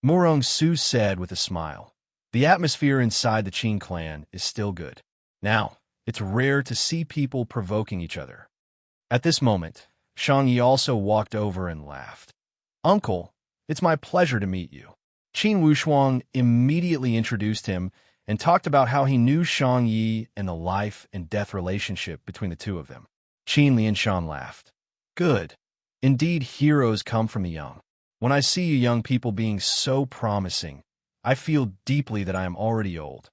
Murong Su said with a smile. The atmosphere inside the Qin clan is still good. Now, it's rare to see people provoking each other. At this moment, Shang-Yi also walked over and laughed. "Uncle, it's my pleasure to meet you." Qin Wushuang immediately introduced him and talked about how he knew Shang-Yi and the life and death relationship between the two of them. Qin Lianshan laughed. "Good. Indeed, heroes come from the young. When I see you young people being so promising, I feel deeply that I am already old."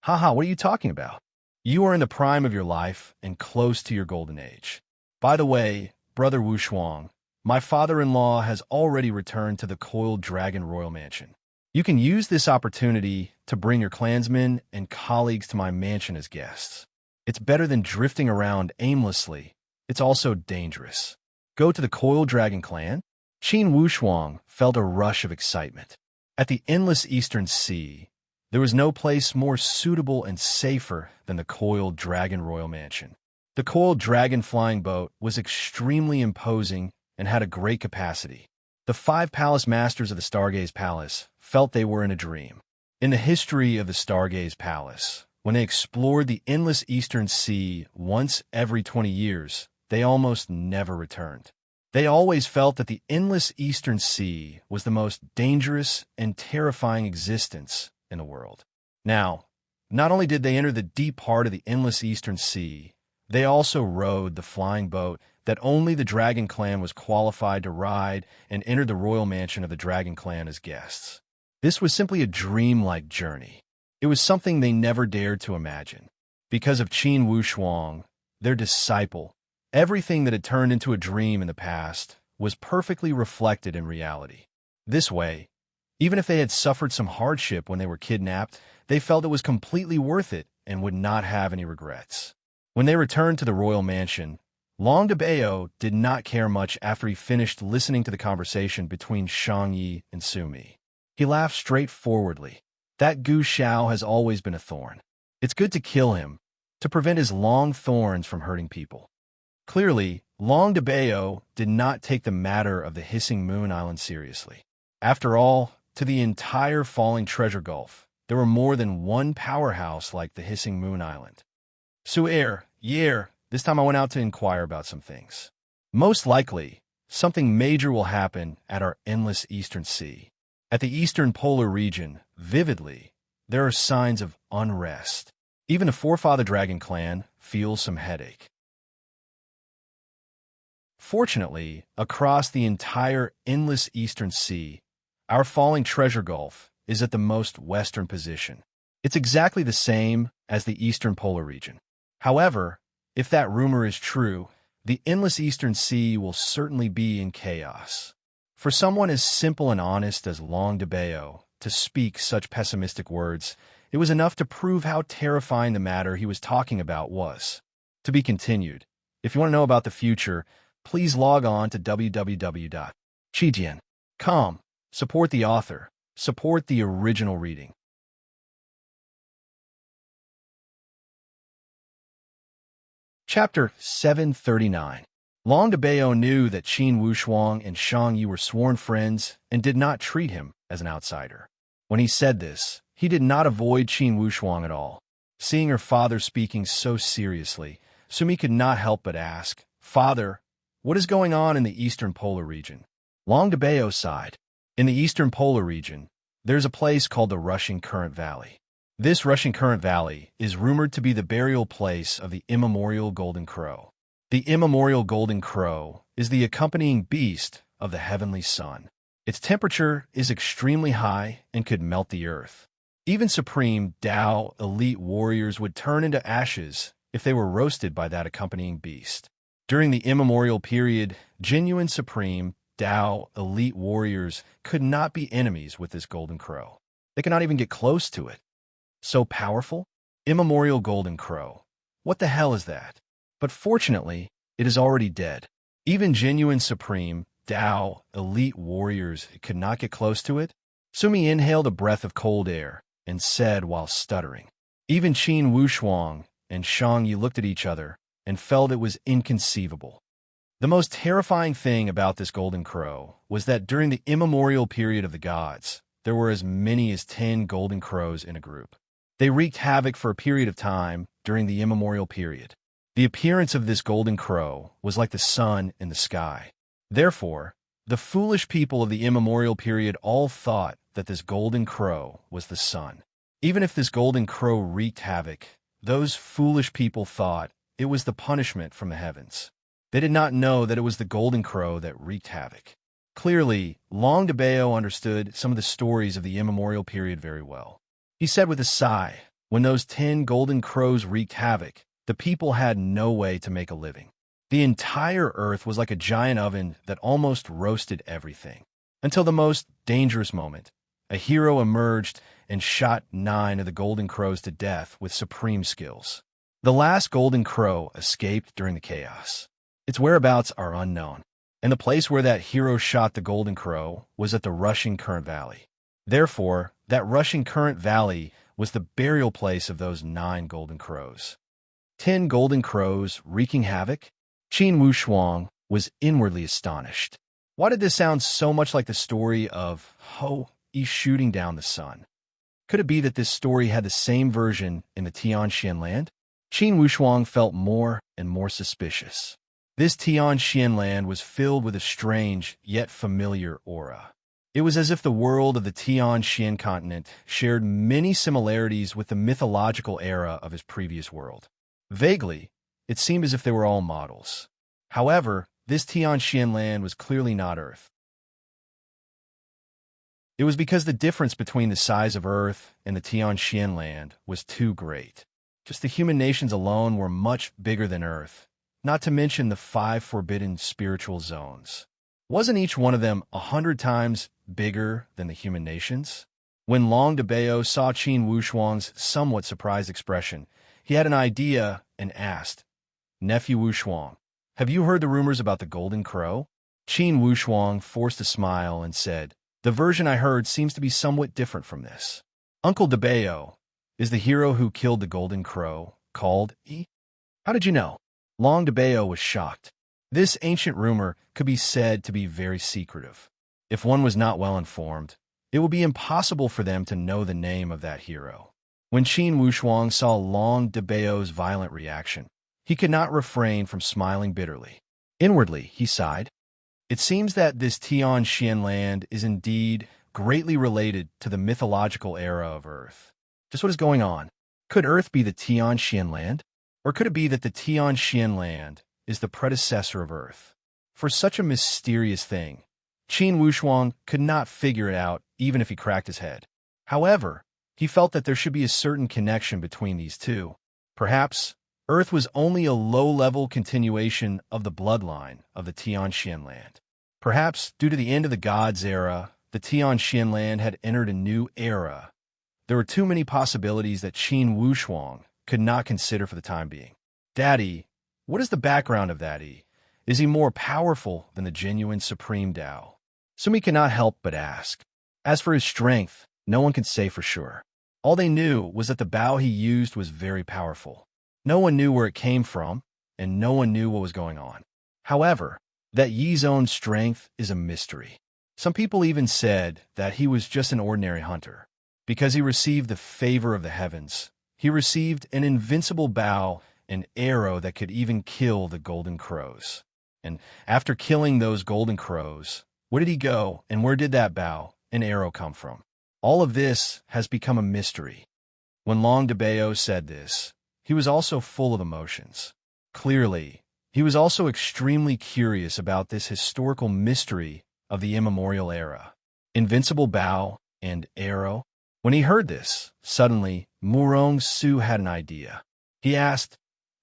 "Haha, what are you talking about? You are in the prime of your life and close to your golden age. By the way, Brother Wushuang, my father-in-law has already returned to the Coiled Dragon Royal Mansion. You can use this opportunity to bring your clansmen and colleagues to my mansion as guests. It's better than drifting around aimlessly. It's also dangerous. Go to the Coiled Dragon clan?" Qin Wushuang felt a rush of excitement. At the endless Eastern Sea, there was no place more suitable and safer than the Coiled Dragon Royal Mansion. The Coiled Dragon flying boat was extremely imposing and had a great capacity. The 5 palace masters of the Stargaze Palace felt they were in a dream. In the history of the Stargaze Palace, when they explored the endless Eastern Sea once every 20 years, they almost never returned. They always felt that the endless Eastern Sea was the most dangerous and terrifying existence in the world. Now, not only did they enter the deep heart of the endless Eastern Sea, they also rode the flying boat that only the Dragon Clan was qualified to ride and entered the royal mansion of the Dragon Clan as guests. This was simply a dreamlike journey. It was something they never dared to imagine. Because of Qin Wushuang, their disciple, everything that had turned into a dream in the past was perfectly reflected in reality. This way, even if they had suffered some hardship when they were kidnapped, they felt it was completely worth it and would not have any regrets. When they returned to the royal mansion, Long Debeo did not care much after he finished listening to the conversation between Shang-Yi and Sumi. He laughed straightforwardly. "That Gu Xiao has always been a thorn. It's good to kill him, to prevent his long thorns from hurting people." Clearly, Long Debeo did not take the matter of the Hissing Moon Island seriously. After all, to the entire Falling Treasure Gulf, there were more than one powerhouse like the Hissing Moon Island. "Yer, this time I went out to inquire about some things. Most likely, something major will happen at our endless Eastern Sea. At the Eastern Polar region, vividly, there are signs of unrest. Even the Forefather Dragon Clan feels some headache." Fortunately, across the entire endless Eastern Sea, our Falling Treasure Gulf is at the most western position. It's exactly the same as the Eastern Polar region. However, if that rumor is true, the endless Eastern Sea will certainly be in chaos. For someone as simple and honest as Long Debeo to speak such pessimistic words, it was enough to prove how terrifying the matter he was talking about was. To be continued. If you want to know about the future, please log on to www.chijian.com. Support the author. Support the original reading. Chapter 739. Long Debeo knew that Qin Wushuang and Shang-Yi were sworn friends and did not treat him as an outsider. When he said this, he did not avoid Qin Wushuang at all. Seeing her father speaking so seriously, Sumi could not help but ask, "Father, what is going on in the Eastern Polar region?" Long Debeo sighed. In the Eastern Polar region, there's a place called the Rushing Current Valley. This Rushing Current Valley is rumored to be the burial place of the immemorial Golden Crow. The immemorial Golden Crow is the accompanying beast of the heavenly sun. Its temperature is extremely high and could melt the earth. Even supreme Tao elite warriors would turn into ashes if they were roasted by that accompanying beast. During the immemorial period, genuine supreme Tao elite warriors could not be enemies with this Golden Crow. They could not even get close to it. So powerful? Immemorial Golden Crow. What the hell is that? But fortunately, it is already dead. Even genuine supreme Tao elite warriors could not get close to it. Sumi inhaled a breath of cold air and said while stuttering. Even Qin Wushuang and Shang-Yi looked at each other and felt it was inconceivable. The most terrifying thing about this Golden Crow was that during the immemorial period of the gods, there were as many as 10 Golden Crows in a group. They wreaked havoc for a period of time during the immemorial period. The appearance of this golden crow was like the sun in the sky. Therefore, the foolish people of the immemorial period all thought that this golden crow was the sun. Even if this golden crow wreaked havoc, those foolish people thought it was the punishment from the heavens. They did not know that it was the golden crow that wreaked havoc. Clearly, Long de Bayo understood some of the stories of the immemorial period very well. He said with a sigh, when those 10 golden crows wreaked havoc, the people had no way to make a living. The entire earth was like a giant oven that almost roasted everything. Until the most dangerous moment, a hero emerged and shot 9 of the golden crows to death with supreme skills. The last golden crow escaped during the chaos. Its whereabouts are unknown, and the place where that hero shot the golden crow was at the rushing current valley. Therefore, that rushing current valley was the burial place of those 9 golden crows. 10 golden crows wreaking havoc? Qin Wushuang was inwardly astonished. Why did this sound so much like the story of Yi shooting down the sun? Could it be that this story had the same version in the Tianxian land? Qin Wushuang felt more and more suspicious. This Tianxian land was filled with a strange yet familiar aura. It was as if the world of the Tianxian continent shared many similarities with the mythological era of his previous world. Vaguely, it seemed as if they were all models. However, this Tianxian land was clearly not Earth. It was because the difference between the size of Earth and the Tianxian land was too great. Just the human nations alone were much bigger than Earth, not to mention the 5 forbidden spiritual zones. Wasn't each one of them 100 times bigger than the human nations? When Long de Bayo saw Qin Wushuang's somewhat surprised expression, he had an idea and asked, "Nephew Wushuang, have you heard the rumors about the golden crow?" Qin Wushuang forced a smile and said, "The version I heard seems to be somewhat different from this. Uncle de Bayo is the hero who killed the golden crow, called Yi." "How did you know?" Long de Bayo was shocked. This ancient rumor could be said to be very secretive. If one was not well informed, it would be impossible for them to know the name of that hero. When Qin Wushuang saw Long de Bayo's violent reaction, he could not refrain from smiling bitterly. Inwardly, he sighed. It seems that this Tianxian land is indeed greatly related to the mythological era of Earth. Just what is going on? Could Earth be the Tianxian land? Or could it be that the Tianxian land is the predecessor of Earth? For such a mysterious thing, Qin Wushuang could not figure it out even if he cracked his head. However, he felt that there should be a certain connection between these two. Perhaps Earth was only a low-level continuation of the bloodline of the Tianxian land. Perhaps, due to the end of the Gods era, the Tianxian land had entered a new era. There were too many possibilities that Qin Wushuang could not consider for the time being. Daddy, what is the background of that Yi? Is he more powerful than the genuine Supreme Tao? Sumi cannot help but ask. As for his strength, no one can say for sure. All they knew was that the Bao he used was very powerful. No one knew where it came from, and no one knew what was going on. However, that Yi's own strength is a mystery. Some people even said that he was just an ordinary hunter. Because he received the favor of the heavens, he received an invincible Bao, an arrow that could even kill the golden crows. And after killing those golden crows, where did he go, and where did that Bao, an arrow, come from? All of this has become a mystery. When Long de Bayo said this, he was also full of emotions. Clearly, he was also extremely curious about this historical mystery of the immemorial era. Invincible Bao and arrow. When he heard this, suddenly, Murong Su had an idea. He asked,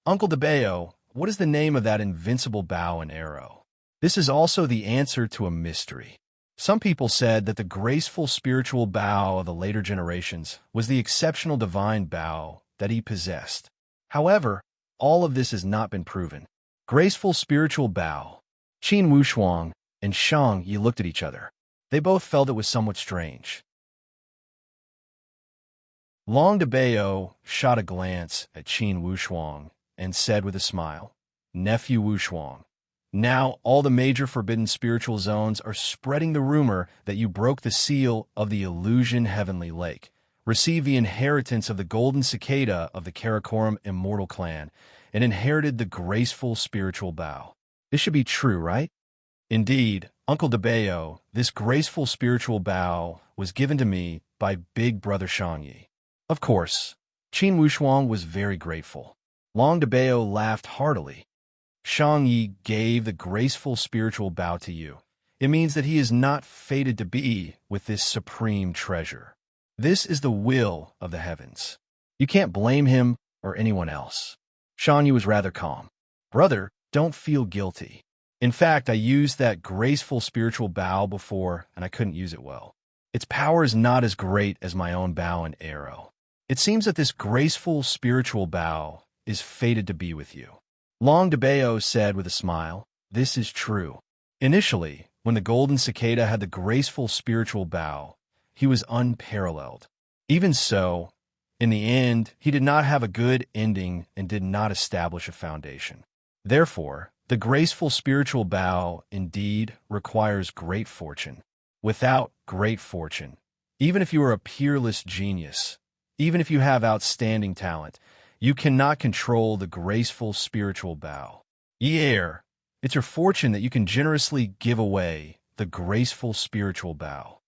"Uncle de Bayo, what is the name of that invincible Bao and arrow?" This is also the answer to a mystery. Some people said that the graceful spiritual Bao of the later generations was the exceptional divine Bao that he possessed. However, all of this has not been proven. Graceful spiritual Bao. Qin Wushuang and Shang Yi looked at each other. They both felt it was somewhat strange. Long de Bayo shot a glance at Qin Wushuang and said with a smile, "Nephew Wushuang, now all the major forbidden spiritual zones are spreading the rumor that you broke the seal of the illusion heavenly lake, received the inheritance of the golden cicada of the Karakoram immortal clan, and inherited the graceful spiritual bow. This should be true, right? Indeed, Uncle DeBeo, this graceful spiritual bow was given to me by Big Brother Shangyi. Of course, Qin Wushuang was very grateful. Long DeBeo laughed heartily. Shangyi gave the graceful spiritual bow to you. It means that he is not fated to be with this supreme treasure. This is the will of the heavens. You can't blame him or anyone else. Shangyi was rather calm. Brother, don't feel guilty. In fact, I used that graceful spiritual bow before, and I couldn't use it well. Its power is not as great as my own bow and arrow. It seems that this graceful spiritual bow is fated to be with you. Long DeBeo said with a smile, this is true. Initially, when the golden cicada had the graceful spiritual bow, he was unparalleled. Even so, in the end, he did not have a good ending and did not establish a foundation. Therefore, the graceful spiritual bow indeed requires great fortune. Without great fortune, even if you are a peerless genius, even if you have outstanding talent, you cannot control the graceful spiritual bow. Yeah, it's your fortune that you can generously give away the graceful spiritual bow.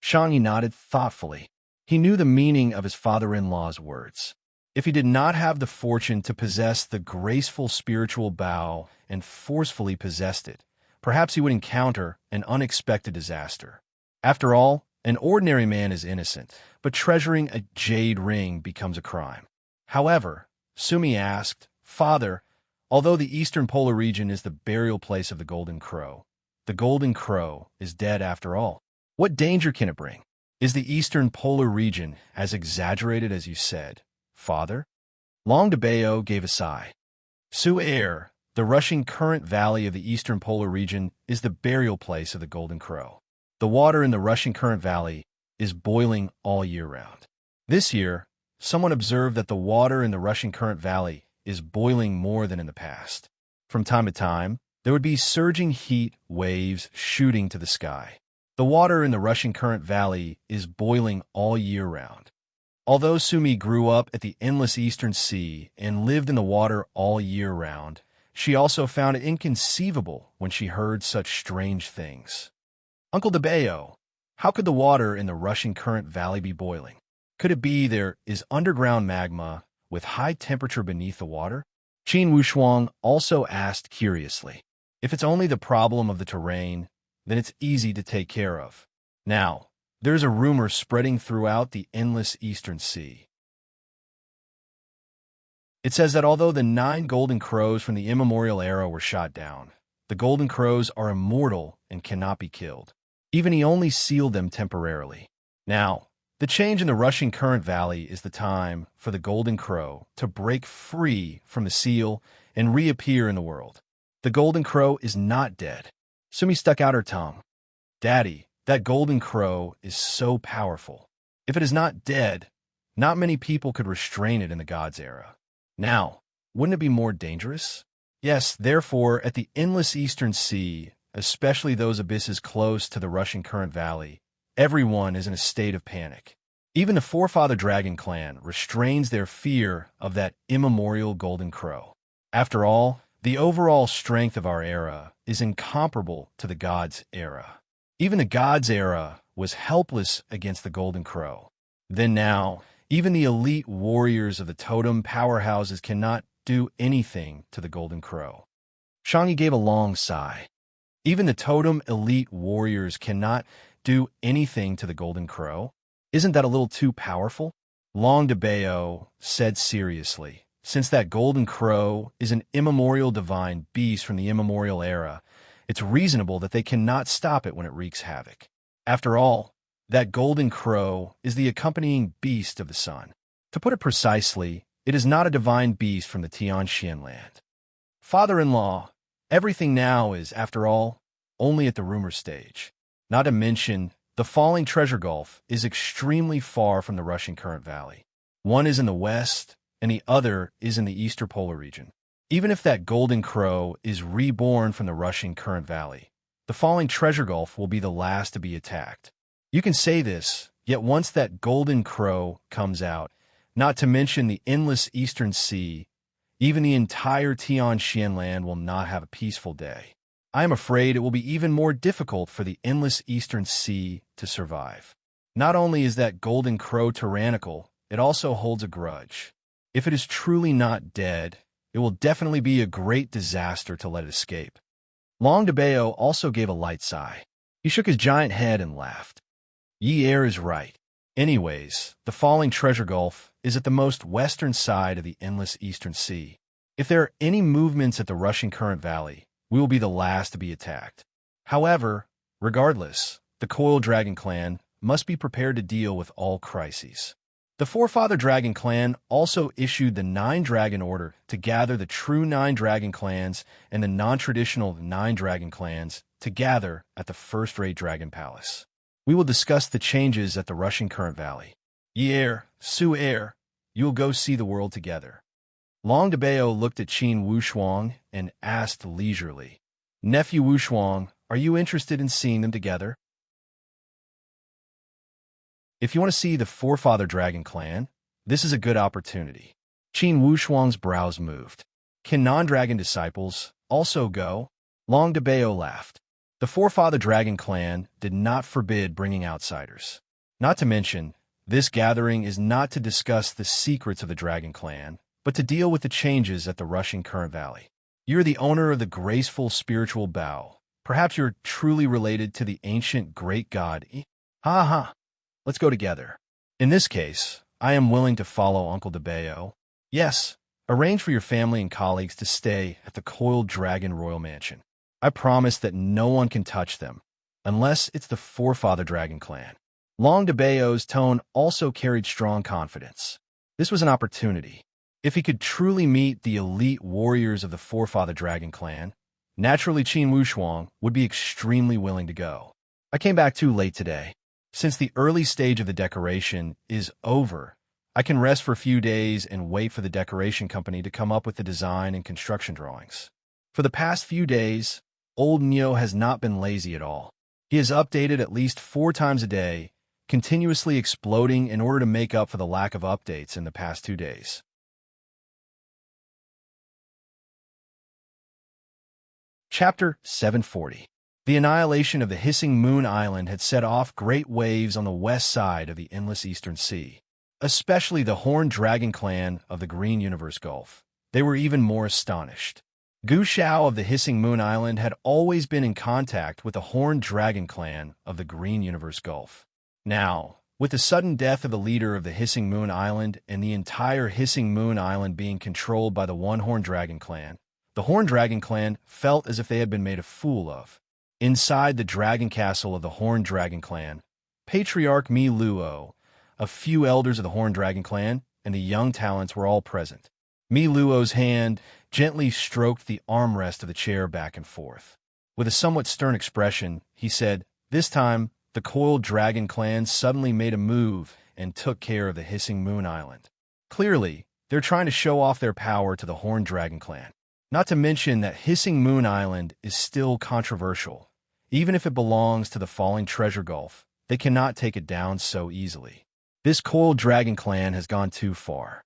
Shangyi nodded thoughtfully. He knew the meaning of his father-in-law's words. If he did not have the fortune to possess the graceful spiritual bow and forcefully possessed it, perhaps he would encounter an unexpected disaster. After all, an ordinary man is innocent, but treasuring a jade ring becomes a crime. However, Sumi asked, Father, although the eastern polar region is the burial place of the golden crow is dead after all. What danger can it bring? Is the eastern polar region as exaggerated as you said, Father? Long DeBeo gave a sigh. Su-air, the rushing current valley of the eastern polar region, is the burial place of the golden crow. The water in the rushing current valley is boiling all year round. This year, someone observed that the water in the rushing current valley is boiling more than in the past. From time to time, there would be surging heat waves shooting to the sky. The water in the rushing current valley is boiling all year round. Although Sumi grew up at the endless eastern sea and lived in the water all year round, she also found it inconceivable when she heard such strange things. Uncle DeBeo, how could the water in the rushing current valley be boiling? Could it be there is underground magma with high temperature beneath the water? Qin Wushuang also asked curiously. If it's only the problem of the terrain, then it's easy to take care of. Now, there's a rumor spreading throughout the endless eastern sea. It says that although the 9 golden crows from the immemorial era were shot down, the golden crows are immortal and cannot be killed. Even he only sealed them temporarily. Now, the change in the rushing current valley is the time for the golden crow to break free from the seal and reappear in the world. The golden crow is not dead. Sumi stuck out her tongue. Daddy, that golden crow is so powerful. If it is not dead, not many people could restrain it in the God's era. Now, wouldn't it be more dangerous? Yes, therefore, at the endless eastern sea, especially those abysses close to the rushing current valley, everyone is in a state of panic. Even the forefather dragon clan restrains their fear of that immemorial golden crow. After all, the overall strength of our era is incomparable to the God's era. Even the God's era was helpless against the golden crow. Then now, even the elite warriors of the totem powerhouses cannot do anything to the golden crow. Shangyi gave a long sigh. Even the totem elite warriors cannot do anything to the golden crow? Isn't that a little too powerful? Long DeBeo said seriously, since that golden crow is an immemorial divine beast from the immemorial era, it's reasonable that they cannot stop it when it wreaks havoc. After all, that golden crow is the accompanying beast of the sun. To put it precisely, it is not a divine beast from the Tianxian land. Father-in-law, everything now is, after all, only at the rumor stage. Not to mention, the falling treasure gulf is extremely far from the rushing current valley. One is in the west, and the other is in the eastern polar region. Even if that golden crow is reborn from the rushing current valley, the falling treasure gulf will be the last to be attacked. You can say this Yet once that golden crow comes out, not to mention the endless eastern sea, even the entire Tian Xian land will not have a peaceful day. I am afraid it will be even more difficult for the endless eastern sea to survive. Not only is that golden crow tyrannical, it also holds a grudge. If it is truly not dead, it will definitely be a great disaster to let it escape. Long DeBeo also gave a light sigh. He shook his giant head and laughed. Yi Er is right. Anyways, the falling treasure gulf is at the most western side of the endless eastern sea. If there are any movements at the rushing current valley, we will be the last to be attacked. However, regardless, the Coil Dragon clan must be prepared to deal with all crises. The Forefather Dragon clan also issued the 9 Dragon Order to gather the true 9 Dragon clans and the non-traditional 9 Dragon clans to gather at the first-rate Dragon Palace. We will discuss the changes at the rushing current valley. Yi Su you will go see the world together. Long DeBeo looked at Qin Wushuang and asked leisurely, Nephew Wushuang, are you interested in seeing them together? If you want to see the Forefather Dragon clan, this is a good opportunity. Qin Wushuang's brows moved. Can non-dragon disciples also go? Long DeBeo laughed. The Forefather Dragon clan did not forbid bringing outsiders. Not to mention, this gathering is not to discuss the secrets of the Dragon clan, but to deal with the changes at the rushing current valley. You're the owner of the graceful spiritual bow. Perhaps you're truly related to the ancient great god. Ha ha. Let's go together. In this case, I am willing to follow Uncle DeBeo. Yes, arrange for your family and colleagues to stay at the Coiled Dragon Royal Mansion. I promise that no one can touch them, unless it's the Forefather Dragon clan. Long DeBeo's tone also carried strong confidence. This was an opportunity. If he could truly meet the elite warriors of the Forefather Dragon clan, naturally Qin Wushuang would be extremely willing to go. I came back too late today. Since the early stage of the decoration is over, I can rest for a few days and wait for the decoration company to come up with the design and construction drawings. For the past few days, old Neo has not been lazy at all. He has updated at least 4 times a day, continuously exploding in order to make up for the lack of updates in the past 2 days. Chapter 740. The annihilation of the hissing Moon Island had set off great waves on the west side of the endless eastern sea, especially the Horned Dragon clan of the Green Universe Gulf. They were even more astonished. Gu Shao of the hissing Moon Island had always been in contact with the Horned Dragon clan of the Green Universe Gulf. Now, with the sudden death of the leader of the hissing Moon Island and the entire hissing Moon Island being controlled by the One Horned Dragon clan, the Horned Dragon clan felt as if they had been made a fool of. Inside the Dragon Castle of the Horned Dragon clan, Patriarch Mi Luo, a few elders of the Horned Dragon clan, and the young talents were all present. Mi Luo's hand gently stroked the armrest of the chair back and forth. With a somewhat stern expression, he said, This time, the Coiled Dragon clan suddenly made a move and took care of the hissing Moon Island. Clearly, they're trying to show off their power to the Horned Dragon clan. Not to mention that hissing Moon Island is still controversial. Even if it belongs to the falling treasure gulf, they cannot take it down so easily. This Coiled Dragon clan has gone too far.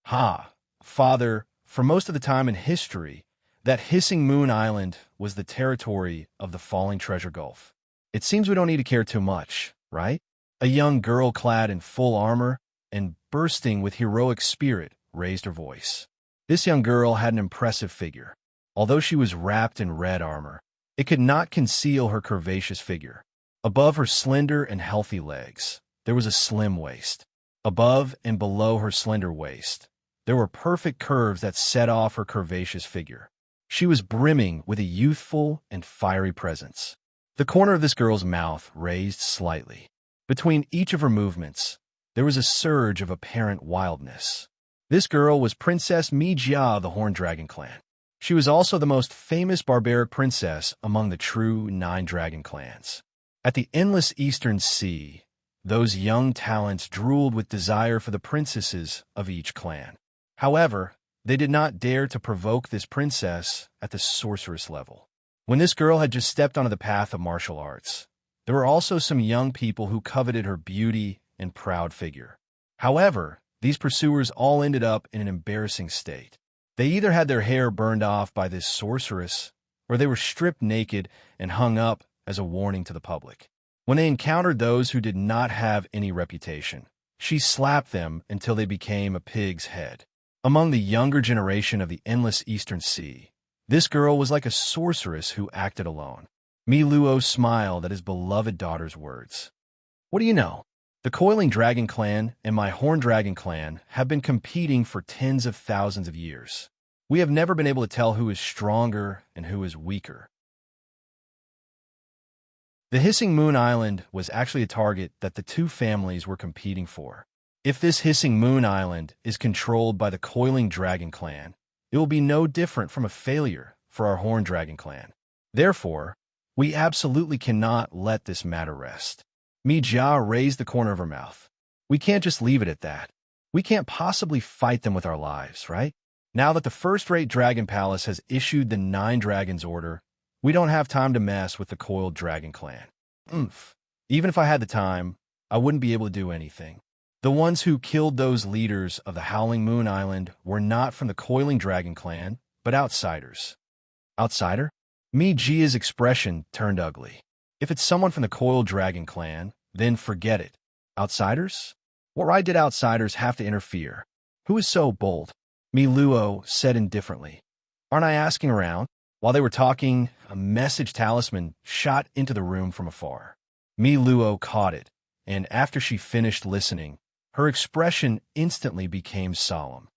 Ha, Father, for most of the time in history, that hissing Moon Island was the territory of the falling treasure gulf. It seems we don't need to care too much, right? A young girl clad in full armor and bursting with heroic spirit raised her voice. This young girl had an impressive figure. Although she was wrapped in red armor, it could not conceal her curvaceous figure. Above her slender and healthy legs, there was a slim waist. Above and below her slender waist, there were perfect curves that set off her curvaceous figure. She was brimming with a youthful and fiery presence. The corner of this girl's mouth raised slightly. Between each of her movements, there was a surge of apparent wildness. This girl was Princess Mi Jia of the Horned Dragon clan. She was also the most famous barbaric princess among the true 9 dragon clans. At the endless eastern sea, those young talents drooled with desire for the princesses of each clan. However, they did not dare to provoke this princess at the sorceress level. When this girl had just stepped onto the path of martial arts, there There were also some young people who coveted her beauty and proud figure. However, these pursuers all ended up in an embarrassing state. They either had their hair burned off by this sorceress, or they were stripped naked and hung up as a warning to the public. When they encountered those who did not have any reputation, she slapped them until they became a pig's head. Among the younger generation of the endless Eastern Sea, this girl was like a sorceress who acted alone. Mi Luo smiled at his beloved daughter's words. What do you know? The Coiling Dragon Clan and my Horn Dragon Clan have been competing for tens of thousands of years. We have never been able to tell who is stronger and who is weaker. The Hissing Moon Island was actually a target that the two families were competing for. If this Hissing Moon Island is controlled by the Coiling Dragon Clan, it will be no different from a failure for our Horn Dragon Clan. Therefore, we absolutely cannot let this matter rest. Mi Jia raised the corner of her mouth. We can't just leave it at that. We can't possibly fight them with our lives, right? Now that the first-rate Dragon Palace has issued the 9 Dragons Order, we don't have time to mess with the Coiled Dragon Clan. Even if I had the time, I wouldn't be able to do anything. The ones who killed those leaders of the Howling Moon Island were not from the Coiling Dragon Clan, but outsiders. Outsider? Mi Jia's expression turned ugly. If it's someone from the Coiled Dragon Clan, then forget it. Outsiders? What right did outsiders have to interfere? Who is so bold? Mi Luo said indifferently. Aren't I asking around? While they were talking, a message talisman shot into the room from afar. Mi Luo caught it, and after she finished listening, her expression instantly became solemn.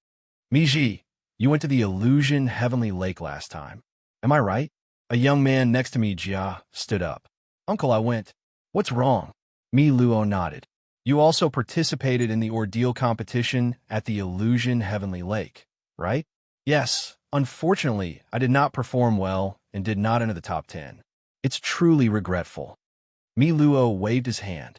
Mi Ji, you went to the Illusion Heavenly Lake last time. Am I right? A young man next to Mi Jia stood up. Uncle, I went. What's wrong? Mi Luo nodded. You also participated in the ordeal competition at the Illusion Heavenly Lake, right? Yes. Unfortunately, I did not perform well and did not enter the top 10. It's truly regretful. Mi Luo waved his hand.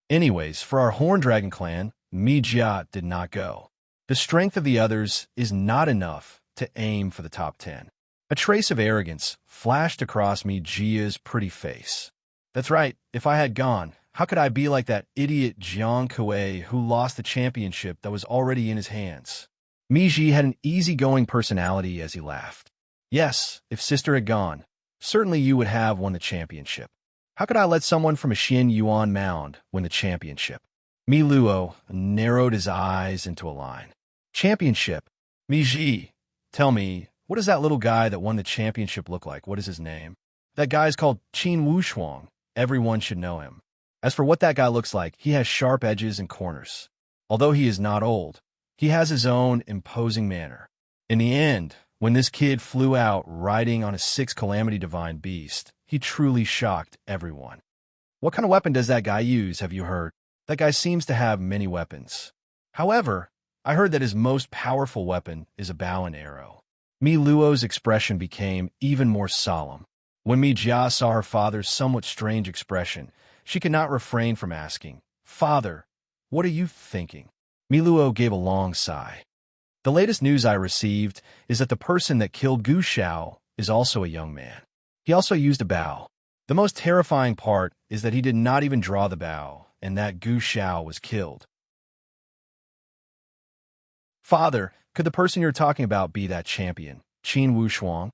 Anyways, for our Horn Dragon Clan, Mi Jia did not go. The strength of the others is not enough to aim for the top 10. A trace of arrogance flashed across Mi Jia's pretty face. That's right, if I had gone, how could I be like that idiot Jiang Kuei who lost the championship that was already in his hands? Mi Ji had an easygoing personality as he laughed. Yes, if sister had gone, certainly you would have won the championship. How could I let someone from a Xin Yuan mound win the championship? Mi Luo narrowed his eyes into a line. Championship? Mi Ji, tell me, what does that little guy that won the championship look like? What is his name? That guy's called Qin Wushuang. Everyone should know him. As for what that guy looks like, he has sharp edges and corners. Although he is not old, he has his own imposing manner. In the end, when this kid flew out riding on a 6 Calamity Divine beast, he truly shocked everyone. What kind of weapon does that guy use, have you heard? That guy seems to have many weapons. However, I heard that his most powerful weapon is a bow and arrow. Mi Luo's expression became even more solemn. When Mi Jia saw her father's somewhat strange expression, she could not refrain from asking, Father, what are you thinking? Mi Luo gave a long sigh. The latest news I received is that the person that killed Gu Shao is also a young man. He also used a bow. The most terrifying part is that he did not even draw the bow, and that Gu Shao was killed. Father, could the person you're talking about be that champion, Qin Wushuang?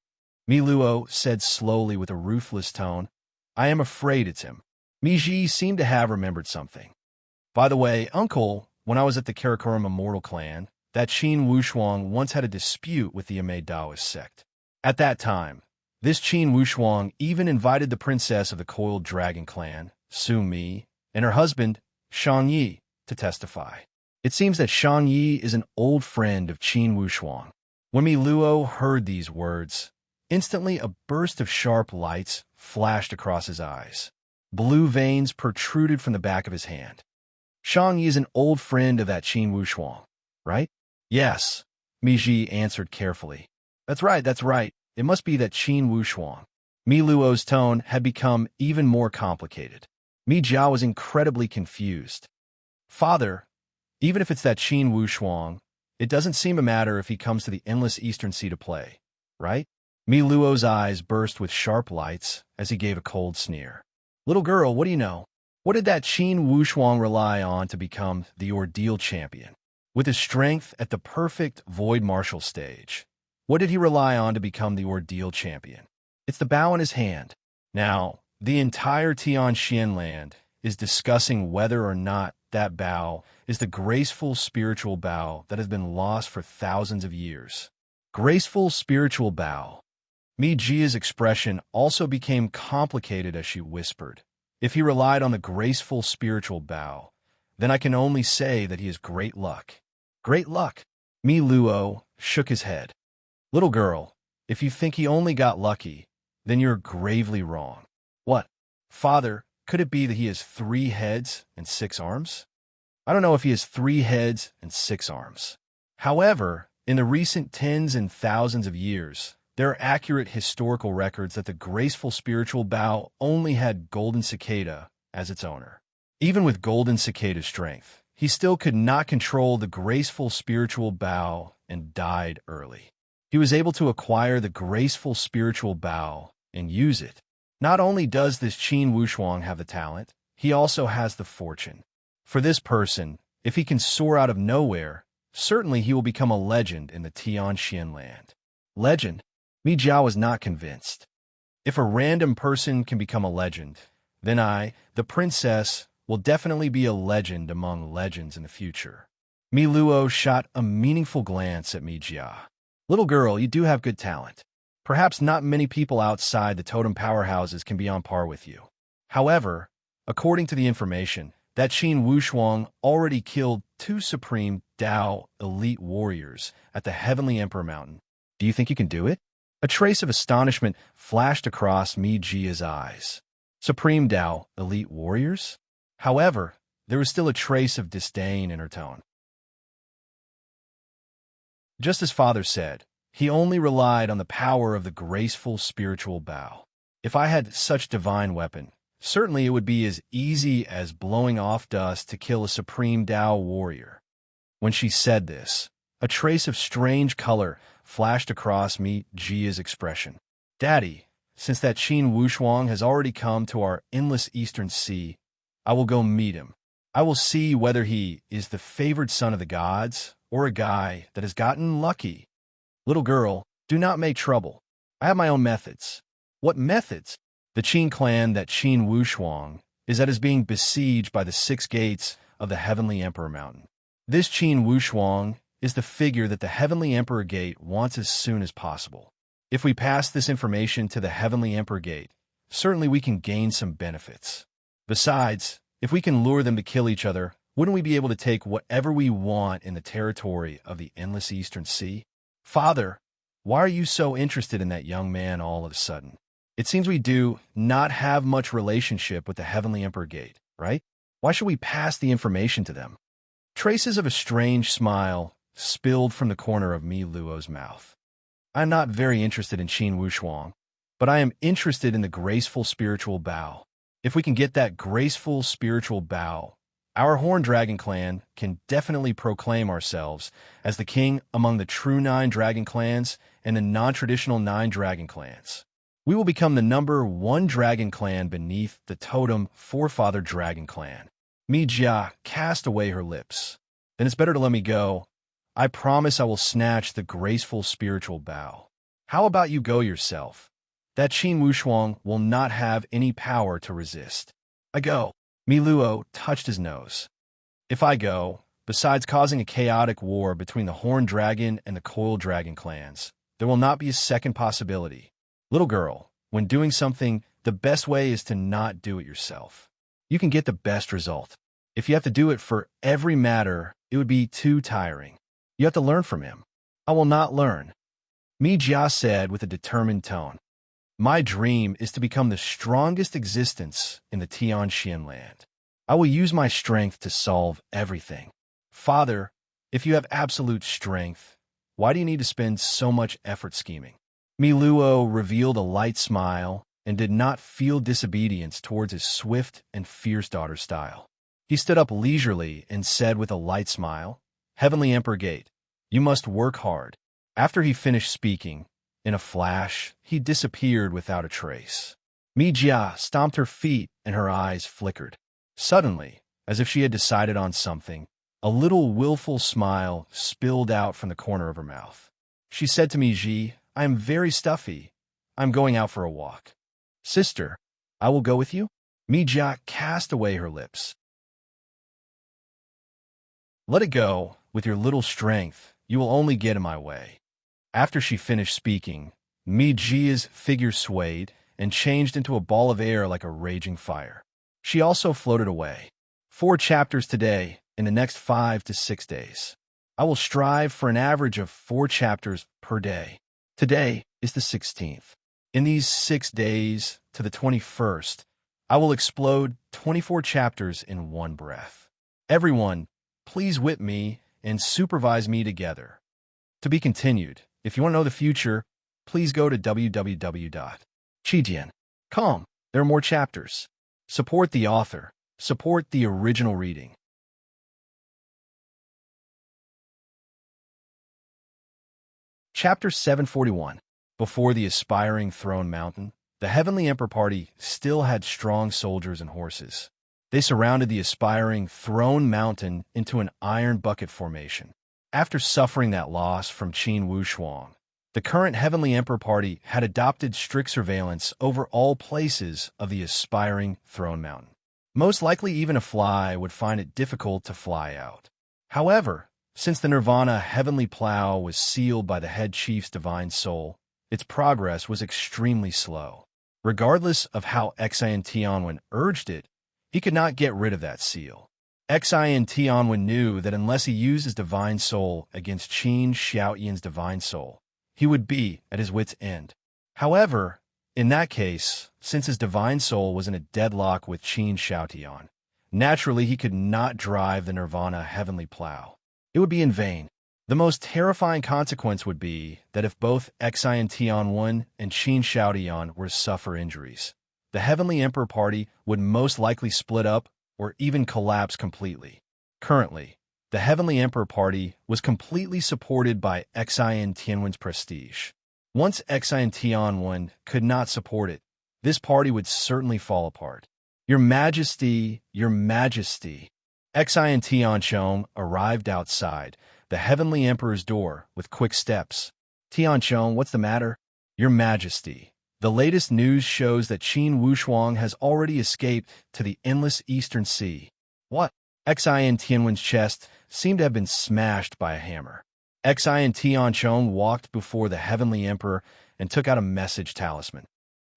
Mi Luo said slowly with a ruthless tone. I am afraid it's him. Mi Ji seemed to have remembered something. By the way, Uncle, when I was at the Karakoram Immortal Clan, that Qin Wushuang once had a dispute with the Amei Daoist sect. At that time, this Qin Wushuang even invited the princess of the Coiled Dragon Clan, Su Mi, and her husband, Shang Yi, to testify. It seems that Shang Yi is an old friend of Qin Wushuang. When Mi Luo heard these words, instantly a burst of sharp lights flashed across his eyes. Blue veins protruded from the back of his hand. Shang Yi is an old friend of that Qin Wushuang, right? Yes, Mi Ji answered carefully. That's right. It must be that Qin Wushuang. Mi Luo's tone had become even more complicated. Mi Jia was incredibly confused. Father, even if it's that Qin Wushuang, it doesn't seem to matter if he comes to the endless Eastern Sea to play, right? Mi Luo's eyes burst with sharp lights as he gave a cold sneer. Little girl, what do you know? What did that Qin Wushuang rely on to become the ordeal champion? With his strength at the perfect void martial stage, what did he rely on to become the ordeal champion? It's the bow in his hand. Now, the entire Tianxian land is discussing whether or not that bow is the graceful spiritual bow that has been lost for thousands of years. Graceful spiritual bow. Mi Jia's expression also became complicated as she whispered. If he relied on the graceful spiritual bow, then I can only say that he has great luck. Great luck. Mi Luo shook his head. Little girl, if you think he only got lucky, then you're gravely wrong. What? Father, could it be that he has 3 heads and 6 arms? I don't know if he has 3 heads and 6 arms. However, in the recent tens and thousands of years, there are accurate historical records that the graceful spiritual bow only had Golden Cicada as its owner. Even with Golden Cicada's strength, he still could not control the graceful spiritual bow and died early. He was able to acquire the graceful spiritual bow and use it. Not only does this Qin Wushuang have the talent, he also has the fortune. For this person, if he can soar out of nowhere, certainly he will become a legend in the Tianxian land. Legend? Mi Jia was not convinced. If a random person can become a legend, then I, the princess, will definitely be a legend among legends in the future. Mi Luo shot a meaningful glance at Mi Jia. Little girl, you do have good talent. Perhaps not many people outside the totem powerhouses can be on par with you. However, according to the information, that Qin Wushuang already killed 2 supreme Dao elite warriors at the Heavenly Emperor Mountain. Do you think you can do it? A trace of astonishment flashed across Mi Jia's eyes. Supreme Dao elite warriors? However, there was still a trace of disdain in her tone. Just as father said, he only relied on the power of the graceful spiritual bow. If I had such divine weapon, certainly it would be as easy as blowing off dust to kill a supreme Dao warrior. When she said this, a trace of strange color flashed across Mi Jia's expression. Daddy, since that Qin Wushuang has already come to our endless eastern sea, I will go meet him. I will see whether he is the favored son of the gods or a guy that has gotten lucky. Little girl, do not make trouble. I have my own methods. What methods? The Qin clan that Qin Wushuang is being besieged by the 6 gates of the Heavenly Emperor Mountain. This Qin Wushuang is the figure that the Heavenly Emperor Gate wants as soon as possible. If we pass this information to the Heavenly Emperor Gate, certainly we can gain some benefits. Besides, if we can lure them to kill each other, wouldn't we be able to take whatever we want in the territory of the endless eastern sea? Father, why are you so interested in that young man all of a sudden? It seems we do not have much relationship with the Heavenly Emperor Gate, right? Why should we pass the information to them? Traces of a strange smile spilled from the corner of Mi Luo's mouth. I am not very interested in Qin Wushuang, but I am interested in the graceful spiritual bow. If we can get that graceful spiritual bow, our Horn Dragon clan can definitely proclaim ourselves as the king among the true 9 dragon clans and the non-traditional 9 dragon clans. We will become the number 1 dragon clan beneath the totem forefather dragon clan. Mi Jia cast away her lips. Then it's better to let me go. I promise I will snatch the graceful spiritual bow. How about you go yourself? That Qin Wushuang will not have any power to resist. I go. Mi Luo touched his nose. If I go, besides causing a chaotic war between the Horned Dragon and the Coiled Dragon clans, there will not be a second possibility. Little girl, when doing something, the best way is to not do it yourself. You can get the best result. If you have to do it for every matter, it would be too tiring. You have to learn from him. I will not learn. Mi Jia said with a determined tone. My dream is to become the strongest existence in the Tianxian land. I will use my strength to solve everything. Father, if you have absolute strength, why do you need to spend so much effort scheming? Mi Luo revealed a light smile and did not feel disobedience towards his swift and fierce daughter's style. He stood up leisurely and said with a light smile, Heavenly Emperor Gate, you must work hard. After he finished speaking, in a flash, he disappeared without a trace. Mi Jia stomped her feet and her eyes flickered. Suddenly, as if she had decided on something, a little willful smile spilled out from the corner of her mouth. She said to Mi Ji, "I am very stuffy. I'm going out for a walk." "Sister, I will go with you?" Mi Jia cast away her lips. "Let it go. With your little strength, you will only get in my way." After she finished speaking, Mi Jia's figure swayed and changed into a ball of air like a raging fire. She also floated away. 4 chapters today, in the next 5 to 6 days. I will strive for an average of 4 chapters per day. Today is the 16th. In these 6 days to the 21st, I will explode 24 chapters in one breath. Everyone, please whip me and supervise me together. To be continued. If you want to know the future, please go to www.chijian.com. There are more chapters. Support the author. Support the original reading. Chapter 741. Before the aspiring throne mountain, the Heavenly Emperor party still had strong soldiers and horses. They surrounded the aspiring throne mountain into an iron bucket formation. After suffering that loss from Qin Wushuang, the current Heavenly Emperor party had adopted strict surveillance over all places of the aspiring throne mountain. Most likely even a fly would find it difficult to fly out. However, since the Nirvana heavenly plow was sealed by the head chief's divine soul, its progress was extremely slow. Regardless of how Xian Tianwen urged it, he could not get rid of that seal. Xian Tianwen knew that unless he used his divine soul against Qin Xiaoyan's divine soul, he would be at his wit's end. However, in that case, since his divine soul was in a deadlock with Qin Xiaotian, naturally he could not drive the Nirvana heavenly plow. It would be in vain. The most terrifying consequence would be that if both Xian Tianwen and Qin Xiaotian were to suffer injuries, the Heavenly Emperor party would most likely split up or even collapse completely. Currently, the Heavenly Emperor party was completely supported by Xian Tianwen's prestige. Once Xian Tianwen could not support it, this party would certainly fall apart. "Your Majesty, Your Majesty." Xian Tianchong arrived outside the Heavenly Emperor's door with quick steps. "Tianchong, what's the matter?" "Your Majesty, the latest news shows that Qin Wushuang has already escaped to the endless Eastern Sea." "What?" Xian Tianwen's chest seemed to have been smashed by a hammer. Xian Tianchong walked before the Heavenly Emperor and took out a message talisman.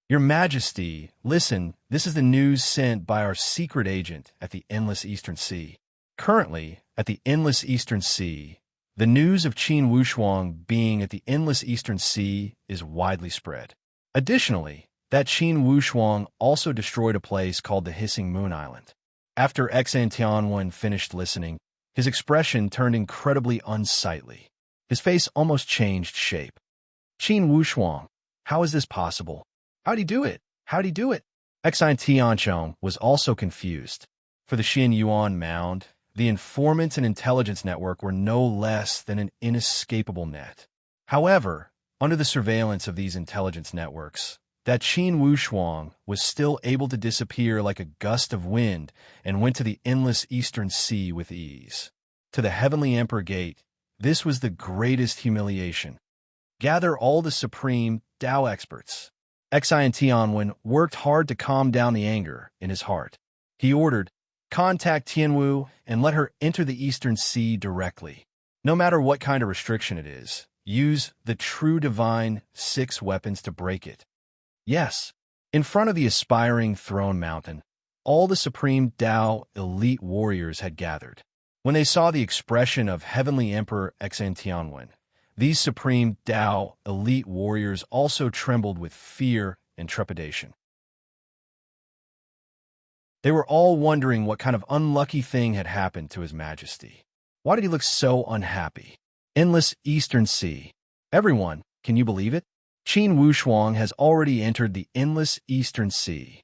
"Your Majesty, listen, this is the news sent by our secret agent at the Endless Eastern Sea. Currently, at the Endless Eastern Sea, the news of Qin Wushuang being at the Endless Eastern Sea is widely spread. Additionally, that Qin Wushuang also destroyed a place called the Hissing Moon Island." After Xian Tianwen finished listening, his expression turned incredibly unsightly. His face almost changed shape. "Qin Wushuang, how is this possible? How'd he do it? How'd he do it?" Xian Tianchong was also confused. For the Xin Yuan Mound, the informants and intelligence network were no less than an inescapable net. However, under the surveillance of these intelligence networks, that Qin Wushuang was still able to disappear like a gust of wind and went to the endless Eastern Sea with ease. To the Heavenly Emperor Gate, this was the greatest humiliation. "Gather all the supreme Tao experts." Xian Tianwen worked hard to calm down the anger in his heart. He ordered, "Contact Tianwu and let her enter the Eastern Sea directly. No matter what kind of restriction it is, use the true divine 6 weapons to break it." Yes, in front of the aspiring throne mountain, all the supreme Tao elite warriors had gathered. When they saw the expression of Heavenly Emperor Xian Tianwen, these supreme Tao elite warriors also trembled with fear and trepidation. They were all wondering what kind of unlucky thing had happened to His Majesty. Why did he look so unhappy? Endless Eastern Sea. Everyone, can you believe it? Qin Wushuang has already entered the Endless Eastern Sea.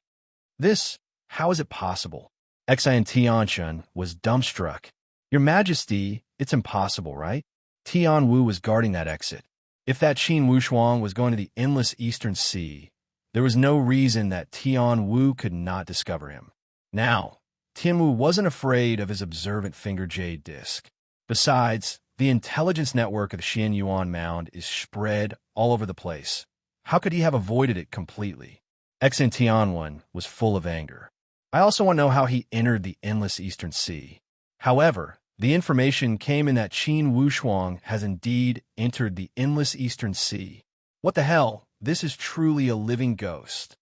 This, how is it possible? Xian Tianchun was dumbstruck. "Your Majesty, it's impossible, right?" Tian Wu was guarding that exit. If that Qin Wushuang was going to the Endless Eastern Sea, There was no reason that Tian Wu could not discover him. Now, Tian Wu wasn't afraid of his observant finger jade disc. Besides, the intelligence network of the Xian Yuan Mound is spread all over the place. How could he have avoided it completely? Xan Tianwen was full of anger. I also want to know how he entered the endless Eastern Sea. However, the information came in that Qin Wushuang has indeed entered the endless Eastern Sea. What the hell? This is truly a living ghost.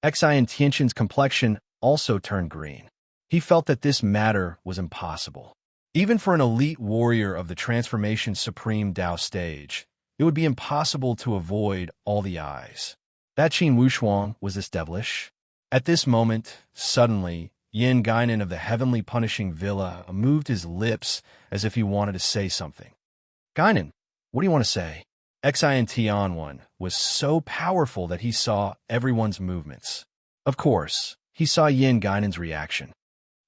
Xian Tianxin's complexion also turned green. He felt that this matter was impossible. Even for an elite warrior of the Transformation Supreme Dao stage, it would be impossible to avoid all the eyes. That Qin Wushuang was this devilish? At this moment, suddenly, Yin Guinan of the Heavenly Punishing Villa moved his lips as if he wanted to say something. Guinan, what do you want to say? Xian Tianwen was so powerful that he saw everyone's movements. Of course, he saw Yin Guinan's reaction.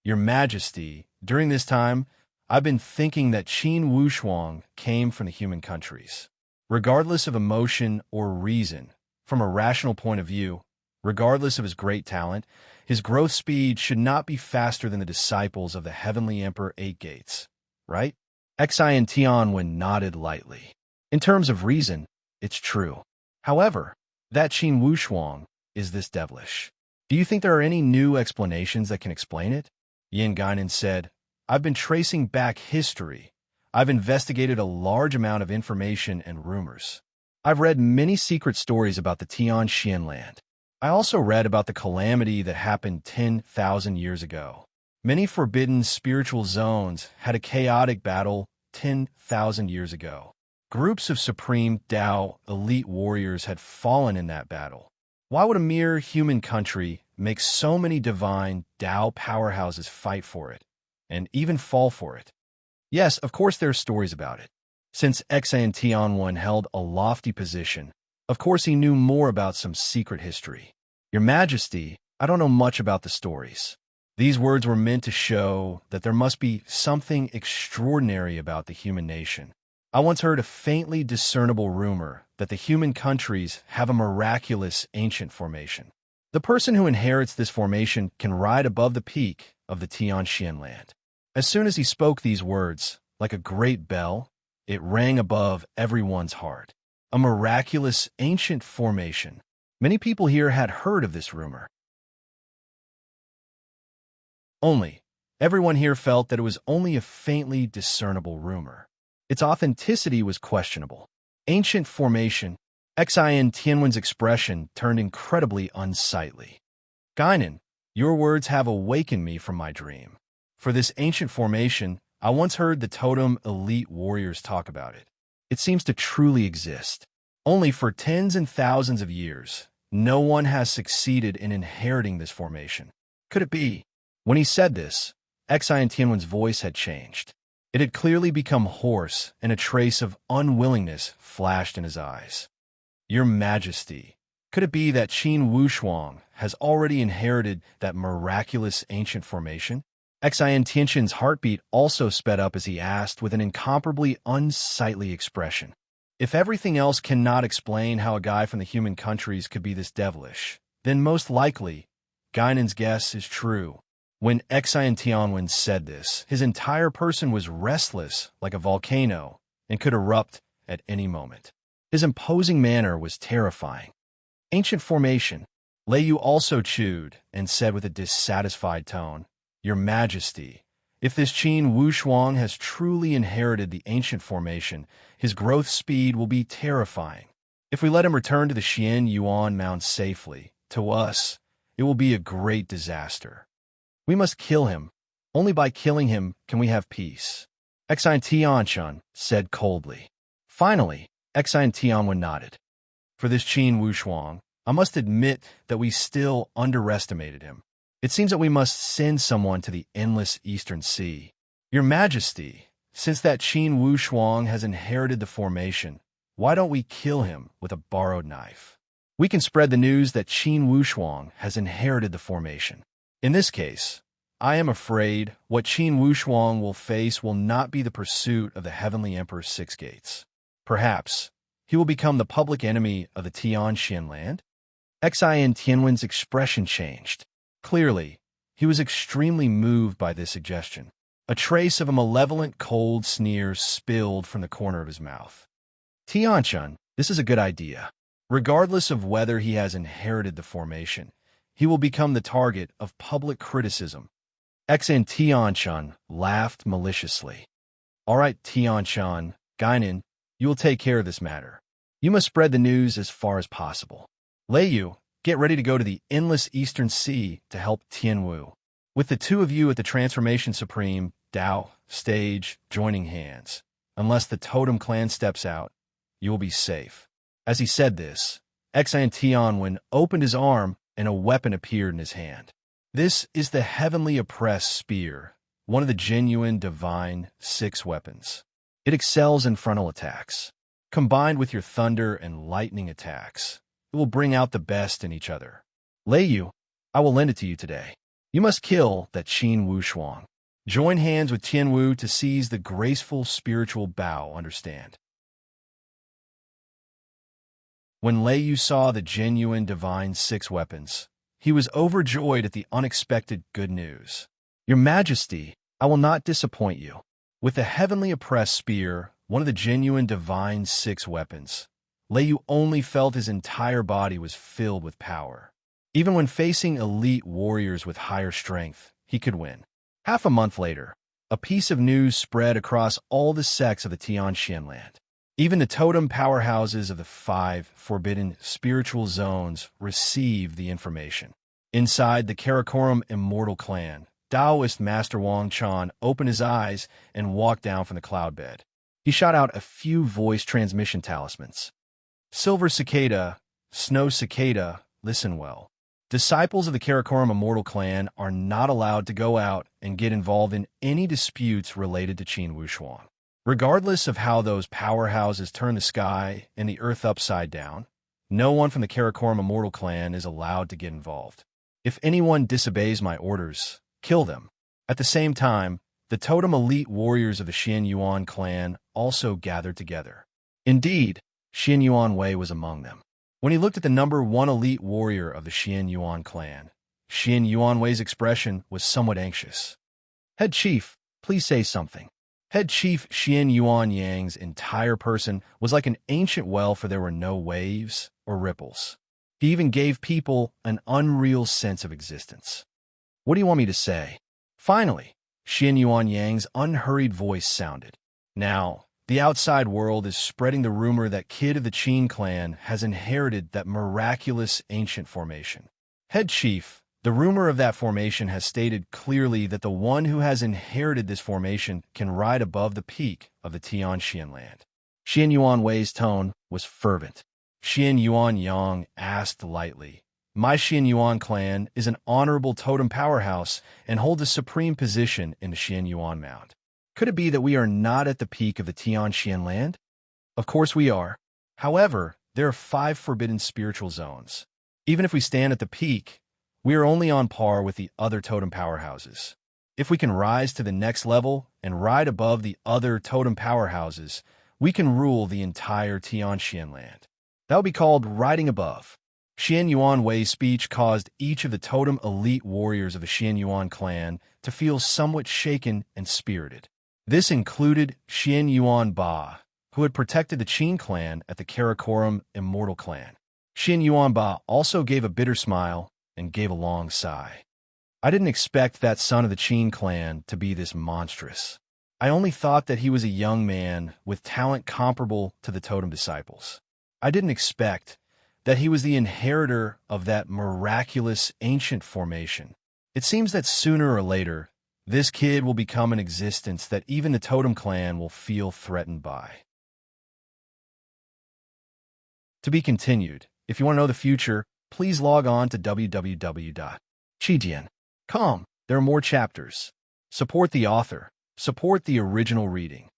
Your Majesty, during this time, I've been thinking that Qin Wushuang came from the human countries. Regardless of emotion or reason, from a rational point of view, regardless of his great talent, his growth speed should not be faster than the disciples of the Heavenly Emperor Eight Gates, right? Xian Tianwen nodded lightly. In terms of reason, it's true. However, that Qin Wushuang is this devilish. Do you think there are any new explanations that can explain it? Yin Guinan said, I've been tracing back history. I've investigated a large amount of information and rumors. I've read many secret stories about the Tian Xian land. I also read about the calamity that happened 10,000 years ago. Many forbidden spiritual zones had a chaotic battle 10,000 years ago. Groups of supreme Dao elite warriors had fallen in that battle. Why would a mere human country make so many divine Dao powerhouses fight for it, and even fall for it? Yes, of course there are stories about it. Since Xian Tianwen held a lofty position, of course he knew more about some secret history. Your Majesty, I don't know much about the stories. These words were meant to show that there must be something extraordinary about the human nation. I once heard a faintly discernible rumor that the human countries have a miraculous ancient formation. The person who inherits this formation can ride above the peak of the Tian Xian land. As soon as he spoke these words, like a great bell, it rang above everyone's heart. A miraculous ancient formation. Many people here had heard of this rumor. Only, everyone here felt that it was only a faintly discernible rumor. Its authenticity was questionable. Ancient formation. Xian Tianwen's expression turned incredibly unsightly. Guinan, your words have awakened me from my dream. For this ancient formation, I once heard the totem elite warriors talk about it. It seems to truly exist. Only for tens and thousands of years, no one has succeeded in inheriting this formation. Could it be? When he said this, Xian Tianwen's voice had changed. It had clearly become hoarse, and a trace of unwillingness flashed in his eyes. Your Majesty, could it be that Qin Wushuang has already inherited that miraculous ancient formation? Xian Tianxin's heartbeat also sped up as he asked with an incomparably unsightly expression. If everything else cannot explain how a guy from the human countries could be this devilish, then most likely, Guinan's guess is true. When Xian Tianwen said this, his entire person was restless like a volcano and could erupt at any moment. His imposing manner was terrifying. Ancient formation. Lei Yu also chewed and said with a dissatisfied tone, Your Majesty, if this Qin Wushuang has truly inherited the ancient formation, his growth speed will be terrifying. If we let him return to the Xian Yuan Mound safely, to us, it will be a great disaster. We must kill him. Only by killing him can we have peace. Xian Tianxin said coldly. Finally, Xian Tianwen nodded. For this Qin Wushuang, I must admit that we still underestimated him. It seems that we must send someone to the endless Eastern Sea. Your Majesty, since that Qin Wushuang has inherited the formation, why don't we kill him with a borrowed knife? We can spread the news that Qin Wushuang has inherited the formation. In this case, I am afraid what Qin Wushuang will face will not be the pursuit of the Heavenly Emperor's Six Gates. Perhaps he will become the public enemy of the Tian Xian land? Xin Tianwen's expression changed. Clearly, he was extremely moved by this suggestion. A trace of a malevolent, cold sneer spilled from the corner of his mouth. Tianchun, this is a good idea. Regardless of whether he has inherited the formation, he will become the target of public criticism. Xin Tianchun laughed maliciously. All right, Tianchun, Guinan, you will take care of this matter. You must spread the news as far as possible. Lei Yu, get ready to go to the endless Eastern Sea to help Tianwu. With the two of you at the Transformation Supreme, Dao, stage, joining hands. Unless the totem clan steps out, you will be safe. As he said this, Xin Tianwen opened his arm and a weapon appeared in his hand. This is the heavenly oppressed spear, one of the genuine divine 6 weapons. It excels in frontal attacks. Combined with your thunder and lightning attacks, it will bring out the best in each other. Lei Yu, I will lend it to you today. You must kill that Qin Wu Shuang. Join hands with Tianwu to seize the graceful spiritual bow, understand? When Lei Yu saw the genuine divine 6 weapons, he was overjoyed at the unexpected good news. Your Majesty, I will not disappoint you. With the heavenly oppressed spear, one of the genuine divine 6 weapons, Lei Yu only felt his entire body was filled with power. Even when facing elite warriors with higher strength, he could win. Half a month later, a piece of news spread across all the sects of the Tianxian land. Even the totem powerhouses of the 5 forbidden spiritual zones received the information. Inside the Karakoram immortal clan, Taoist Master Wang Chan opened his eyes and walked down from the cloud bed. He shot out a few voice transmission talismans. Silver Cicada, Snow Cicada, listen well. Disciples of the Karakoram immortal clan are not allowed to go out and get involved in any disputes related to Qin Wushuang. Regardless of how those powerhouses turn the sky and the earth upside down, no one from the Karakoram immortal clan is allowed to get involved. If anyone disobeys my orders, kill them. At the same time, the totem elite warriors of the Xian Yuan clan also gathered together. Indeed, Xian Yuan Wei was among them. When he looked at the number 1 elite warrior of the Xian Yuan clan, Xian Yuan Wei's expression was somewhat anxious. Head Chief, please say something. Head Chief Xian Yuan Yang's entire person was like an ancient well for there were no waves or ripples. He even gave people an unreal sense of existence. What do you want me to say? Finally, Xian Yuan Yang's unhurried voice sounded. Now, the outside world is spreading the rumor that Kid of the Qin clan has inherited that miraculous ancient formation. Head Chief, the rumor of that formation has stated clearly that the one who has inherited this formation can ride above the peak of the Tianxian land. Xian Yuan Wei's tone was fervent. Xian Yuan Yang asked lightly, My Xian Yuan clan is an honorable totem powerhouse and holds a supreme position in the Xian Yuan Mound. Could it be that we are not at the peak of the Tianxian land? Of course we are. However, there are 5 forbidden spiritual zones. Even if we stand at the peak, we are only on par with the other totem powerhouses. If we can rise to the next level and ride above the other totem powerhouses, we can rule the entire Tianxian land. That would be called riding above. Xian Yuan Wei's speech caused each of the totem elite warriors of the Xian Yuan clan to feel somewhat shaken and spirited. This included Xian Yuan Ba, who had protected the Qin clan at the Karakoram immortal clan. Xian Yuan Ba also gave a bitter smile and gave a long sigh. I didn't expect that son of the Qin clan to be this monstrous. I only thought that he was a young man with talent comparable to the totem disciples. I didn't expect that he was the inheritor of that miraculous ancient formation. It seems that sooner or later, this kid will become an existence that even the totem clan will feel threatened by. To be continued. If you want to know the future, please log on to www.chijian.com. There are more chapters. Support the author. Support the original reading.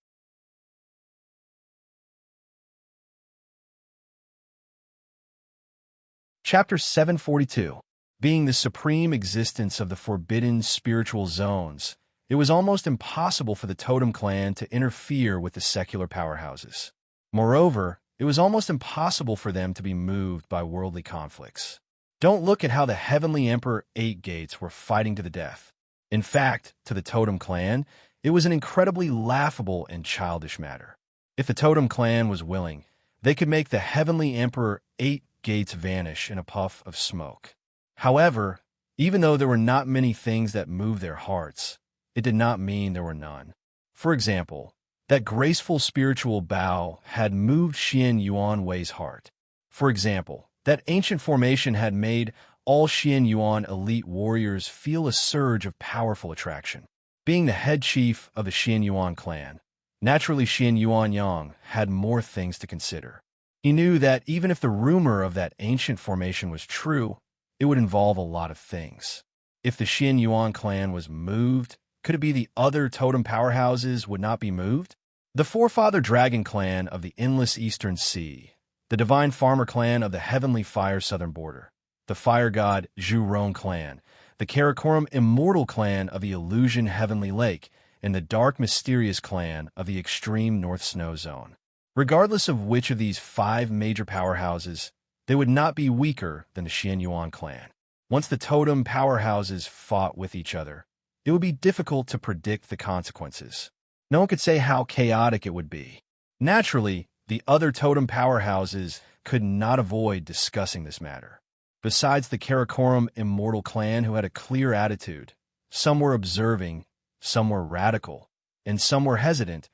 Chapter 742. Being the supreme existence of the forbidden spiritual zones, it was almost impossible for the totem clan to interfere with the secular powerhouses. Moreover, it was almost impossible for them to be moved by worldly conflicts. Don't look at how the Heavenly Emperor 8 gates were fighting to the death. In fact, to the Totem clan, it was an incredibly laughable and childish matter. If the Totem clan was willing, they could make the Heavenly Emperor 8 gates vanish in a puff of smoke. However, even though there were not many things that moved their hearts, it did not mean there were none. For example, that graceful spiritual bow had moved Xian Yuan Wei's heart. For example, that ancient formation had made all Xian Yuan elite warriors feel a surge of powerful attraction. Being the head chief of the Xian Yuan clan, naturally Xian Yuan Yang had more things to consider. He knew that even if the rumor of that ancient formation was true, it would involve a lot of things. If the Xian Yuan clan was moved, could it be the other totem powerhouses would not be moved? The forefather dragon clan of the endless eastern sea, the divine farmer clan of the heavenly fire southern border, the fire god Zhu Rong clan, the Karakoram immortal clan of the illusion heavenly lake, and the dark mysterious clan of the extreme north snow zone. Regardless of which of these 5 major powerhouses, they would not be weaker than the Xian Yuan clan. Once the totem powerhouses fought with each other, it would be difficult to predict the consequences. No one could say how chaotic it would be. Naturally, the other totem powerhouses could not avoid discussing this matter. Besides the Karakoram immortal clan who had a clear attitude, some were observing, some were radical, and some were hesitant.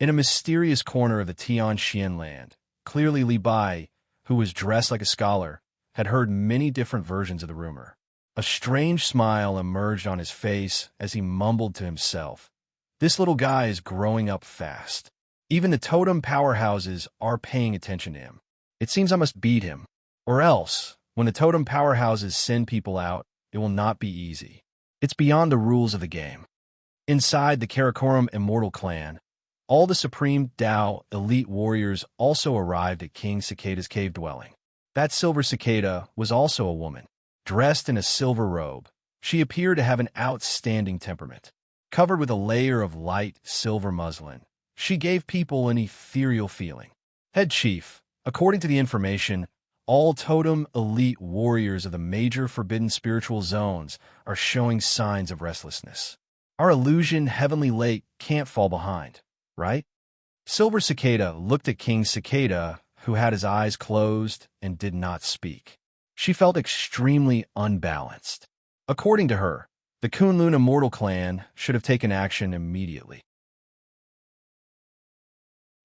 In a mysterious corner of the Tian Xian land, clearly Li Bai, who was dressed like a scholar, had heard many different versions of the rumor. A strange smile emerged on his face as he mumbled to himself, "This little guy is growing up fast. Even the totem powerhouses are paying attention to him. It seems I must beat him. Or else, when the totem powerhouses send people out, it will not be easy. It's beyond the rules of the game." Inside the Karakoram immortal clan, all the supreme Dao elite warriors also arrived at King Cicada's cave dwelling. That silver cicada was also a woman. Dressed in a silver robe, she appeared to have an outstanding temperament. Covered with a layer of light silver muslin, she gave people an ethereal feeling. Head chief, according to the information, all totem elite warriors of the major forbidden spiritual zones are showing signs of restlessness. Our illusion heavenly lake can't fall behind, right? Silver Cicada looked at King Cicada, who had his eyes closed and did not speak. She felt extremely unbalanced. According to her, the Kunlun Immortal clan should have taken action immediately.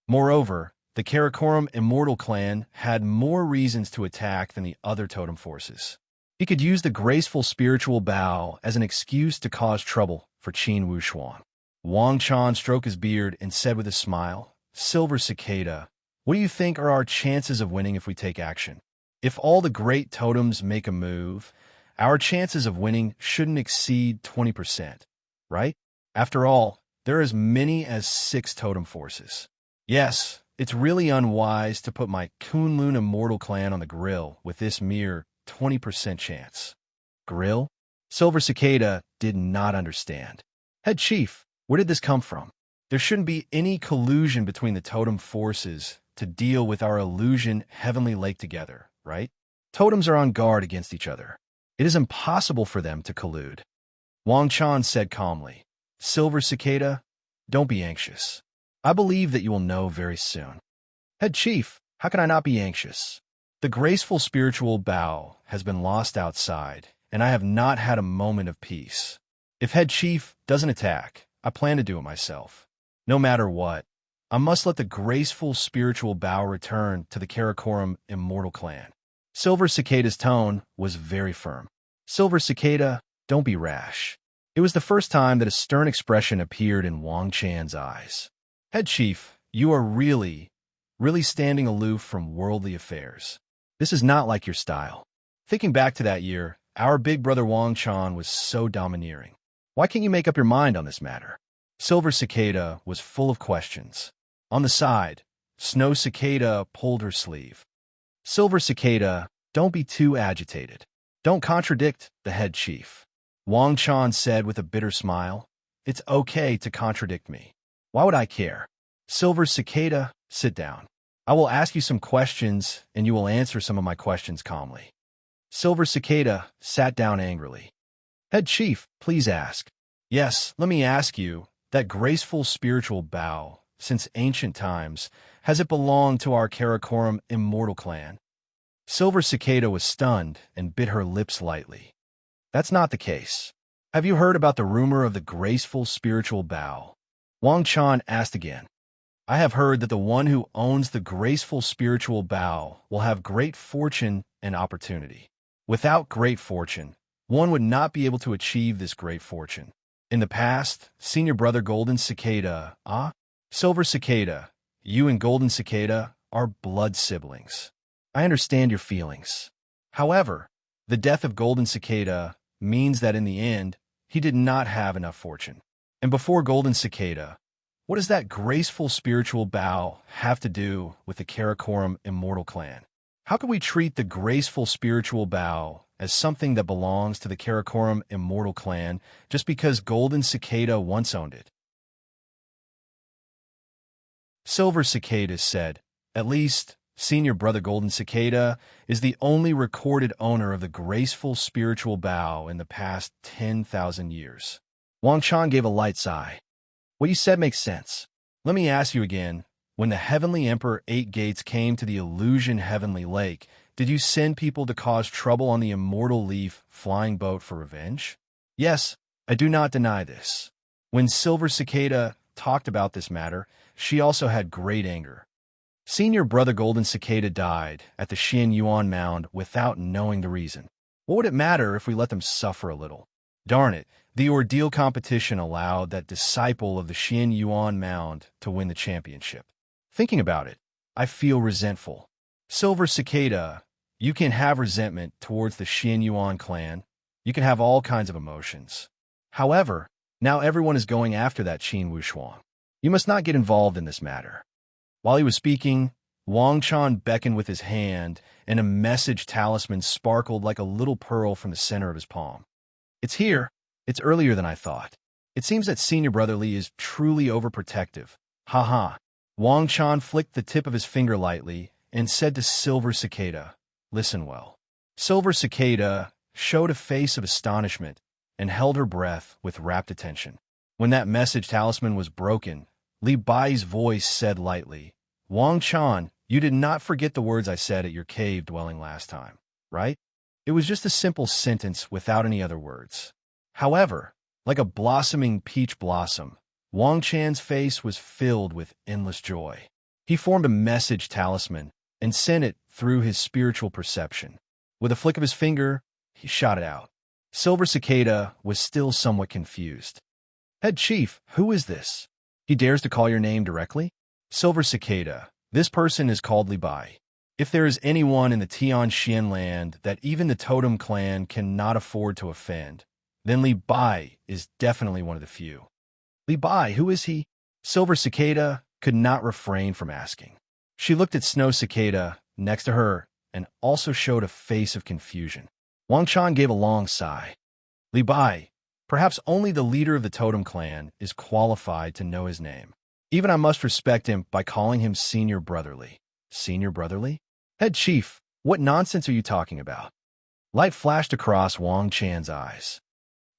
Moreover, the Karakoram Immortal clan had more reasons to attack than the other totem forces. He could use the graceful spiritual bow as an excuse to cause trouble for Qin Wuxuan. Wang Chan stroked his beard and said with a smile, "Silver Cicada, what do you think are our chances of winning if we take action? If all the great totems make a move, our chances of winning shouldn't exceed 20%, right? After all, there are as many as 6 totem forces. Yes, it's really unwise to put my Kunlun Immortal clan on the grill with this mere 20% chance." Grill? Silver Cicada did not understand. "Head chief, where did this come from? There shouldn't be any collusion between the totem forces to deal with our illusion heavenly lake together, right? Totems are on guard against each other. It is impossible for them to collude." Wang Chan said calmly, "Silver Cicada, don't be anxious. I believe that you will know very soon." "Head chief, how can I not be anxious? The graceful spiritual bow has been lost outside, and I have not had a moment of peace. If head chief doesn't attack, I plan to do it myself. No matter what, I must let the graceful spiritual bow return to the Karakoram Immortal clan." Silver Cicada's tone was very firm. "Silver Cicada, don't be rash." It was the first time that a stern expression appeared in Wang Chan's eyes. "Head chief, you are really standing aloof from worldly affairs. This is not like your style. Thinking back to that year, our big brother Wang Chan was so domineering. Why can't you make up your mind on this matter?" Silver Cicada was full of questions. On the side, Snow Cicada pulled her sleeve. "Silver Cicada, don't be too agitated. Don't contradict the head chief." Wang Chan said with a bitter smile, "It's okay to contradict me. Why would I care? Silver Cicada, sit down. I will ask you some questions, and you will answer some of my questions calmly." Silver Cicada sat down angrily. Head Chief, please ask. Yes, let me ask you, that graceful spiritual bow, since ancient times, has it belonged to our Karakoram immortal clan? Silver Cicada was stunned and bit her lips lightly. That's not the case. Have you heard about the rumor of the graceful spiritual bow? Wang Chan asked again. I have heard that the one who owns the graceful spiritual bow will have great fortune and opportunity. Without great fortune, one would not be able to achieve this great fortune. In the past, Senior Brother Golden Cicada, Silver Cicada, you and Golden Cicada are blood siblings. I understand your feelings. However, the death of Golden Cicada means that in the end, he did not have enough fortune. And before Golden Cicada, what does that graceful spiritual bow have to do with the Karakoram immortal clan? How can we treat the graceful spiritual bow as something that belongs to the Karakoram immortal clan just because Golden Cicada once owned it? Silver Cicada said, at least, Senior Brother Golden Cicada is the only recorded owner of the graceful spiritual bow in the past 10,000 years. Wang Chan gave a light sigh. What you said makes sense. Let me ask you again, when the Heavenly Emperor Eight Gates came to the Illusion Heavenly Lake, did you send people to cause trouble on the Immortal Leaf flying boat for revenge? Yes, I do not deny this. When Silver Cicada talked about this matter, she also had great anger. Senior Brother Golden Cicada died at the Xian Yuan Mound without knowing the reason. What would it matter if we let them suffer a little? Darn it, the ordeal competition allowed that disciple of the Xian Yuan Mound to win the championship. Thinking about it, I feel resentful. Silver Cicada, you can have resentment towards the Xian Yuan clan. You can have all kinds of emotions. However, now everyone is going after that Qin Wushuang. You must not get involved in this matter. While he was speaking, Wang Chan beckoned with his hand, and a message talisman sparkled like a little pearl from the center of his palm. It's here. It's earlier than I thought. It seems that Senior Brother Li is truly overprotective. Ha ha. Wang Chan flicked the tip of his finger lightly and said to Silver Cicada, listen well. Silver Cicada showed a face of astonishment and held her breath with rapt attention. When that message talisman was broken, Li Bai's voice said lightly, Wang Chan, you did not forget the words I said at your cave dwelling last time, right? It was just a simple sentence without any other words. However, like a blossoming peach blossom, Wang Chan's face was filled with endless joy. He formed a message talisman and sent it through his spiritual perception. With a flick of his finger, he shot it out. Silver Cicada was still somewhat confused. Head Chief, who is this? He dares to call your name directly? Silver Cicada, this person is called Li Bai. If there is anyone in the Tian Xian land that even the Totem clan cannot afford to offend, then Li Bai is definitely one of the few. Li Bai, who is he? Silver Cicada could not refrain from asking. She looked at Snow Cicada next to her and also showed a face of confusion. Wang Chan gave a long sigh. Li Bai, perhaps only the leader of the Totem clan is qualified to know his name. Even I must respect him by calling him Senior Brotherly. Senior Brotherly? Head Chief, what nonsense are you talking about? Light flashed across Wang Chan's eyes.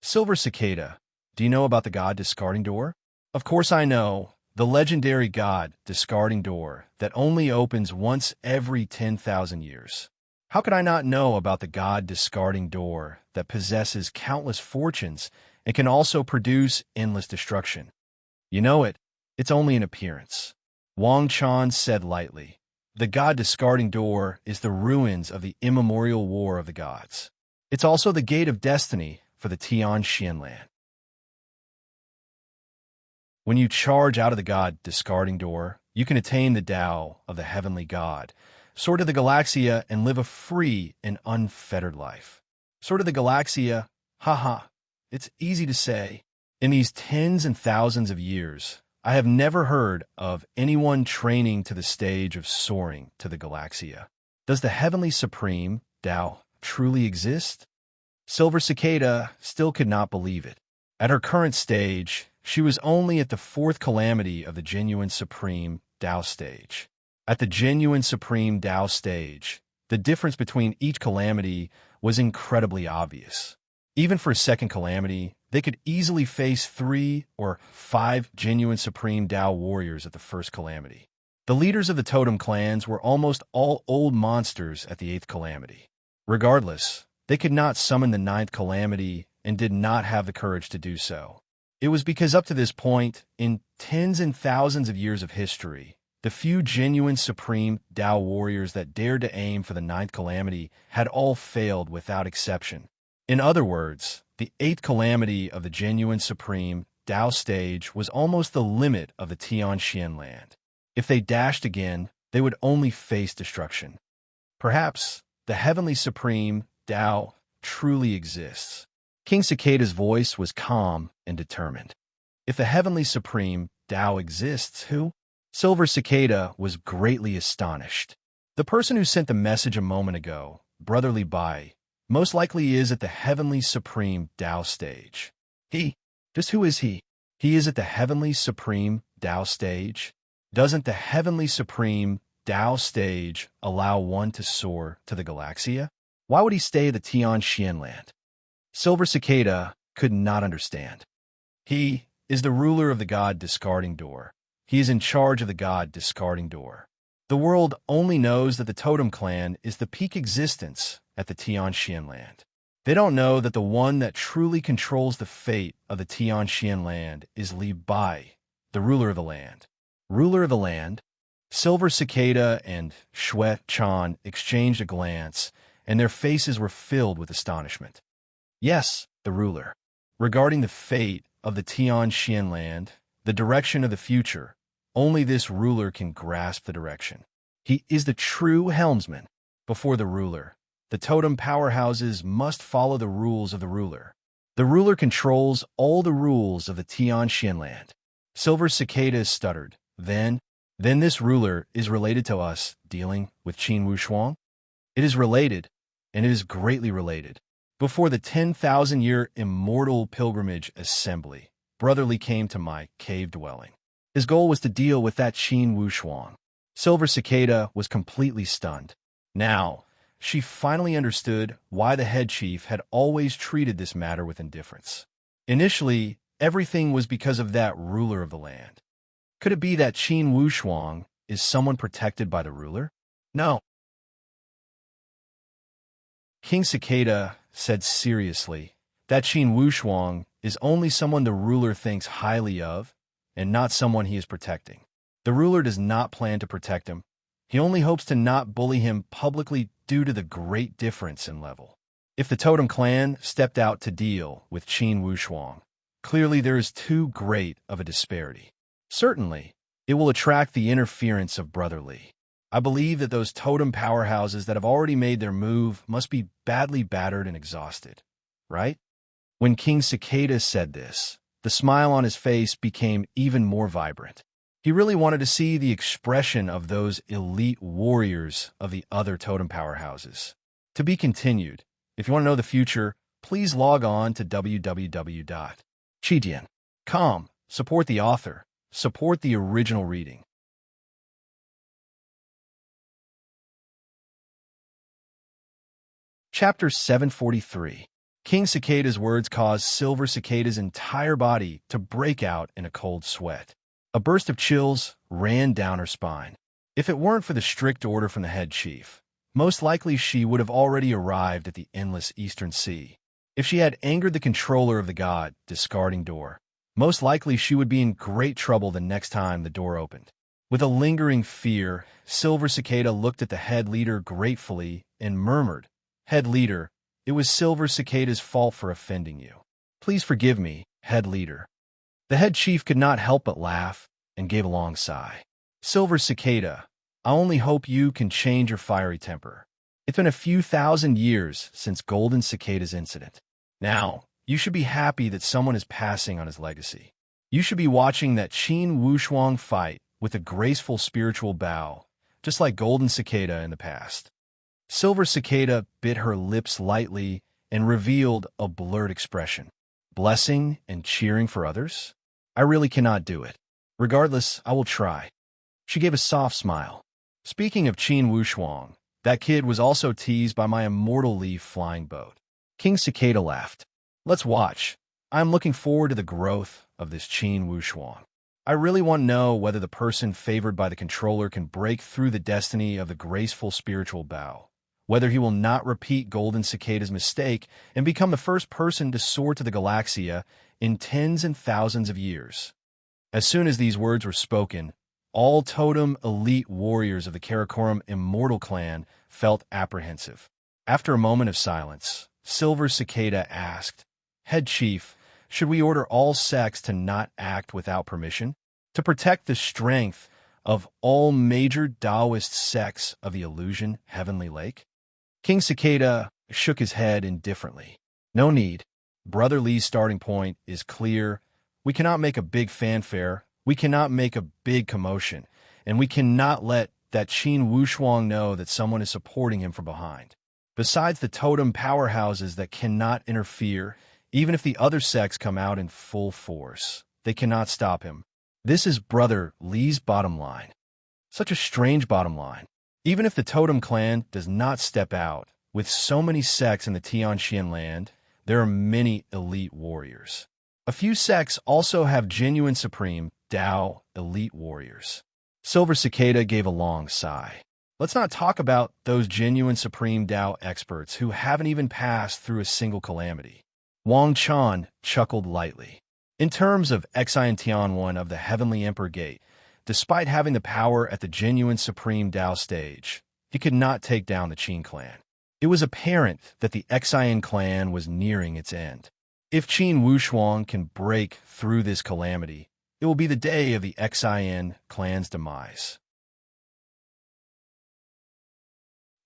Silver Cicada, do you know about the god Discarding Door? Of course I know. The legendary god Discarding Door that only opens once every 10,000 years. How could I not know about the god Discarding Door that possesses countless fortunes and can also produce endless destruction? You know it. It's only an appearance. Wang Chan said lightly. The god Discarding Door is the ruins of the immemorial war of the gods. It's also the gate of destiny for the Tian Xian land. When you charge out of the god Discarding Door, you can attain the Tao of the heavenly god, Sword of the Galaxia, and live a free and unfettered life. Sword of the Galaxia, haha, it's easy to say. In these tens and thousands of years, I have never heard of anyone training to the stage of soaring to the Galaxia. Does the Heavenly Supreme, Tao, truly exist? Silver Cicada still could not believe it. At her current stage, she was only at the fourth calamity of the genuine Supreme Tao stage. At the genuine Supreme Tao stage, the difference between each calamity was incredibly obvious. Even for a second calamity, they could easily face 3 or 5 genuine supreme Tao warriors at the first calamity. The leaders of the totem clans were almost all old monsters at the 8th calamity. Regardless, they could not summon the 9th calamity and did not have the courage to do so. It was because up to this point, in tens and thousands of years of history, the few genuine supreme Tao warriors that dared to aim for the 9th calamity had all failed without exception. In other words, the 8th calamity of the genuine supreme Tao stage was almost the limit of the Tianxian land. If they dashed again, they would only face destruction. Perhaps the heavenly supreme Tao truly exists. King Cicada's voice was calm and determined. If the heavenly supreme Tao exists, who? Silver Cicada was greatly astonished. The person who sent the message a moment ago, Brotherly Bai, most likely is at the heavenly supreme Tao stage. He? Just who is he? He is at the heavenly supreme Tao stage? Doesn't the heavenly supreme Tao stage allow one to soar to the Galaxia? Why would he stay at the Tianxian land? Silver Cicada could not understand. He is the ruler of the god Discarding Door. He is in charge of the god Discarding Door. The world only knows that the totem clan is the peak existence at the Tianxian land. They don't know that the one that truly controls the fate of the Tianxian land is Li Bai, the ruler of the land. Ruler of the land? Silver Cicada and Shui Chan exchanged a glance, and their faces were filled with astonishment. Yes, the ruler. Regarding the fate of the Tianxian land, the direction of the future, only this ruler can grasp the direction. He is the true helmsman. Before the ruler, the totem powerhouses must follow the rules of the ruler. The ruler controls all the rules of the Tianxian land. Silver Cicada stuttered. Then this ruler is related to us dealing with Qin Wushuang? It is related, and it is greatly related. Before the 10,000-year immortal pilgrimage assembly, Brotherly came to my cave dwelling. His goal was to deal with that Qin Wushuang. Silver Cicada was completely stunned. Now, she finally understood why the head chief had always treated this matter with indifference. Initially, everything was because of that ruler of the land. Could it be that Qin Wushuang is someone protected by the ruler? No. King Cicada said seriously that Qin Wushuang is only someone the ruler thinks highly of and not someone he is protecting. The ruler does not plan to protect him. He only hopes to not bully him publicly due to the great difference in level. If the totem clan stepped out to deal with Qin Wushuang, clearly there is too great of a disparity. Certainly, it will attract the interference of Brotherly. I believe that those totem powerhouses that have already made their move must be badly battered and exhausted, right? When King Cicada said this, the smile on his face became even more vibrant. He really wanted to see the expression of those elite warriors of the other totem powerhouses. To be continued. If you want to know the future, please log on to www.chidian.com. Support the author. Support the original reading. Chapter 743. King Cicada's words caused Silver Cicada's entire body to break out in a cold sweat. A burst of chills ran down her spine. If it weren't for the strict order from the head chief, most likely she would have already arrived at the endless Eastern Sea. If she had angered the controller of the god Discarding Door, most likely she would be in great trouble the next time the door opened. With a lingering fear, Silver Cicada looked at the head leader gratefully and murmured, "Head leader, it was Silver Cicada's fault for offending you. Please forgive me, head leader." The head chief could not help but laugh and gave a long sigh. "Silver Cicada, I only hope you can change your fiery temper. It's been a few thousand years since Golden Cicada's incident. Now, you should be happy that someone is passing on his legacy. You should be watching that Qin Wushuang fight with a graceful spiritual bow, just like Golden Cicada in the past." Silver Cicada bit her lips lightly and revealed a blurred expression. Blessing and cheering for others? I really cannot do it. Regardless, I will try. She gave a soft smile. Speaking of Qin Wushuang, That kid was also teased by my immortal leaf flying boat. King Cicada laughed. Let's watch. I'm looking forward to the growth of this Qin Wushuang. I really want to know whether the person favored by the controller can break through the destiny of the graceful spiritual bow, whether he will not repeat Golden Cicada's mistake and become the first person to soar to the Galaxia in tens and thousands of years. As soon as these words were spoken, all totem elite warriors of the Karakoram Immortal clan felt apprehensive. After a moment of silence, Silver Cicada asked, Head Chief, should we order all sects to not act without permission? To protect the strength of all major Taoist sects of the Illusion Heavenly Lake? King Cicada shook his head indifferently. No need. Brother Li's starting point is clear. We cannot make a big fanfare. We cannot make a big commotion, and we cannot let that Qin Wushuang know that someone is supporting him from behind. Besides the totem powerhouses that cannot interfere, even if the other sects come out in full force, they cannot stop him. This is Brother Li's bottom line. Such a strange bottom line. Even if the totem clan does not step out, with so many sects in the Tianxian land, there are many elite warriors. A few sects also have genuine supreme Tao elite warriors. Silver Cicada gave a long sigh. Let's not talk about those genuine supreme Tao experts who haven't even passed through a single calamity. Wang Chan chuckled lightly. In terms of Xian Tianwen of the Heavenly Emperor Gate, despite having the power at the genuine supreme Tao stage, he could not take down the Qin clan. It was apparent that the Xian clan was nearing its end. If Qin Wushuang can break through this calamity, it will be the day of the Xian clan's demise.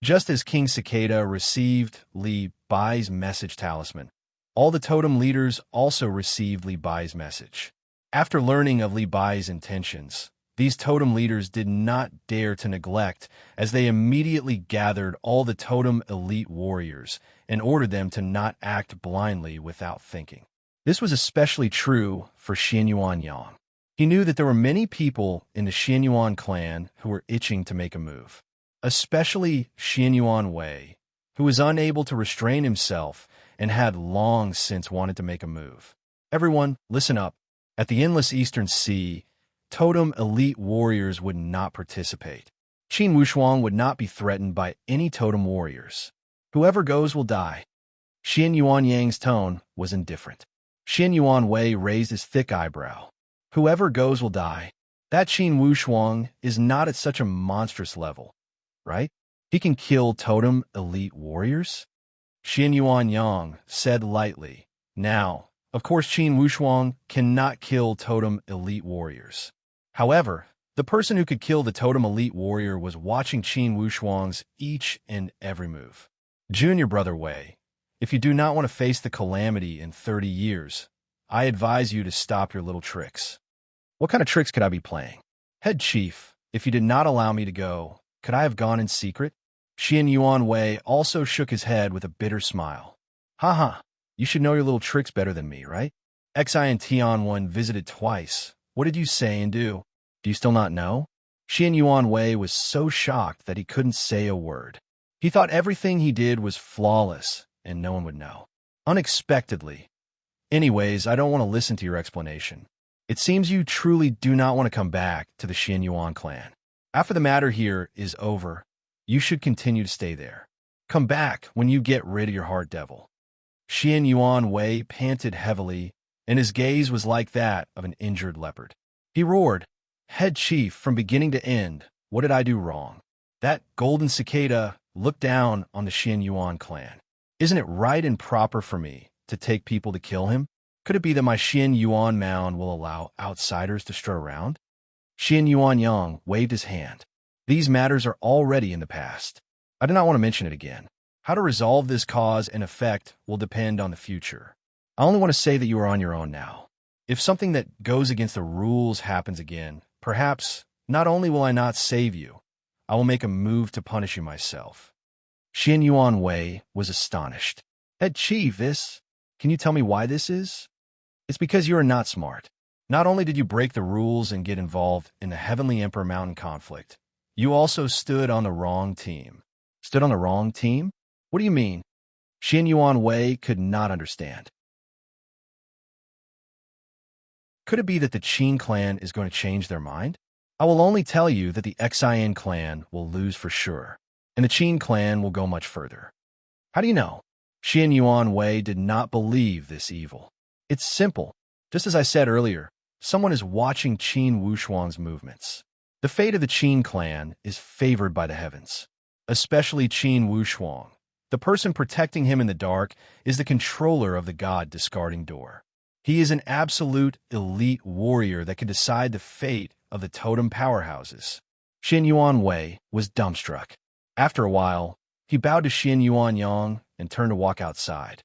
Just as King Cicada received Li Bai's message talisman, all the totem leaders also received Li Bai's message. After learning of Li Bai's intentions, these totem leaders did not dare to neglect, as they immediately gathered all the totem elite warriors and ordered them to not act blindly without thinking. This was especially true for Xianyuan Yang. He knew that there were many people in the Xianyuan clan who were itching to make a move, especially Xianyuan Wei, who was unable to restrain himself and had long since wanted to make a move. Everyone, listen up. At the Endless Eastern Sea, totem elite warriors would not participate. Qin Wushuang would not be threatened by any totem warriors. Whoever goes will die. Xianyuan Yang's tone was indifferent. Xianyuan Wei raised his thick eyebrow. Whoever goes will die. That Qin Wushuang is not at such a monstrous level, right? He can kill totem elite warriors? Xianyuan Yang said lightly. Now, of course Qin Wushuang cannot kill totem elite warriors. However, the person who could kill the totem elite warrior was watching Qin Wushuang's each and every move. Junior Brother Wei, if you do not want to face the calamity in 30 years, I advise you to stop your little tricks. What kind of tricks could I be playing? Head Chief, if you did not allow me to go, could I have gone in secret? Xianyuan Wei also shook his head with a bitter smile. Haha, you should know your little tricks better than me, right? Xian Tianwen visited twice. What did you say and do? Do you still not know? Xianyuan Wei was so shocked that he couldn't say a word. He thought everything he did was flawless and no one would know. Unexpectedly. Anyways, I don't want to listen to your explanation. It seems you truly do not want to come back to the Xianyuan clan. After the matter here is over, you should continue to stay there. Come back when you get rid of your heart devil. Xianyuan Wei panted heavily, and his gaze was like that of an injured leopard. He roared, Head Chief, from beginning to end, what did I do wrong? That Golden Cicada looked down on the Xianyuan clan. Isn't it right and proper for me to take people to kill him? Could it be that my Xianyuan mound will allow outsiders to strut around? Xianyuan Yang waved his hand. These matters are already in the past. I do not want to mention it again. How to resolve this cause and effect will depend on the future. I only want to say that you are on your own now. If something that goes against the rules happens again, perhaps not only will I not save you, I will make a move to punish you myself. Xianyuan Wei was astonished. Head Chief, can you tell me why this is? It's because you are not smart. Not only did you break the rules and get involved in the Heavenly Emperor Mountain conflict, you also stood on the wrong team. Stood on the wrong team? What do you mean? Xin Yuan Wei could not understand. Could it be that the Qin clan is going to change their mind? I will only tell you that the Xian clan will lose for sure, and the Qin clan will go much further. How do you know? Xin Yuan Wei did not believe this evil. It's simple. Just as I said earlier, someone is watching Qin Wushuang's movements. The fate of the Qin clan is favored by the heavens, especially Qin Wushuang. The person protecting him in the dark is the controller of the god discarding door. He is an absolute elite warrior that can decide the fate of the totem powerhouses. Xin Yuan Wei was dumbstruck. After a while, he bowed to Xin Yuan Yang and turned to walk outside.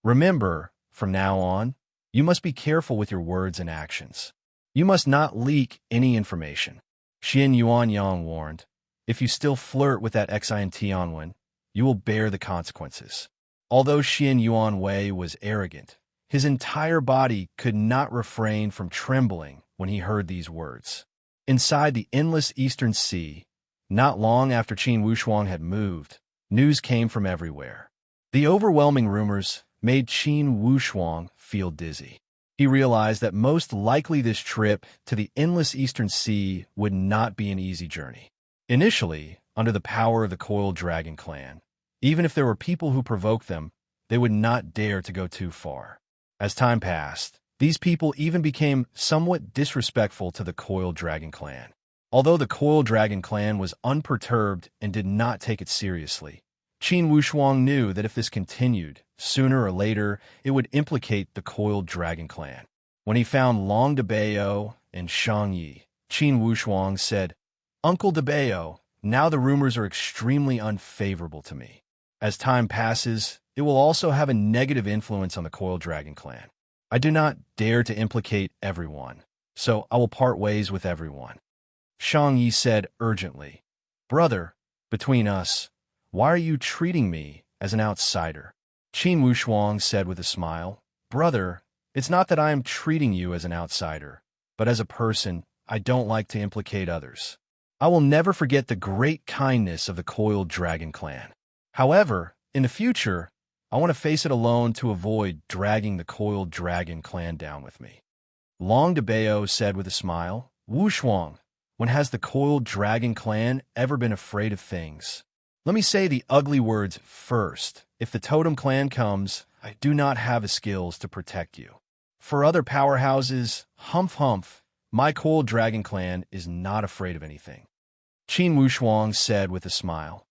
Remember, from now on, you must be careful with your words and actions. You must not leak any information. Xin Yuan Yang warned, if you still flirt with that Xian Tianwen, you will bear the consequences. Although Xin Yuan Wei was arrogant, his entire body could not refrain from trembling when he heard these words. Inside the endless eastern sea, not long after Qin Wushuang had moved, news came from everywhere. The overwhelming rumors made Qin Wushuang feel dizzy. He realized that most likely this trip to the endless eastern sea would not be an easy journey. Initially, under the power of the Coiled Dragon clan, even if there were people who provoked them, they would not dare to go too far. As time passed, these people even became somewhat disrespectful to the Coiled Dragon clan. Although the Coiled Dragon clan was unperturbed and did not take it seriously, Qin Wushuang knew that if this continued, sooner or later it would implicate the Coiled Dragon clan. When he found Long Debao and Shang Yi, Qin Wushuang said, "Uncle Debao, now the rumors are extremely unfavorable to me. As time passes, it will also have a negative influence on the Coiled Dragon clan. I do not dare to implicate everyone, so I will part ways with everyone." Shang Yi said urgently, "Brother, between us, why are you treating me as an outsider?" Qin Wushuang said with a smile, "Brother, it's not that I am treating you as an outsider, but as a person, I don't like to implicate others. I will never forget the great kindness of the Coiled Dragon clan. However, in the future, I want to face it alone to avoid dragging the Coiled Dragon clan down with me." Long Debao said with a smile, "Wushuang, when has the Coiled Dragon clan ever been afraid of things? Let me say the ugly words first. If the Totem clan comes, I do not have the skills to protect you. For other powerhouses, humph humph, my Coiled Dragon clan is not afraid of anything." Qin Wushuang said with a smile,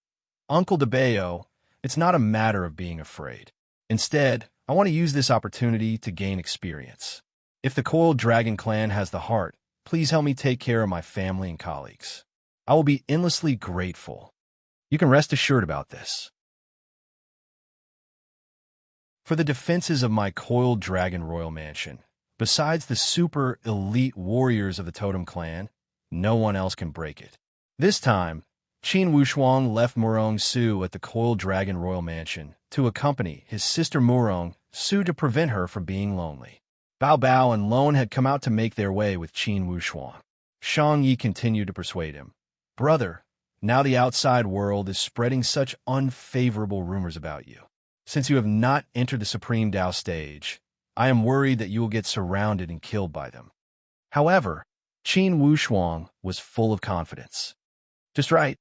"Uncle Debao, it's not a matter of being afraid. Instead, I want to use this opportunity to gain experience. If the Coiled Dragon clan has the heart, please help me take care of my family and colleagues. I will be endlessly grateful. You can rest assured about this. For the defenses of my Coiled Dragon royal mansion, besides the super elite warriors of the Totem clan, no one else can break it." This time, Qin Wushuang left Murong Su at the Coiled Dragon royal mansion to accompany his sister Murong Su to prevent her from being lonely. Bao Bao and Lone had come out to make their way with Qin Wushuang. Shang Yi continued to persuade him, "Brother, now the outside world is spreading such unfavorable rumors about you. Since you have not entered the Supreme Tao stage, I am worried that you will get surrounded and killed by them." However, Qin Wushuang was full of confidence. "Just right.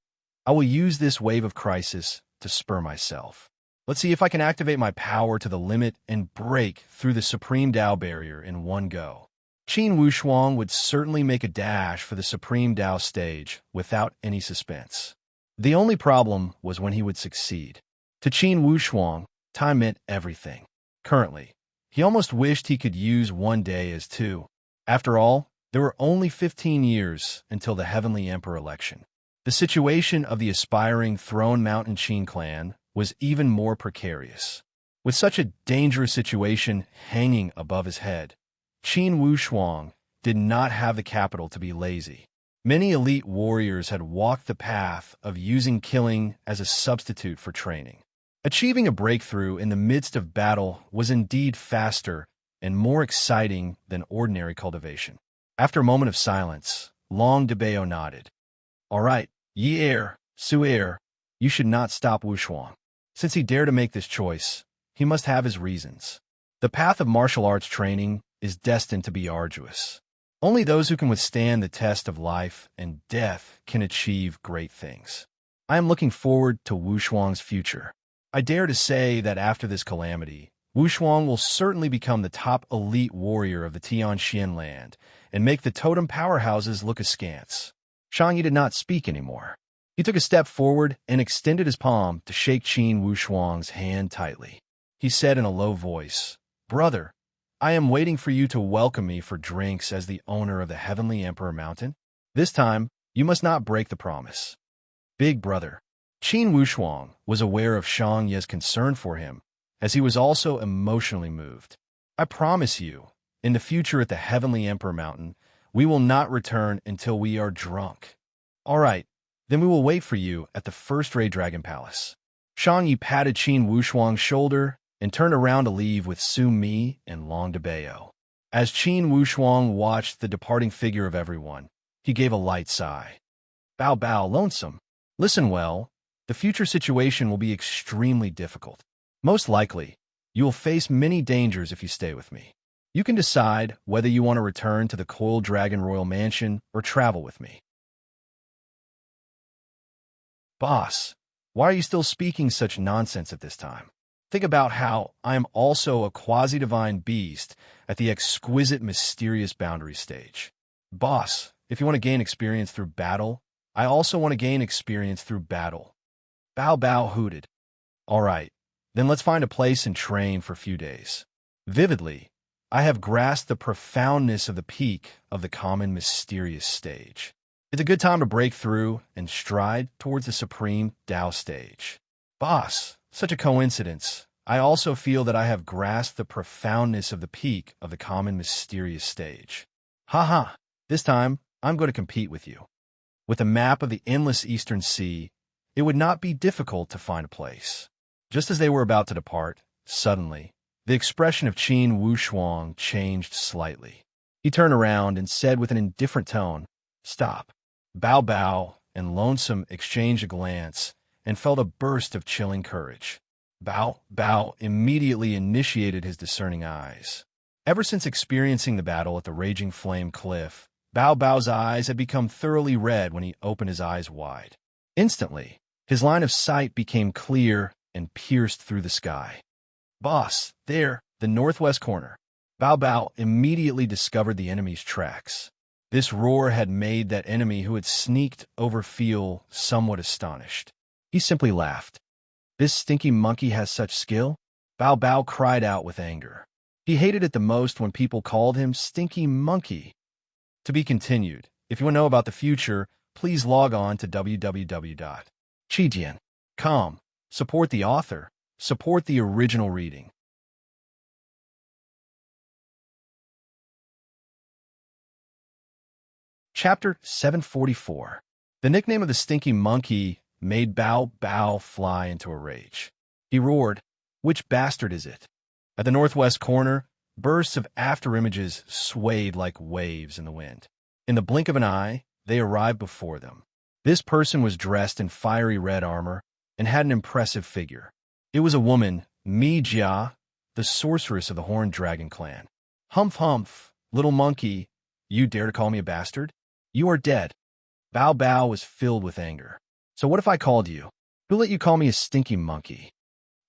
I will use this wave of crisis to spur myself. Let's see if I can activate my power to the limit and break through the Supreme Tao barrier in one go." Qin Wushuang would certainly make a dash for the Supreme Tao stage without any suspense. The only problem was when he would succeed. To Qin Wushuang, time meant everything. Currently, he almost wished he could use one day as two. After all, there were only 15 years until the Heavenly Emperor election. The situation of the aspiring Throne Mountain Qin clan was even more precarious. With such a dangerous situation hanging above his head, Qin Wushuang did not have the capital to be lazy. Many elite warriors had walked the path of using killing as a substitute for training. Achieving a breakthrough in the midst of battle was indeed faster and more exciting than ordinary cultivation. After a moment of silence, Long Debao nodded. "All right, Yi Su'er, You should not stop Wushuang. Since he dared to make this choice, he must have his reasons. The path of martial arts training is destined to be arduous. Only those who can withstand the test of life and death can achieve great things. I am looking forward to Wushuang's future. I dare to say that after this calamity, Wushuang will certainly become the top elite warrior of the Tianxian land and make the totem powerhouses look askance. Shang did not speak anymore. He took a step forward and extended his palm to shake Qin Wushuang's hand tightly. He said in a low voice, "Brother, I am waiting for you to welcome me for drinks as the owner of the Heavenly Emperor Mountain. This time, you must not break the promise." Big brother. Qin Wushuang was aware of Shang Ye's concern for him, as he was also emotionally moved. "I promise you, in the future at the Heavenly Emperor Mountain, we will not return until we are drunk. All right, then we will wait for you at the First Ray Dragon Palace." Shang Yi patted Qin Wushuang's shoulder and turned around to leave with Su Mi and Long DeBayo. As Qin Wushuang watched the departing figure of everyone, he gave a light sigh. "Bao Bao, lonesome. Listen well, the future situation will be extremely difficult. Most likely, you will face many dangers if you stay with me. You can decide whether you want to return to the Coiled Dragon Royal Mansion or travel with me." "Boss, why are you still speaking such nonsense at this time? Think about how I am also a quasi-divine beast at the exquisite mysterious boundary stage. Boss, if you want to gain experience through battle, I also want to gain experience through battle." Bao Bao hooted. "All right, then let's find a place and train for a few days. Vividly, I have grasped the profoundness of the peak of the common mysterious stage. It's a good time to break through and stride towards the supreme Tao stage." "Boss, such a coincidence. I also feel that I have grasped the profoundness of the peak of the common mysterious stage. Haha, this time I'm going to compete with you." With a map of the endless eastern sea, it would not be difficult to find a place. Just as they were about to depart, suddenly, the expression of Qin Wushuang changed slightly. He turned around and said with an indifferent tone, "Stop." Bao Bao and Lonesome exchanged a glance and felt a burst of chilling courage. Bao Bao immediately initiated his discerning eyes. Ever since experiencing the battle at the Raging Flame Cliff, Bao Bao's eyes had become thoroughly red when he opened his eyes wide. Instantly, his line of sight became clear and pierced through the sky. "Boss, there, the northwest corner." Bao Bao immediately discovered the enemy's tracks. This roar had made that enemy who had sneaked over feel somewhat astonished. He simply laughed. "This stinky monkey has such skill?" Bao Bao cried out with anger. He hated it the most when people called him Stinky Monkey. To be continued. If you want to know about the future, please log on to www.chijian.com. Support the author. Support the original reading. Chapter 744. The nickname of the Stinky Monkey made Bao Bao fly into a rage. He roared, "Which bastard is it?" At the northwest corner, bursts of afterimages swayed like waves in the wind. In the blink of an eye, they arrived before them. This person was dressed in fiery red armor and had an impressive figure. It was a woman, Mi Jia, the sorceress of the Horned Dragon clan. "Humph humph, little monkey, you dare to call me a bastard? You are dead." Bao Bao was filled with anger. "So what if I called you? Who let you call me a stinky monkey?"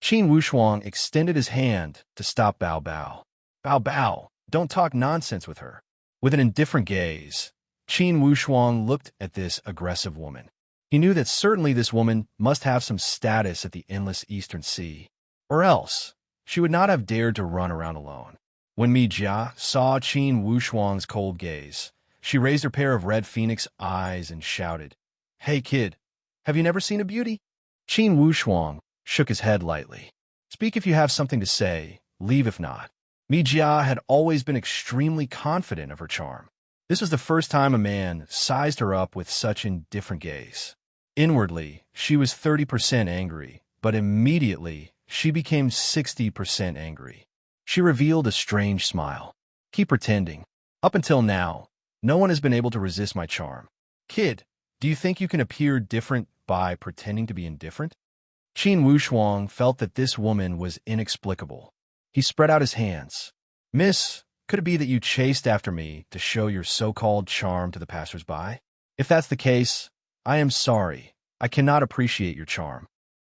Qin Wushuang extended his hand to stop Bao Bao. "Bao Bao, don't talk nonsense with her." With an indifferent gaze, Qin Wushuang looked at this aggressive woman. He knew that certainly this woman must have some status at the endless eastern sea, or else she would not have dared to run around alone. When Mi Jia saw Qin Wushuang's cold gaze, she raised her pair of red phoenix eyes and shouted, "Hey kid, have you never seen a beauty?" Qin Wushuang shook his head lightly. "Speak if you have something to say, leave if not." Mi Jia had always been extremely confident of her charm. This was the first time a man sized her up with such indifferent gaze. Inwardly, she was 30% angry, but immediately she became 60% angry. She revealed a strange smile. "Keep pretending. Up until now, no one has been able to resist my charm. Kid, do you think you can appear different by pretending to be indifferent? Qin Wushuang felt that this woman was inexplicable. He spread out his hands. Miss, could it be that you chased after me to show your so-called charm to the passers-by? If that's the case, I am sorry. I cannot appreciate your charm.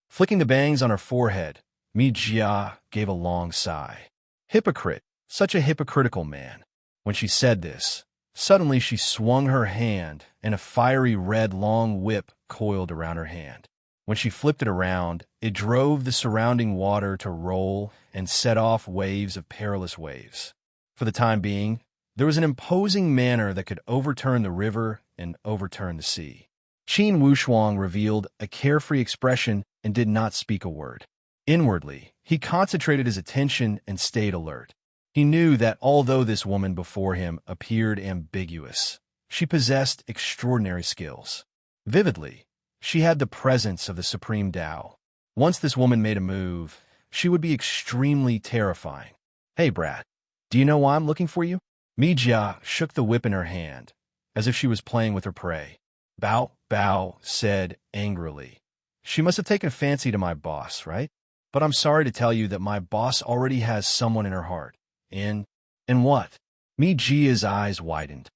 Flicking the bangs on her forehead, Mi Jia gave a long sigh. Hypocrite, such a hypocritical man. When she said this, suddenly she swung her hand, and a fiery red long whip coiled around her hand. When she flipped it around, it drove the surrounding water to roll and set off waves of perilous waves. For the time being, there was an imposing manner that could overturn the river and overturn the sea. Qin Wushuang revealed a carefree expression and did not speak a word. Inwardly, he concentrated his attention and stayed alert. He knew that although this woman before him appeared ambiguous, she possessed extraordinary skills. Vividly, she had the presence of the Supreme Tao. Once this woman made a move, she would be extremely terrifying. Hey, brat, do you know why I'm looking for you? Mi Jia shook the whip in her hand, as if she was playing with her prey. Bao, Bao said angrily. She must have taken a fancy to my boss, right? But I'm sorry to tell you that my boss already has someone in her heart. In what? Mi Jia's eyes widened.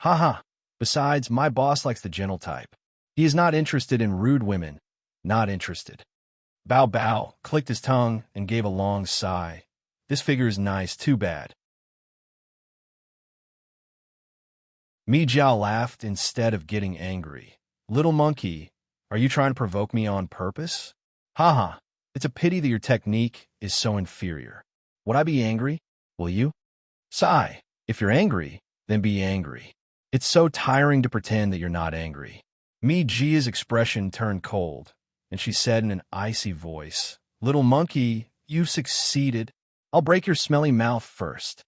Haha. Besides, my boss likes the gentle type. He is not interested in rude women. Not interested. Bao Bao clicked his tongue and gave a long sigh. This figure is nice, too bad. Mi Jiao laughed instead of getting angry. Little monkey, are you trying to provoke me on purpose? Haha, it's a pity that your technique is so inferior. Would I be angry? Will you? Sigh, if you're angry, then be angry. It's so tiring to pretend that you're not angry. Mi Jia's expression turned cold, and she said in an icy voice, Little monkey, you've succeeded. I'll break your smelly mouth first.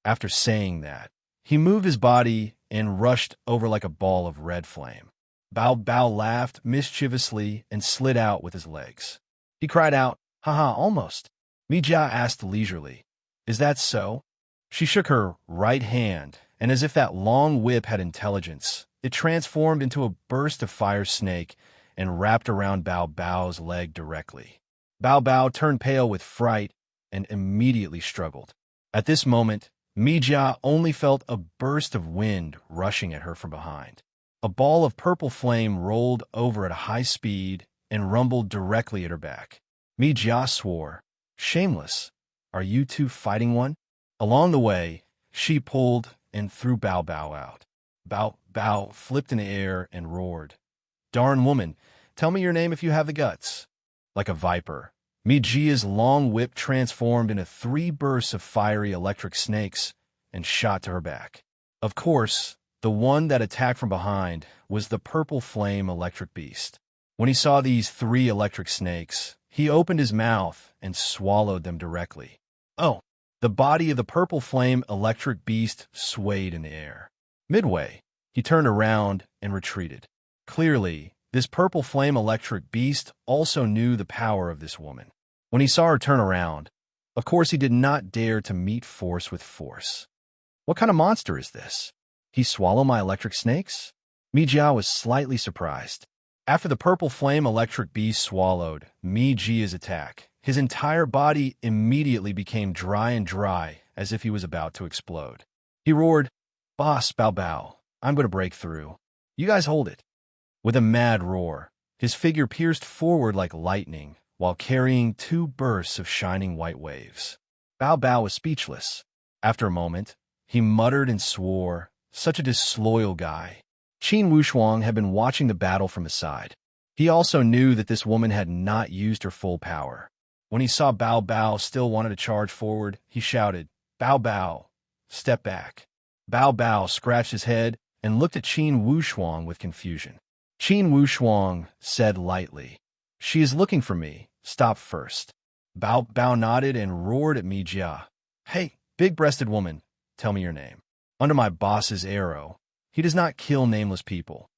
After saying that, he moved his body and rushed over like a ball of red flame. Bao Bao laughed mischievously and slid out with his legs. He cried out, Haha, almost. Mi Jia asked leisurely, Is that so? She shook her right hand, and as if that long whip had intelligence, it transformed into a burst of fire snake and wrapped around Bao Bao's leg directly. Bao Bao turned pale with fright and immediately struggled. At this moment, Mi Jia only felt a burst of wind rushing at her from behind. A ball of purple flame rolled over at a high speed and rumbled directly at her back. Mi Jia swore, Shameless, are you two fighting one? Along the way, she pulled and threw Bao Bao out. Bao Bao flipped in the air and roared, Darn woman, tell me your name if you have the guts. Like a viper, Mi Jia's long whip transformed into 3 bursts of fiery electric snakes and shot to her back. Of course, the one that attacked from behind was the purple flame electric beast. When he saw these 3 electric snakes, he opened his mouth and swallowed them directly. Oh! The body of the purple flame electric beast swayed in the air. Midway, he turned around and retreated. Clearly, this purple flame electric beast also knew the power of this woman. When he saw her turn around, of course he did not dare to meet force with force. What kind of monster is this? He swallow my electric snakes? Mi Jia was slightly surprised. After the purple flame electric beast swallowed Mi Jia's attack, his entire body immediately became dry as if he was about to explode. He roared, Boss Bao Bao, I'm going to break through. You guys hold it. With a mad roar, his figure pierced forward like lightning while carrying 2 bursts of shining white waves. Bao Bao was speechless. After a moment, he muttered and swore, Such a disloyal guy. Qin Wushuang had been watching the battle from the side. He also knew that this woman had not used her full power. When he saw Bao Bao still wanted to charge forward, he shouted, Bao Bao, step back. Bao Bao scratched his head and looked at Qin Wushuang with confusion. Qin Wushuang said lightly, She is looking for me. Stop first. Bao Bao nodded and roared at Mi Jia. Hey, big-breasted woman, tell me your name. Under my boss's arrow, he does not kill nameless people.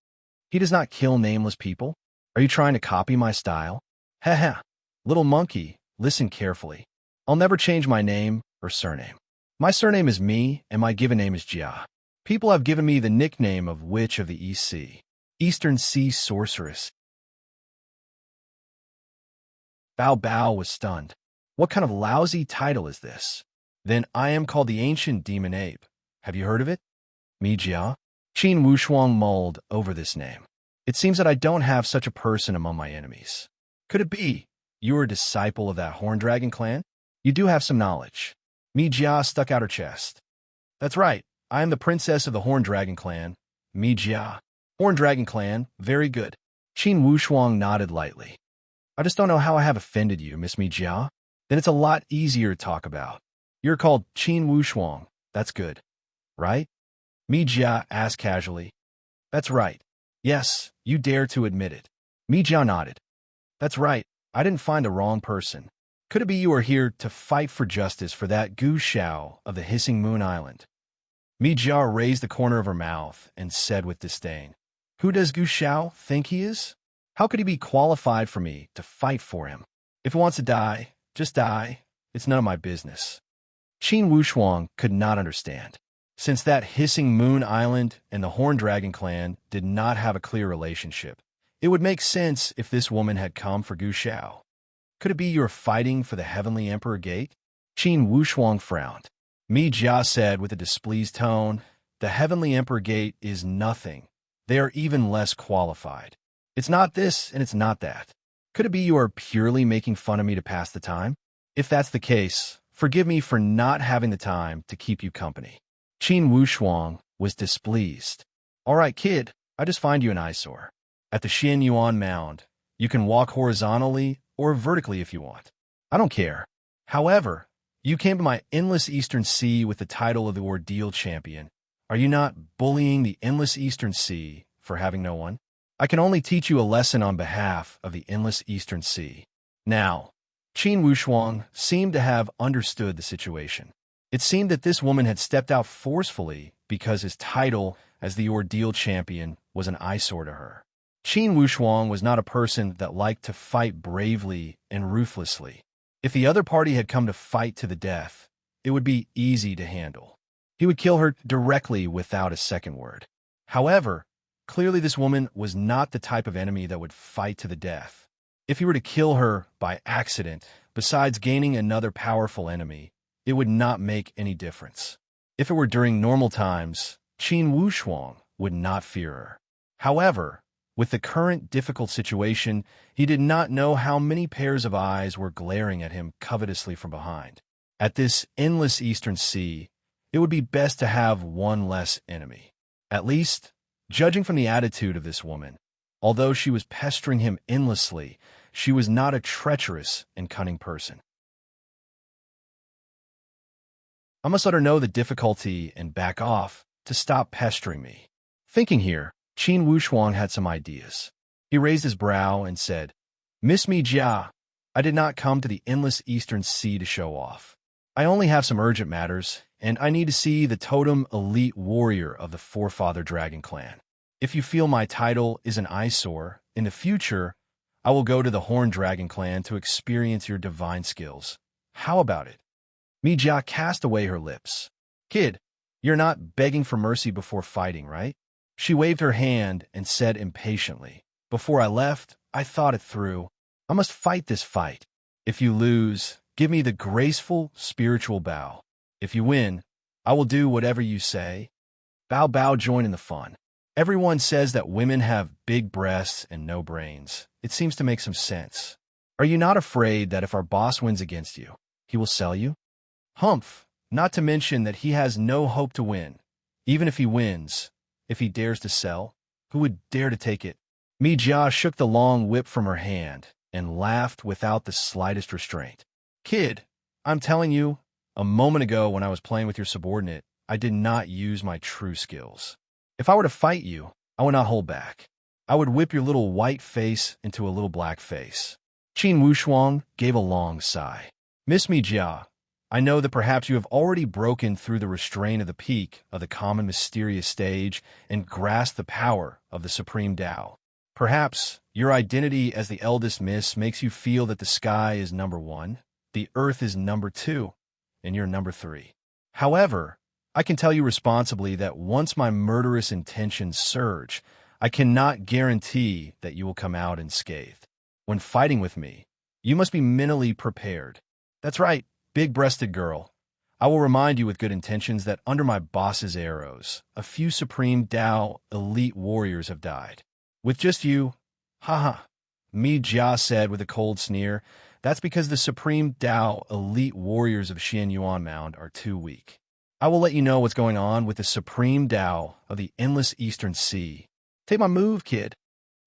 He does not kill nameless people? Are you trying to copy my style? Ha ha. Little monkey, listen carefully. I'll never change my name or surname. My surname is Mi, and my given name is Jia. People have given me the nickname of Witch of the East Sea, Eastern Sea Sorceress. Bao Bao was stunned. What kind of lousy title is this? Then I am called the Ancient Demon Ape. Have you heard of it? Mi Jia? Qin Wushuang mulled over this name. It seems that I don't have such a person among my enemies. Could it be you are a disciple of that Horn Dragon clan? You do have some knowledge. Mi Jia stuck out her chest. That's right. I am the princess of the Horn Dragon clan, Mi Jia. Horn Dragon clan, very good. Qin Wushuang nodded lightly. I just don't know how I have offended you, Miss Mi Jia. Then it's a lot easier to talk about. You're called Qin Wushuang. That's good. Right? Mi Jia asked casually. That's right. Yes, you dare to admit it. Mi Jia nodded. That's right. I didn't find the wrong person. Could it be you are here to fight for justice for that Gu Shao of the Hissing Moon Island? Mi Jia raised the corner of her mouth and said with disdain, Who does Gu Shao think he is? How could he be qualified for me to fight for him? If he wants to die, just die. It's none of my business. Qin Wushuang could not understand. Since that Hissing Moon Island and the Horn Dragon clan did not have a clear relationship, it would make sense if this woman had come for Gu Shao. Could it be you are fighting for the Heavenly Emperor Gate? Qin Wushuang frowned. Mi Jia said with a displeased tone, The Heavenly Emperor Gate is nothing. They are even less qualified. It's not this and it's not that. Could it be you are purely making fun of me to pass the time? If that's the case, forgive me for not having the time to keep you company. Qin Wushuang was displeased. All right, kid, I just find you an eyesore. At the Xian Yuan Mound, you can walk horizontally or vertically if you want. I don't care. However, you came to my endless Eastern Sea with the title of the Ordeal Champion. Are you not bullying the endless Eastern Sea for having no one? I can only teach you a lesson on behalf of the endless Eastern Sea. Now, Qin Wushuang seemed to have understood the situation. It seemed that this woman had stepped out forcefully because his title as the Ordeal Champion was an eyesore to her. Qin Wushuang was not a person that liked to fight bravely and ruthlessly. If the other party had come to fight to the death, it would be easy to handle. He would kill her directly without a second word. However, clearly this woman was not the type of enemy that would fight to the death. If he were to kill her by accident, besides gaining another powerful enemy, it would not make any difference. If it were during normal times, Qin Wushuang would not fear her. However, with the current difficult situation, he did not know how many pairs of eyes were glaring at him covetously from behind. At this endless Eastern Sea, it would be best to have one less enemy. At least, judging from the attitude of this woman, although she was pestering him endlessly, she was not a treacherous and cunning person. I must let her know the difficulty and back off to stop pestering me. Thinking here, Qin Wushuang had some ideas. He raised his brow and said, Miss Mi Jia, I did not come to the endless Eastern Sea to show off. I only have some urgent matters, and I need to see the totem elite warrior of the Forefather Dragon clan. If you feel my title is an eyesore, in the future, I will go to the Horn Dragon clan to experience your divine skills. How about it? Mi Jia cast away her lips. Kid, you're not begging for mercy before fighting, right? She waved her hand and said impatiently, Before I left, I thought it through. I must fight this fight. If you lose, give me the graceful spiritual bow. If you win, I will do whatever you say. Bao Bao joined in the fun. Everyone says that women have big breasts and no brains. It seems to make some sense. Are you not afraid that if our boss wins against you, he will sell you? Humph, not to mention that he has no hope to win. Even if he wins, if he dares to sell, who would dare to take it? Mi Jia shook the long whip from her hand and laughed without the slightest restraint. Kid, I'm telling you, a moment ago when I was playing with your subordinate, I did not use my true skills. If I were to fight you, I would not hold back. I would whip your little white face into a little black face. Qin Wushuang gave a long sigh. Miss Mi Jia, I know that perhaps you have already broken through the restraint of the peak of the common mysterious stage and grasped the power of the supreme Tao. Perhaps your identity as the eldest miss makes you feel that the sky is number one, the earth is number two, and you're number three. However, I can tell you responsibly that once my murderous intentions surge, I cannot guarantee that you will come out unscathed. When fighting with me, You must be mentally prepared. That's right, big-breasted girl. I will remind you with good intentions that under my boss's arrows, a few Supreme Tao elite warriors have died. With just you, haha, Mi Jia said with a cold sneer, that's because the Supreme Tao elite warriors of Xian Yuan Mound are too weak. I will let you know what's going on with the Supreme Tao of the Endless Eastern Sea. Take my move, kid.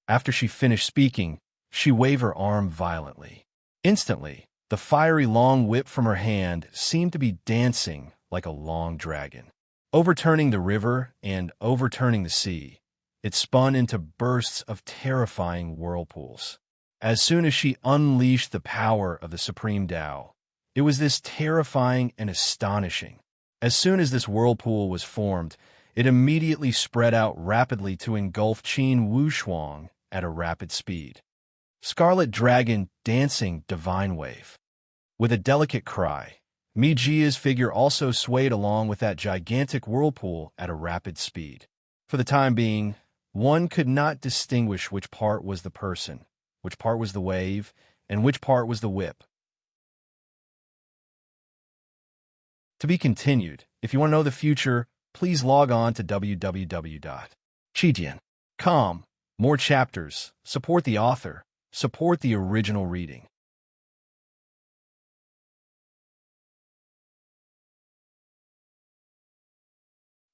After she finished speaking, she waved her arm violently. Instantly, the fiery long whip from her hand seemed to be dancing like a long dragon. Overturning the river and overturning the sea, it spun into bursts of terrifying whirlpools. As soon as she unleashed the power of the Supreme Tao, it was this terrifying and astonishing. As soon as this whirlpool was formed, it immediately spread out rapidly to engulf Qin Wushuang at a rapid speed. Scarlet Dragon dancing divine wave. With a delicate cry, Mi Jia's figure also swayed along with that gigantic whirlpool at a rapid speed. For the time being, one could not distinguish which part was the person, which part was the wave, and which part was the whip. To be continued. If you want to know the future, please log on to www.chidian.com. More chapters. Support the author. Support the original reading.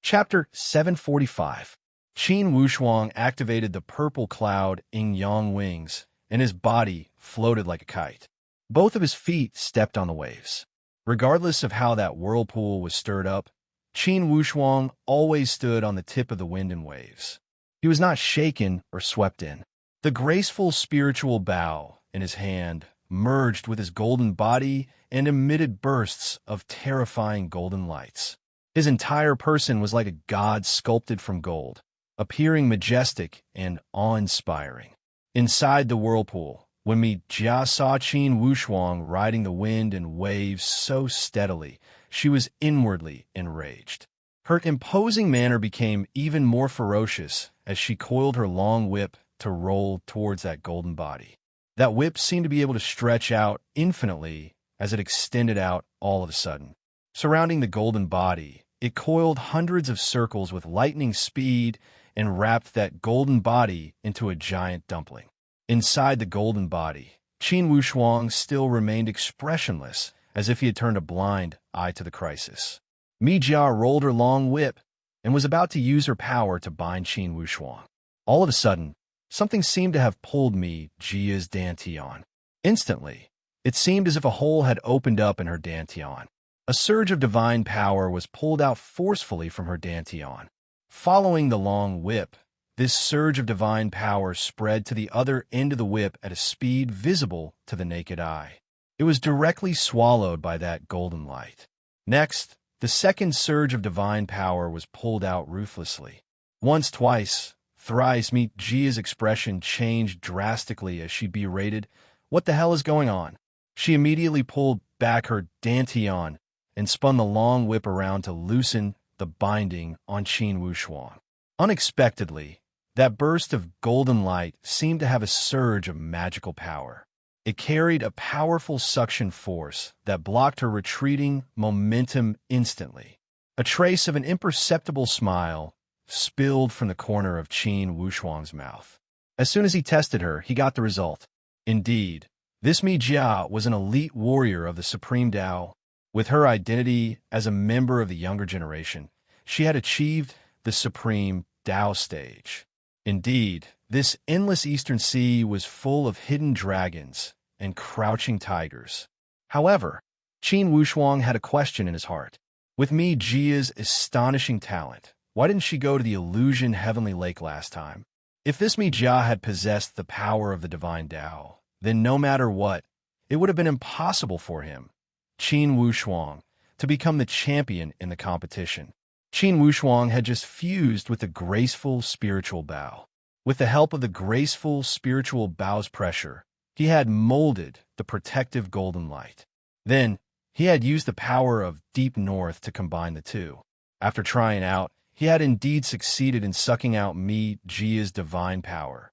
Chapter 745. Qin Wushuang activated the purple cloud in Yang wings, and his body floated like a kite. Both of his feet stepped on the waves. Regardless of how that whirlpool was stirred up, Qin Wushuang always stood on the tip of the wind and waves. He was not shaken or swept in. The graceful spiritual bow in his hand merged with his golden body and emitted bursts of terrifying golden lights. His entire person was like a god sculpted from gold, appearing majestic and awe-inspiring. Inside the whirlpool, when Mi Jia saw Qin Wushuang riding the wind and waves so steadily, she was inwardly enraged. Her imposing manner became even more ferocious as she coiled her long whip to roll towards that golden body. That whip seemed to be able to stretch out infinitely as it extended out all of a sudden. Surrounding the golden body, it coiled hundreds of circles with lightning speed and wrapped that golden body into a giant dumpling. Inside the golden body, Qin Wushuang still remained expressionless, as if he had turned a blind eye to the crisis. Mi Jia rolled her long whip and was about to use her power to bind Qin Wushuang. All of a sudden, something seemed to have pulled Mi Jia's dantian. Instantly, it seemed as if a hole had opened up in her dantian. A surge of divine power was pulled out forcefully from her dantian. Following the long whip, this surge of divine power spread to the other end of the whip at a speed visible to the naked eye. It was directly swallowed by that golden light. Next, the second surge of divine power was pulled out ruthlessly. Once, twice, thrice, Mi Jia's expression changed drastically as she berated, "What the hell is going on?" She immediately pulled back her dantian and spun the long whip around to loosen the binding on Qin Wushuang. Unexpectedly, that burst of golden light seemed to have a surge of magical power. It carried a powerful suction force that blocked her retreating momentum instantly. A trace of an imperceptible smile spilled from the corner of Qin Wushuang's mouth. As soon as he tested her, he got the result. Indeed, this Mi Jia was an elite warrior of the Supreme Tao. With her identity as a member of the younger generation, she had achieved the Supreme Tao stage. Indeed, this endless Eastern Sea was full of hidden dragons and crouching tigers. However, Qin Wushuang had a question in his heart. With Mi Jia's astonishing talent, why didn't she go to the Illusion Heavenly Lake last time? If this Mi Jia had possessed the power of the Divine Tao, then no matter what, it would have been impossible for him, Qin Wushuang, to become the champion in the competition. Qin Wushuang had just fused with the graceful spiritual bow. With the help of the graceful spiritual bow's pressure, he had molded the protective golden light. Then, he had used the power of Deep North to combine the two. After trying out, he had indeed succeeded in sucking out Mi Jia's divine power.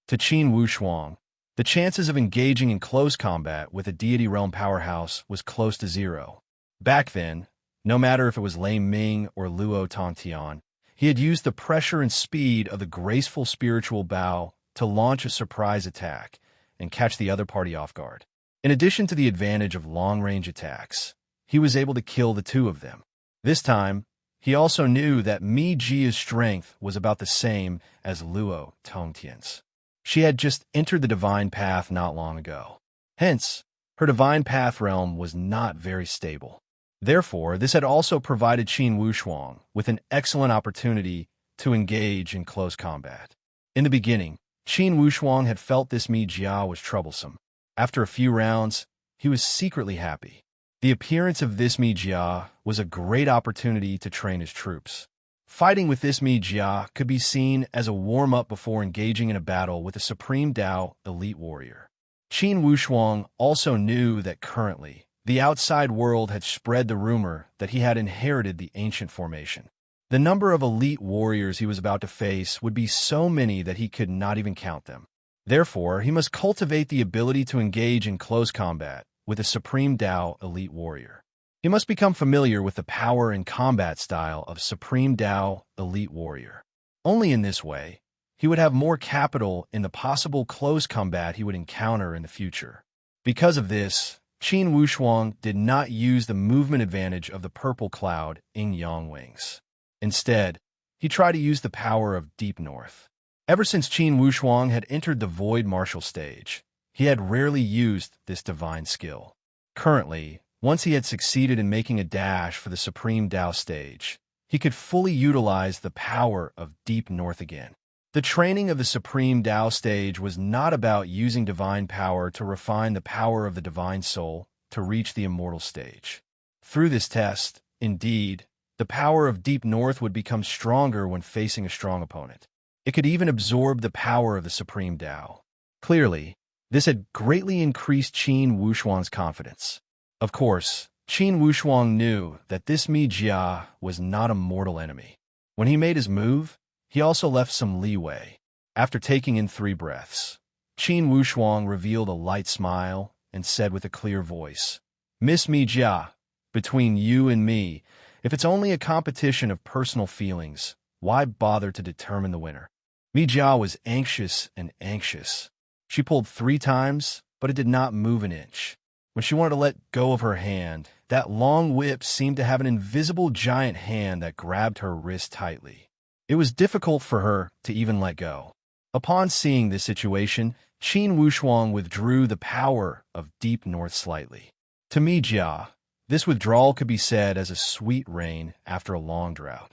To Qin Wushuang, the chances of engaging in close combat with a deity realm powerhouse was close to zero. Back then, no matter if it was Lei Ming or Luo Tongtian, he had used the pressure and speed of the graceful spiritual bow to launch a surprise attack and catch the other party off guard. In addition to the advantage of long-range attacks, he was able to kill the two of them. This time, he also knew that Mi Jia's strength was about the same as Luo Tongtian's. She had just entered the divine path not long ago. Hence, her divine path realm was not very stable. Therefore, this had also provided Qin Wushuang with an excellent opportunity to engage in close combat. In the beginning, Qin Wushuang had felt this Mi Jia was troublesome. After a few rounds, he was secretly happy. The appearance of this Mi Jia was a great opportunity to train his troops. Fighting with this Mi Jia could be seen as a warm-up before engaging in a battle with a Supreme Dao elite warrior. Qin Wushuang also knew that currently, the outside world had spread the rumor that he had inherited the ancient formation. The number of elite warriors he was about to face would be so many that he could not even count them. Therefore, he must cultivate the ability to engage in close combat with a Supreme Dao elite warrior. He must become familiar with the power and combat style of Supreme Dao elite warrior. Only in this way, he would have more capital in the possible close combat he would encounter in the future. Because of this, Qin Wushuang did not use the movement advantage of the purple cloud Yin Yang wings. Instead, he tried to use the power of Deep North. Ever since Qin Wushuang had entered the Void Martial stage, he had rarely used this divine skill. Currently, once he had succeeded in making a dash for the Supreme Dao stage, he could fully utilize the power of Deep North again. The training of the Supreme Dao stage was not about using divine power to refine the power of the divine soul to reach the immortal stage. Through this test, indeed, the power of Deep North would become stronger when facing a strong opponent. It could even absorb the power of the Supreme Dao. Clearly, this had greatly increased Qin Wushuang's confidence. Of course, Qin Wushuang knew that this Mi Jia was not a mortal enemy. When he made his move, he also left some leeway. After taking in 3 breaths, Qin Wushuang revealed a light smile and said with a clear voice, "Miss Mi Jia, between you and me, if it's only a competition of personal feelings, why bother to determine the winner?" Mi Jia was anxious and anxious. She pulled 3 times, but it did not move an inch. When she wanted to let go of her hand, that long whip seemed to have an invisible giant hand that grabbed her wrist tightly. It was difficult for her to even let go. Upon seeing this situation, Qin Wushuang withdrew the power of Deep North slightly. To Mi Jia, this withdrawal could be said as a sweet rain after a long drought.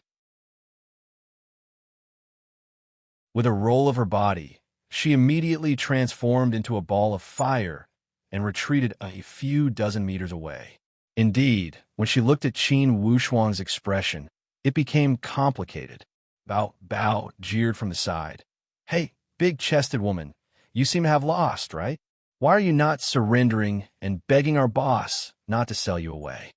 With a roll of her body, she immediately transformed into a ball of fire and retreated a few dozen meters away. Indeed, when she looked at Qin Wushuang's expression, it became complicated. Bao jeered from the side. "Hey, big-chested woman, you seem to have lost, right? Why are you not surrendering and begging our boss not to sell you away?"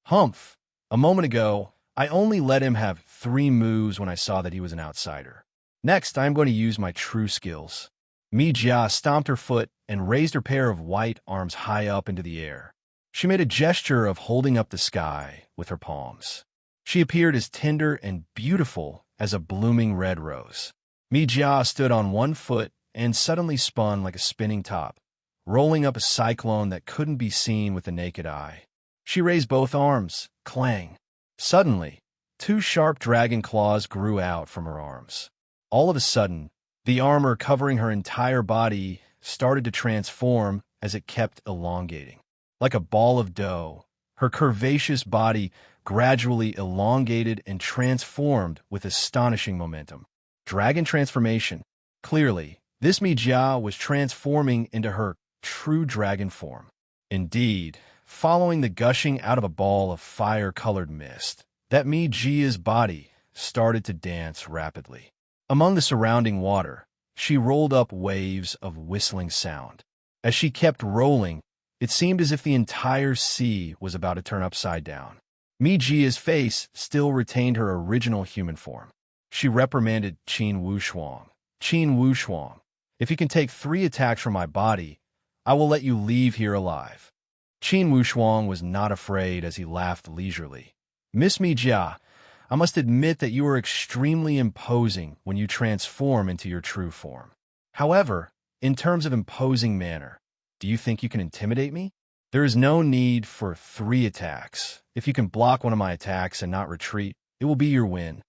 "Humph! A moment ago, I only let him have 3 moves when I saw that he was an outsider. Next, I am going to use my true skills." Mi Jia stomped her foot and raised her pair of white arms high up into the air. She made a gesture of holding up the sky with her palms. She appeared as tender and beautiful as a blooming red rose. Mi Jia stood on one foot and suddenly spun like a spinning top, rolling up a cyclone that couldn't be seen with the naked eye. She raised both arms. Clang! Suddenly, 2 sharp dragon claws grew out from her arms. All of a sudden, the armor covering her entire body started to transform as it kept elongating. Like a ball of dough, her curvaceous body gradually elongated and transformed with astonishing momentum. Dragon transformation. Clearly, this Mi Jia was transforming into her true dragon form. Indeed, following the gushing out of a ball of fire-colored mist, that Mi Jia's body started to dance rapidly. Among the surrounding water, she rolled up waves of whistling sound. As she kept rolling, it seemed as if the entire sea was about to turn upside down. Mi Jia's face still retained her original human form. She reprimanded Qin Wushuang. "Qin Wushuang, If you can take 3 attacks from my body, I will let you leave here alive. Qin Wushuang was not afraid as he laughed leisurely. Miss Mi Jia, I must admit that you are extremely imposing when you transform into your true form. However, in terms of imposing manner, do you think you can intimidate me? There is no need for 3 attacks. If you can block one of my attacks and not retreat, it will be your win.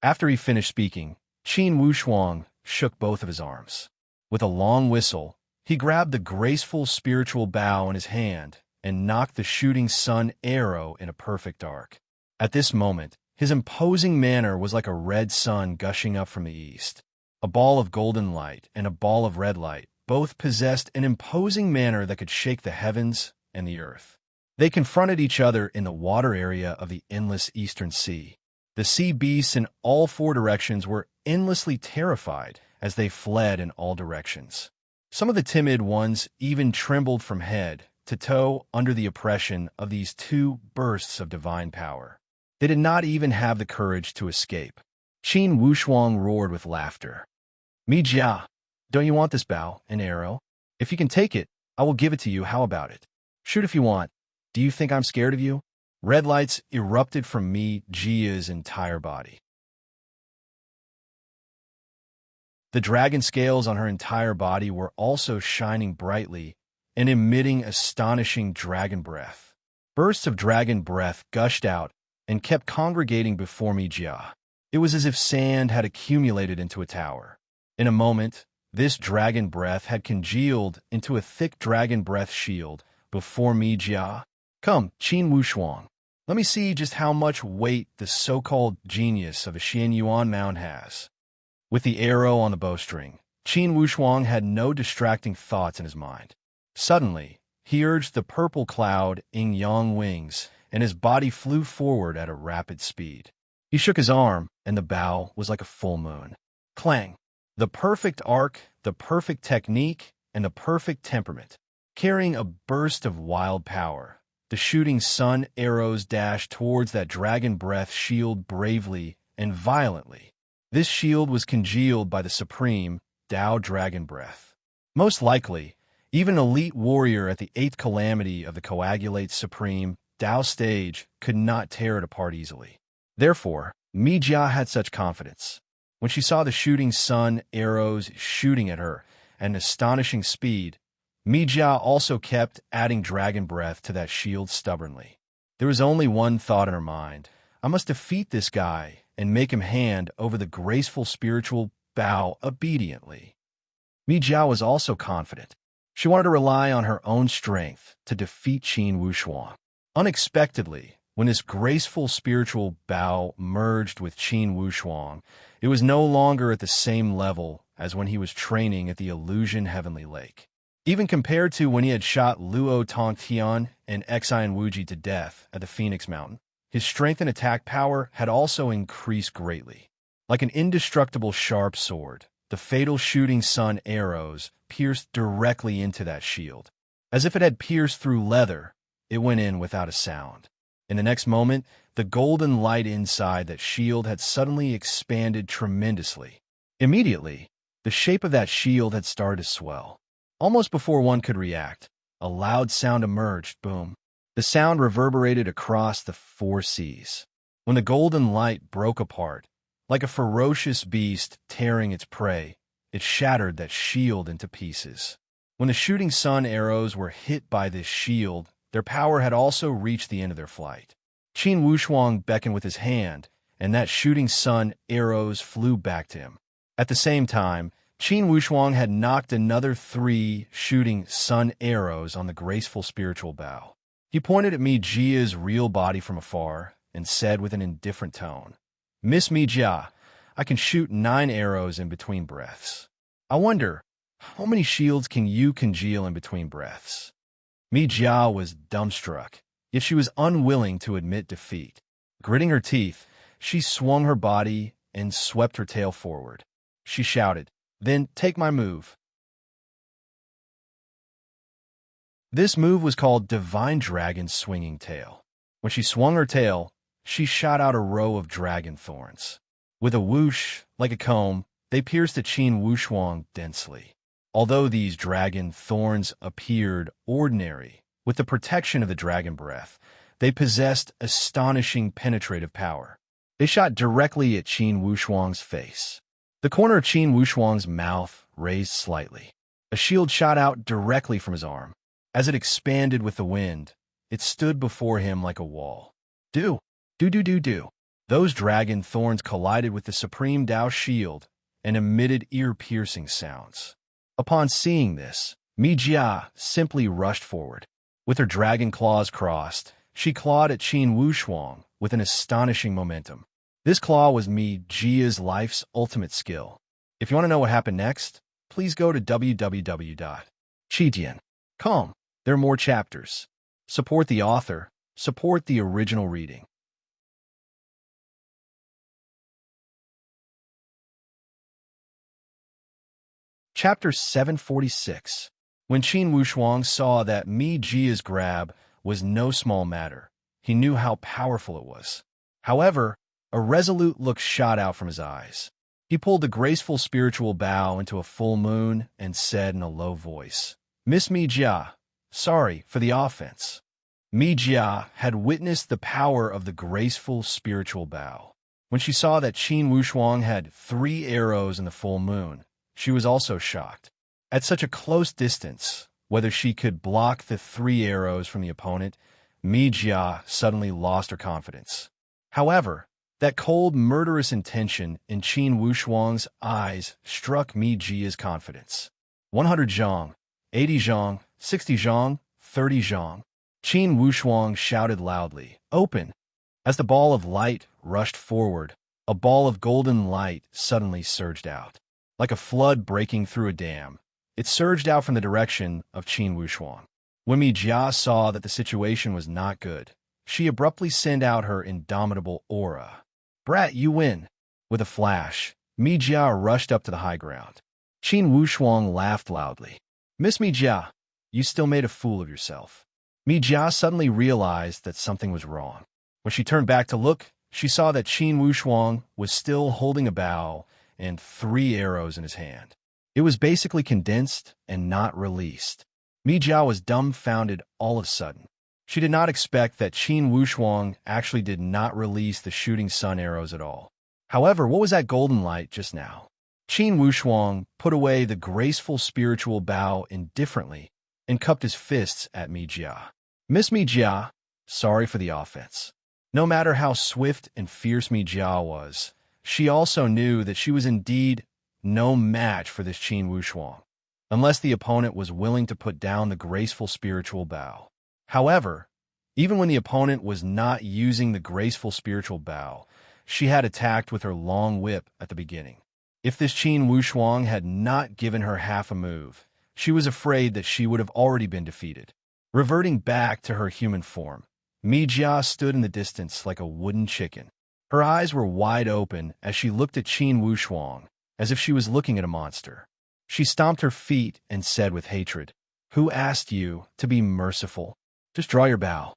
After he finished speaking, Qin Wushuang shook both of his arms. With a long whistle, he grabbed the graceful spiritual bow in his hand and knocked the shooting sun arrow in a perfect arc. At this moment, his imposing manner was like a red sun gushing up from the east. A ball of golden light and a ball of red light both possessed an imposing manner that could shake the heavens and the earth. They confronted each other in the water area of the endless eastern sea. The sea beasts in all 4 directions were endlessly terrified as they fled in all directions. Some of the timid ones even trembled from head to toe under the oppression of these 2 bursts of divine power. They did not even have the courage to escape. Qin Wushuang roared with laughter. Mi Jia, don't you want this bow and arrow? If you can take it, I will give it to you. How about it? Shoot if you want. Do you think I'm scared of you? Red lights erupted from Mi Jia's entire body. The dragon scales on her entire body were also shining brightly and emitting astonishing dragon breath. Bursts of dragon breath gushed out and kept congregating before Mi Jia. It was as if sand had accumulated into a tower. In a moment, this dragon breath had congealed into a thick dragon breath shield before Mi Jia. Come, Qin Wushuang, let me see just how much weight the so-called genius of a Xian Yuan mound has. With the arrow on the bowstring, Qin Wushuang had no distracting thoughts in his mind. Suddenly, he urged the purple cloud Yin Yang wings, and his body flew forward at a rapid speed. He shook his arm, and the bow was like a full moon. Clang! The perfect arc, the perfect technique, and the perfect temperament. Carrying a burst of wild power, the shooting sun arrows dashed towards that dragon breath shield bravely and violently. This shield was congealed by the supreme Tao dragon breath. Most likely, even an elite warrior at the 8th calamity of the Coagulate Supreme Tao stage could not tear it apart easily. Therefore, Mi Jia had such confidence. When she saw the shooting sun arrows shooting at her at an astonishing speed, Mi Jia also kept adding dragon breath to that shield stubbornly. There was only one thought in her mind. I must defeat this guy and make him hand over the graceful spiritual bow obediently. Mi Jia was also confident. She wanted to rely on her own strength to defeat Qin Wushuang. Unexpectedly, when this graceful spiritual bow merged with Qin Wushuang, it was no longer at the same level as when he was training at the Illusion Heavenly Lake. Even compared to when he had shot Luo Tongtian and Xian Wuji to death at the Phoenix Mountain, his strength and attack power had also increased greatly. Like an indestructible sharp sword, the fatal shooting sun arrows pierced directly into that shield. As if it had pierced through leather, it went in without a sound. In the next moment, the golden light inside that shield had suddenly expanded tremendously. Immediately, the shape of that shield had started to swell. Almost before one could react, a loud sound emerged, boom. The sound reverberated across the 4 seas. When the golden light broke apart, like a ferocious beast tearing its prey, it shattered that shield into pieces. When the shooting sun arrows were hit by this shield, their power had also reached the end of their flight. Qin Wushuang beckoned with his hand, and that shooting sun arrows flew back to him. At the same time, Qin Wushuang had knocked another 3 shooting sun arrows on the graceful spiritual bow. He pointed at Mi Jia's real body from afar and said with an indifferent tone, Miss Mi Jia, I can shoot 9 arrows in between breaths. I wonder, how many shields can you congeal in between breaths? Mi Jia was dumbstruck, yet she was unwilling to admit defeat. Gritting her teeth, she swung her body and swept her tail forward. She shouted, Then take my move. This move was called Divine Dragon Swinging Tail. When she swung her tail, she shot out a row of dragon thorns. With a whoosh, like a comb, they pierced at Qin Wushuang densely. Although these dragon thorns appeared ordinary, with the protection of the dragon breath, they possessed astonishing penetrative power. They shot directly at Qin Wushuang's face. The corner of Qin Wushuang's mouth raised slightly. A shield shot out directly from his arm. As it expanded with the wind, it stood before him like a wall. Do. Those dragon thorns collided with the supreme Dao shield and emitted ear-piercing sounds. Upon seeing this, Mi Jia simply rushed forward. With her dragon claws crossed, she clawed at Qin Wushuang with an astonishing momentum. This claw was Mi Jia's life's ultimate skill. If you want to know what happened next, please go to www.qitian.com. There are more chapters. Support the author. Support the original reading. Chapter 746. When Qin Wushuang saw that Mi Jia's grab was no small matter, he knew how powerful it was. However, a resolute look shot out from his eyes. He pulled the graceful spiritual bow into a full moon and said in a low voice, "Miss Mi Jia, sorry for the offense." Mi Jia had witnessed the power of the graceful spiritual bow. When she saw that Qin Wushuang had 3 arrows in the full moon, she was also shocked. At such a close distance, whether she could block the 3 arrows from the opponent, Mi Jia suddenly lost her confidence. However, that cold, murderous intention in Qin Wushuang's eyes struck Mi Jia's confidence. 100 zhang, 80 zhang, 60 zhang, 30 zhang. Qin Wushuang shouted loudly, "Open!" As the ball of light rushed forward, a ball of golden light suddenly surged out. Like a flood breaking through a dam, it surged out from the direction of Qin Wushuang. When Mi Jia saw that the situation was not good, she abruptly sent out her indomitable aura. "Brat, you win!" With a flash, Mi Jia rushed up to the high ground. Qin Wushuang laughed loudly. "Miss Mi Jia, you still made a fool of yourself." Mi Jia suddenly realized that something was wrong. When she turned back to look, she saw that Qin Wushuang was still holding a bow and 3 arrows in his hand. It was basically condensed and not released. Mi Jia was dumbfounded all of a sudden. She did not expect that Qin Wushuang actually did not release the shooting sun arrows at all. However, what was that golden light just now? Qin Wushuang put away the graceful spiritual bow indifferently and cupped his fists at Mi Jia. "Miss Mi Jia, sorry for the offense." No matter how swift and fierce Mi Jia was, she also knew that she was indeed no match for this Qin Wushuang, unless the opponent was willing to put down the graceful spiritual bow. However, even when the opponent was not using the graceful spiritual bow, she had attacked with her long whip at the beginning. If this Qin Wushuang had not given her half a move, she was afraid that she would have already been defeated. Reverting back to her human form, Mi Jia stood in the distance like a wooden chicken. Her eyes were wide open as she looked at Qin Wushuang, as if she was looking at a monster. She stomped her feet and said with hatred, "Who asked you to be merciful? Just draw your bow."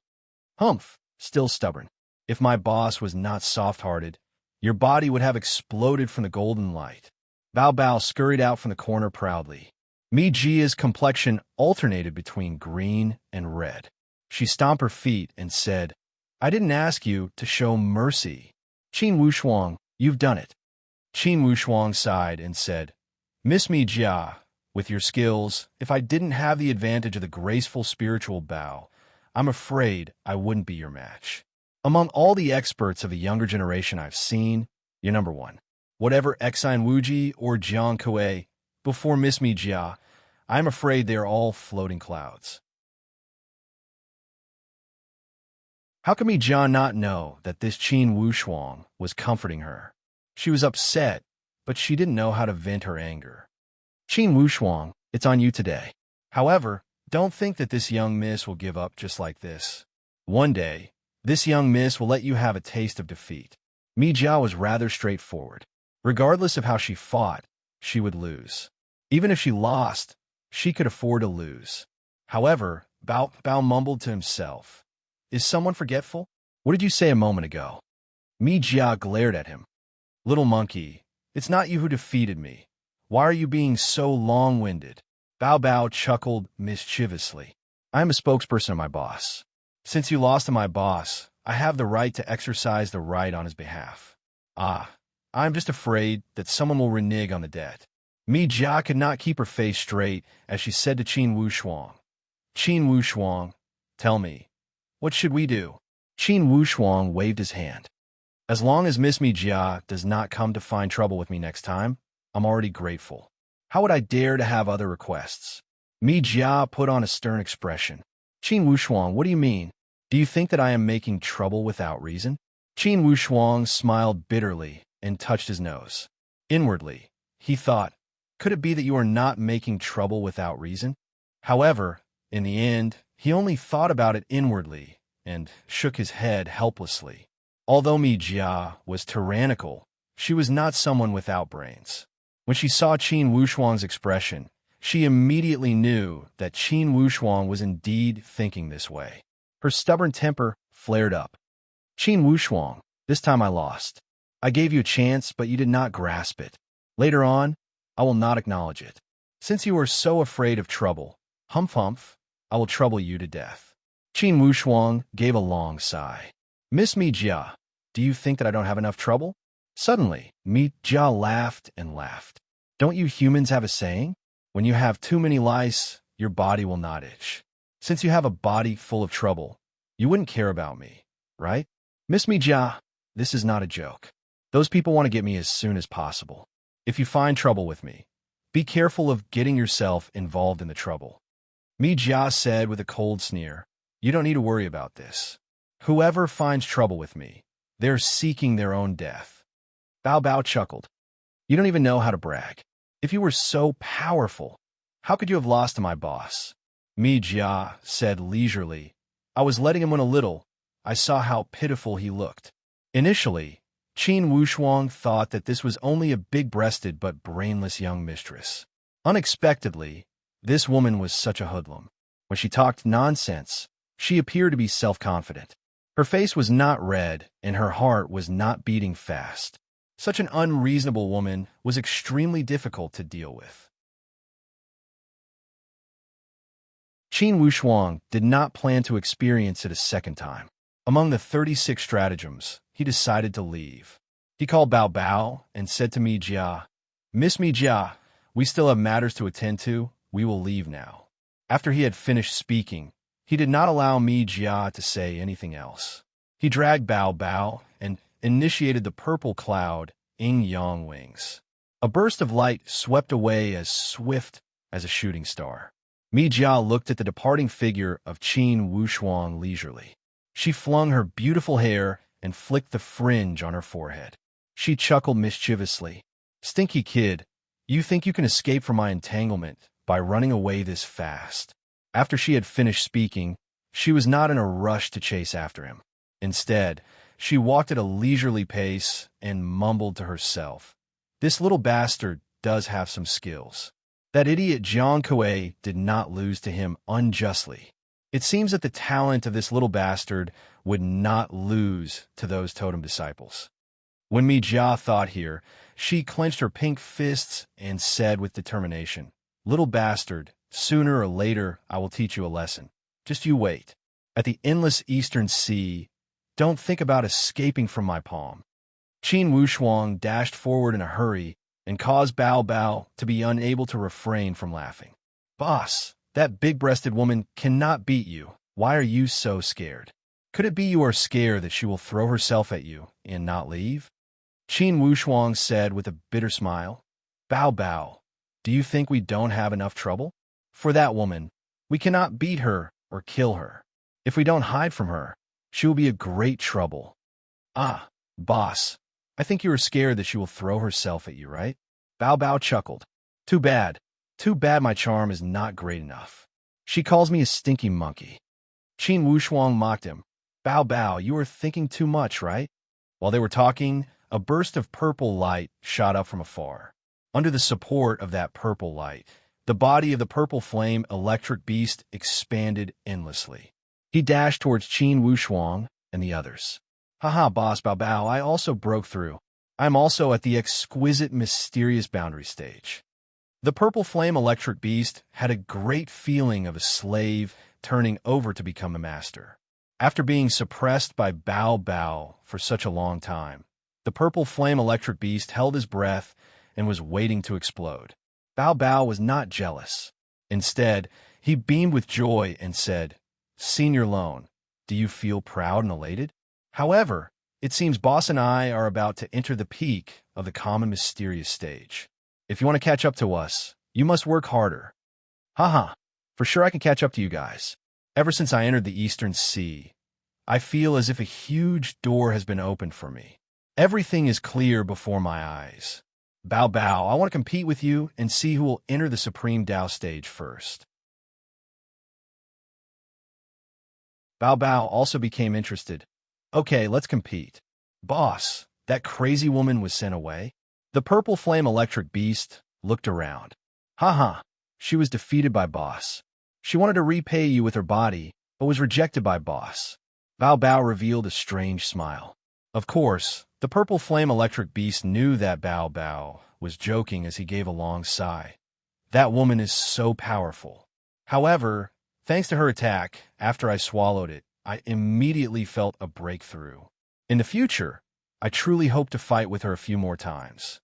"Humph, still stubborn. If my boss was not soft-hearted, your body would have exploded from the golden light." Bao Bao scurried out from the corner proudly. Mi Jia's complexion alternated between green and red. She stomped her feet and said, "I didn't ask you to show mercy. Qin Wushuang, you've done it." Qin Wushuang sighed and said, "Miss Mi Jia, with your skills, if I didn't have the advantage of the graceful spiritual bow, I'm afraid I wouldn't be your match. Among all the experts of the younger generation I've seen, you're number 1. Whatever Exine Wuji or Jiang Kuei, before Miss Mi Jia, I'm afraid they are all floating clouds." How could Mi Jia not know that this Qin Wushuang was comforting her? She was upset, but she didn't know how to vent her anger. "Qin Wushuang, it's on you today. However, don't think that this young miss will give up just like this. One day, this young miss will let you have a taste of defeat." Mi Jia was rather straightforward. Regardless of how she fought, she would lose. Even if she lost, she could afford to lose. However, Bao Bao mumbled to himself, "Is someone forgetful? What did you say a moment ago?" Mi Jia glared at him. "Little monkey, it's not you who defeated me. Why are you being so long-winded? Bao Bao chuckled mischievously. I am a spokesperson of my boss. Since you lost to my boss, I have the right to exercise the right on his behalf. Ah, I'm just afraid that someone will renege on the debt. Mi Jia could not keep her face straight as she said to Qin Wushuang. Qin Wushuang, tell me, what should we do? Qin Wushuang waved his hand. As long as Miss Mi Jia does not come to find trouble with me next time, I'm already grateful. How would I dare to have other requests? Mi Jia put on a stern expression. Qin Wushuang, what do you mean? Do you think that I am making trouble without reason? Qin Wushuang smiled bitterly and touched his nose. Inwardly, he thought, could it be that you are not making trouble without reason? However, in the end, he only thought about it inwardly and shook his head helplessly. Although Mi Jia was tyrannical, she was not someone without brains. When she saw Qin Wushuang's expression, she immediately knew that Qin Wushuang was indeed thinking this way. Her stubborn temper flared up. Qin Wushuang, this time I lost. I gave you a chance, but you did not grasp it. Later on, I will not acknowledge it. Since you are so afraid of trouble, humph, I will trouble you to death. Qin Wushuang gave a long sigh. Miss Mi Jia, do you think that I don't have enough trouble? Suddenly, Mi Jia laughed and laughed. Don't you humans have a saying? When you have too many lice, your body will not itch. Since you have a body full of trouble, you wouldn't care about me, right? Miss Mi Jia, this is not a joke. Those people want to get me as soon as possible. If you find trouble with me, be careful of getting yourself involved in the trouble. Mi Jia said with a cold sneer, you don't need to worry about this. Whoever finds trouble with me, they're seeking their own death. Bao Bao chuckled. You don't even know how to brag. If you were so powerful, how could you have lost to my boss? Mi Jia said leisurely. I was letting him win a little. I saw how pitiful he looked. Initially, Qin Wushuang thought that this was only a big-breasted but brainless young mistress. Unexpectedly, this woman was such a hoodlum. When she talked nonsense, she appeared to be self-confident. Her face was not red, and her heart was not beating fast. Such an unreasonable woman was extremely difficult to deal with. Qin Wushuang did not plan to experience it a second time. Among the 36 stratagems, he decided to leave. He called Bao Bao and said to Mi Jia, Miss Mi Jia, we still have matters to attend to. We will leave now. After he had finished speaking, he did not allow Mi Jia to say anything else. He dragged Bao Bao and initiated the purple cloud Yin-Yang wings. A burst of light swept away as swift as a shooting star. Mi Jia looked at the departing figure of Qin Wushuang leisurely. She flung her beautiful hair and flicked the fringe on her forehead. She chuckled mischievously. Stinky kid, you think you can escape from my entanglement by running away this fast? After she had finished speaking, she was not in a rush to chase after him. Instead, she walked at a leisurely pace and mumbled to herself. This little bastard does have some skills. That idiot Jiang Kuei did not lose to him unjustly. It seems that the talent of this little bastard would not lose to those totem disciples. When Mi Jia thought here, she clenched her pink fists and said with determination, Little bastard, sooner or later I will teach you a lesson. Just you wait. At the endless eastern sea, don't think about escaping from my palm. Qin Wushuang dashed forward in a hurry and caused Bao Bao to be unable to refrain from laughing. Boss, that big-breasted woman cannot beat you. Why are you so scared? Could it be you are scared that she will throw herself at you and not leave? Qin Wushuang said with a bitter smile. Bao Bao, do you think we don't have enough trouble? For that woman, we cannot beat her or kill her. If we don't hide from her, she will be a great trouble. Ah, boss, I think you are scared that she will throw herself at you, right? Bao Bao chuckled. Too bad. Too bad my charm is not great enough. She calls me a stinky monkey. Qin Wushuang mocked him. Bao Bao, you are thinking too much, right? While they were talking, a burst of purple light shot up from afar. Under the support of that purple light, the body of the purple flame electric beast expanded endlessly. He dashed towards Qin Wushuang and the others. Haha, boss Bao Bao, I also broke through. I'm also at the exquisite, mysterious boundary stage. The purple flame electric beast had a great feeling of a slave turning over to become a master. After being suppressed by Bao Bao for such a long time, the purple flame electric beast held his breath and was waiting to explode. Bao Bao was not jealous. Instead, he beamed with joy and said, "Senior Lone, do you feel proud and elated? However, it seems Boss and I are about to enter the peak of the common mysterious stage. If you want to catch up to us, you must work harder." Haha, for sure I can catch up to you guys. Ever since I entered the Eastern Sea, I feel as if a huge door has been opened for me. Everything is clear before my eyes. Bao Bao, I want to compete with you and see who will enter the Supreme Tao stage first. Bao Bao also became interested. Okay, let's compete. Boss, that crazy woman was sent away. The purple flame electric beast looked around. Haha, she was defeated by Boss. She wanted to repay you with her body, but was rejected by Boss. Bao Bao revealed a strange smile. Of course, the purple flame electric beast knew that Bao Bao was joking as he gave a long sigh. That woman is so powerful. However, thanks to her attack, after I swallowed it, I immediately felt a breakthrough. In the future, I truly hope to fight with her a few more times.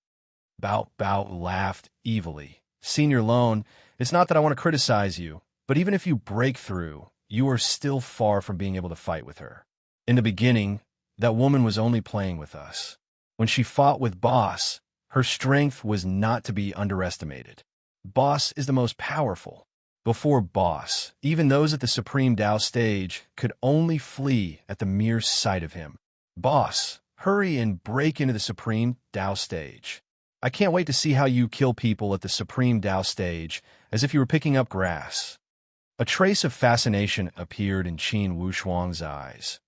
Bao Bao laughed evilly. Senior Lone, it's not that I want to criticize you, but even if you break through, you are still far from being able to fight with her. In the beginning, that woman was only playing with us. When she fought with Boss, her strength was not to be underestimated. Boss is the most powerful. Before Boss, even those at the Supreme Tao stage could only flee at the mere sight of him. Boss, hurry and break into the Supreme Tao stage. I can't wait to see how you kill people at the Supreme Tao stage, as if you were picking up grass. A trace of fascination appeared in Qin Wushuang's eyes.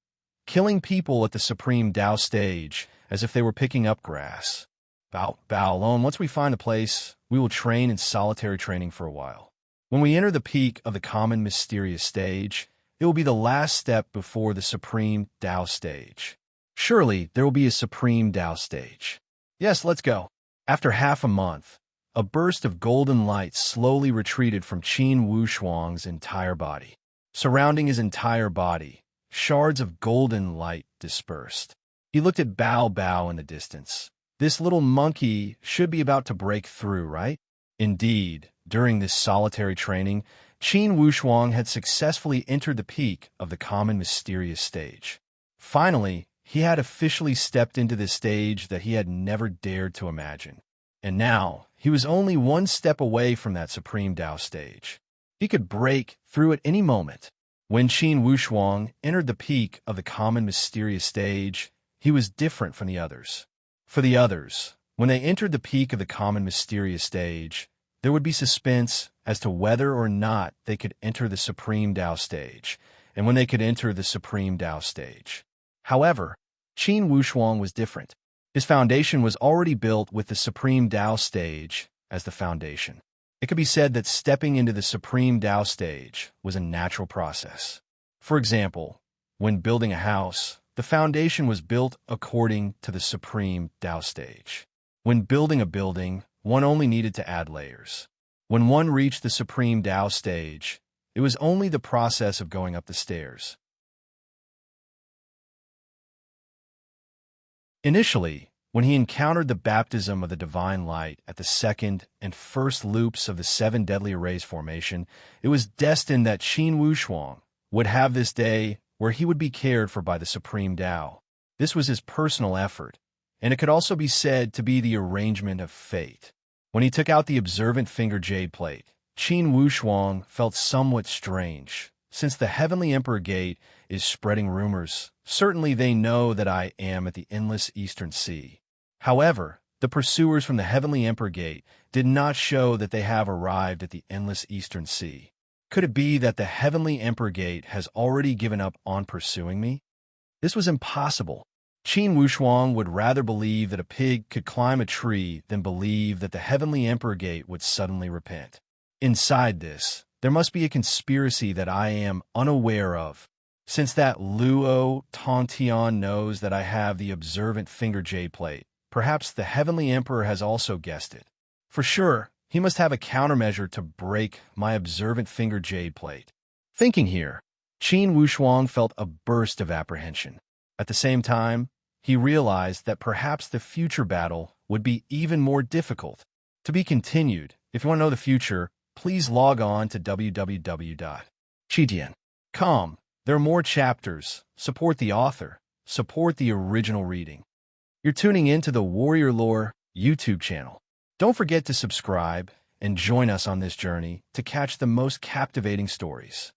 Killing people at the Supreme Tao stage, as if they were picking up grass. Bao Lone, once we find a place, we will train in solitary training for a while. When we enter the peak of the common mysterious stage, it will be the last step before the Supreme Tao stage. Surely there will be a Supreme Tao stage. Yes, let's go. After half a month, a burst of golden light slowly retreated from Qin Wushuang's entire body. Surrounding his entire body, shards of golden light dispersed. He looked at Bao Bao in the distance. This little monkey should be about to break through, right? Indeed, during this solitary training, Qin Wushuang had successfully entered the peak of the common mysterious stage. Finally, he had officially stepped into this stage that he had never dared to imagine. And now, he was only one step away from that Supreme Tao stage. He could break through at any moment. When Qin Wushuang entered the peak of the common mysterious stage, he was different from the others. For the others, when they entered the peak of the common mysterious stage, there would be suspense as to whether or not they could enter the Supreme Tao stage, and when they could enter the Supreme Tao stage. However, Qin Wushuang was different. His foundation was already built with the Supreme Tao stage as the foundation. It could be said that stepping into the Supreme Tao stage was a natural process. For example, when building a house, the foundation was built according to the Supreme Tao stage. When building a building, one only needed to add layers. When one reached the Supreme Tao stage, it was only the process of going up the stairs. Initially, when he encountered the baptism of the divine light at the second and first loops of the seven deadly arrays formation, it was destined that Qin Wushuang would have this day where he would be cared for by the Supreme Tao. This was his personal effort, and it could also be said to be the arrangement of fate. When he took out the observant finger jade plate, Qin Wushuang felt somewhat strange. Since the Heavenly Emperor Gate is spreading rumors, certainly they know that I am at the endless Eastern Sea. However, the pursuers from the Heavenly Emperor Gate did not show that they have arrived at the endless Eastern Sea. Could it be that the Heavenly Emperor Gate has already given up on pursuing me? This was impossible. Qin Wushuang would rather believe that a pig could climb a tree than believe that the Heavenly Emperor Gate would suddenly repent. Inside this, there must be a conspiracy that I am unaware of. Since that Luo Tontian knows that I have the observant finger jade plate, perhaps the Heavenly Emperor has also guessed it. For sure, He must have a countermeasure to break my observant finger jade plate. Thinking here, Qin Wushuang felt a burst of apprehension. At the same time, he realized that perhaps the future battle would be even more difficult. To be continued. If you want to know the future, please log on to www.chidian.com. There are more chapters. Support the author. Support the original reading. You're tuning in to the Warrior Lore YouTube channel. Don't forget to subscribe and join us on this journey to catch the most captivating stories.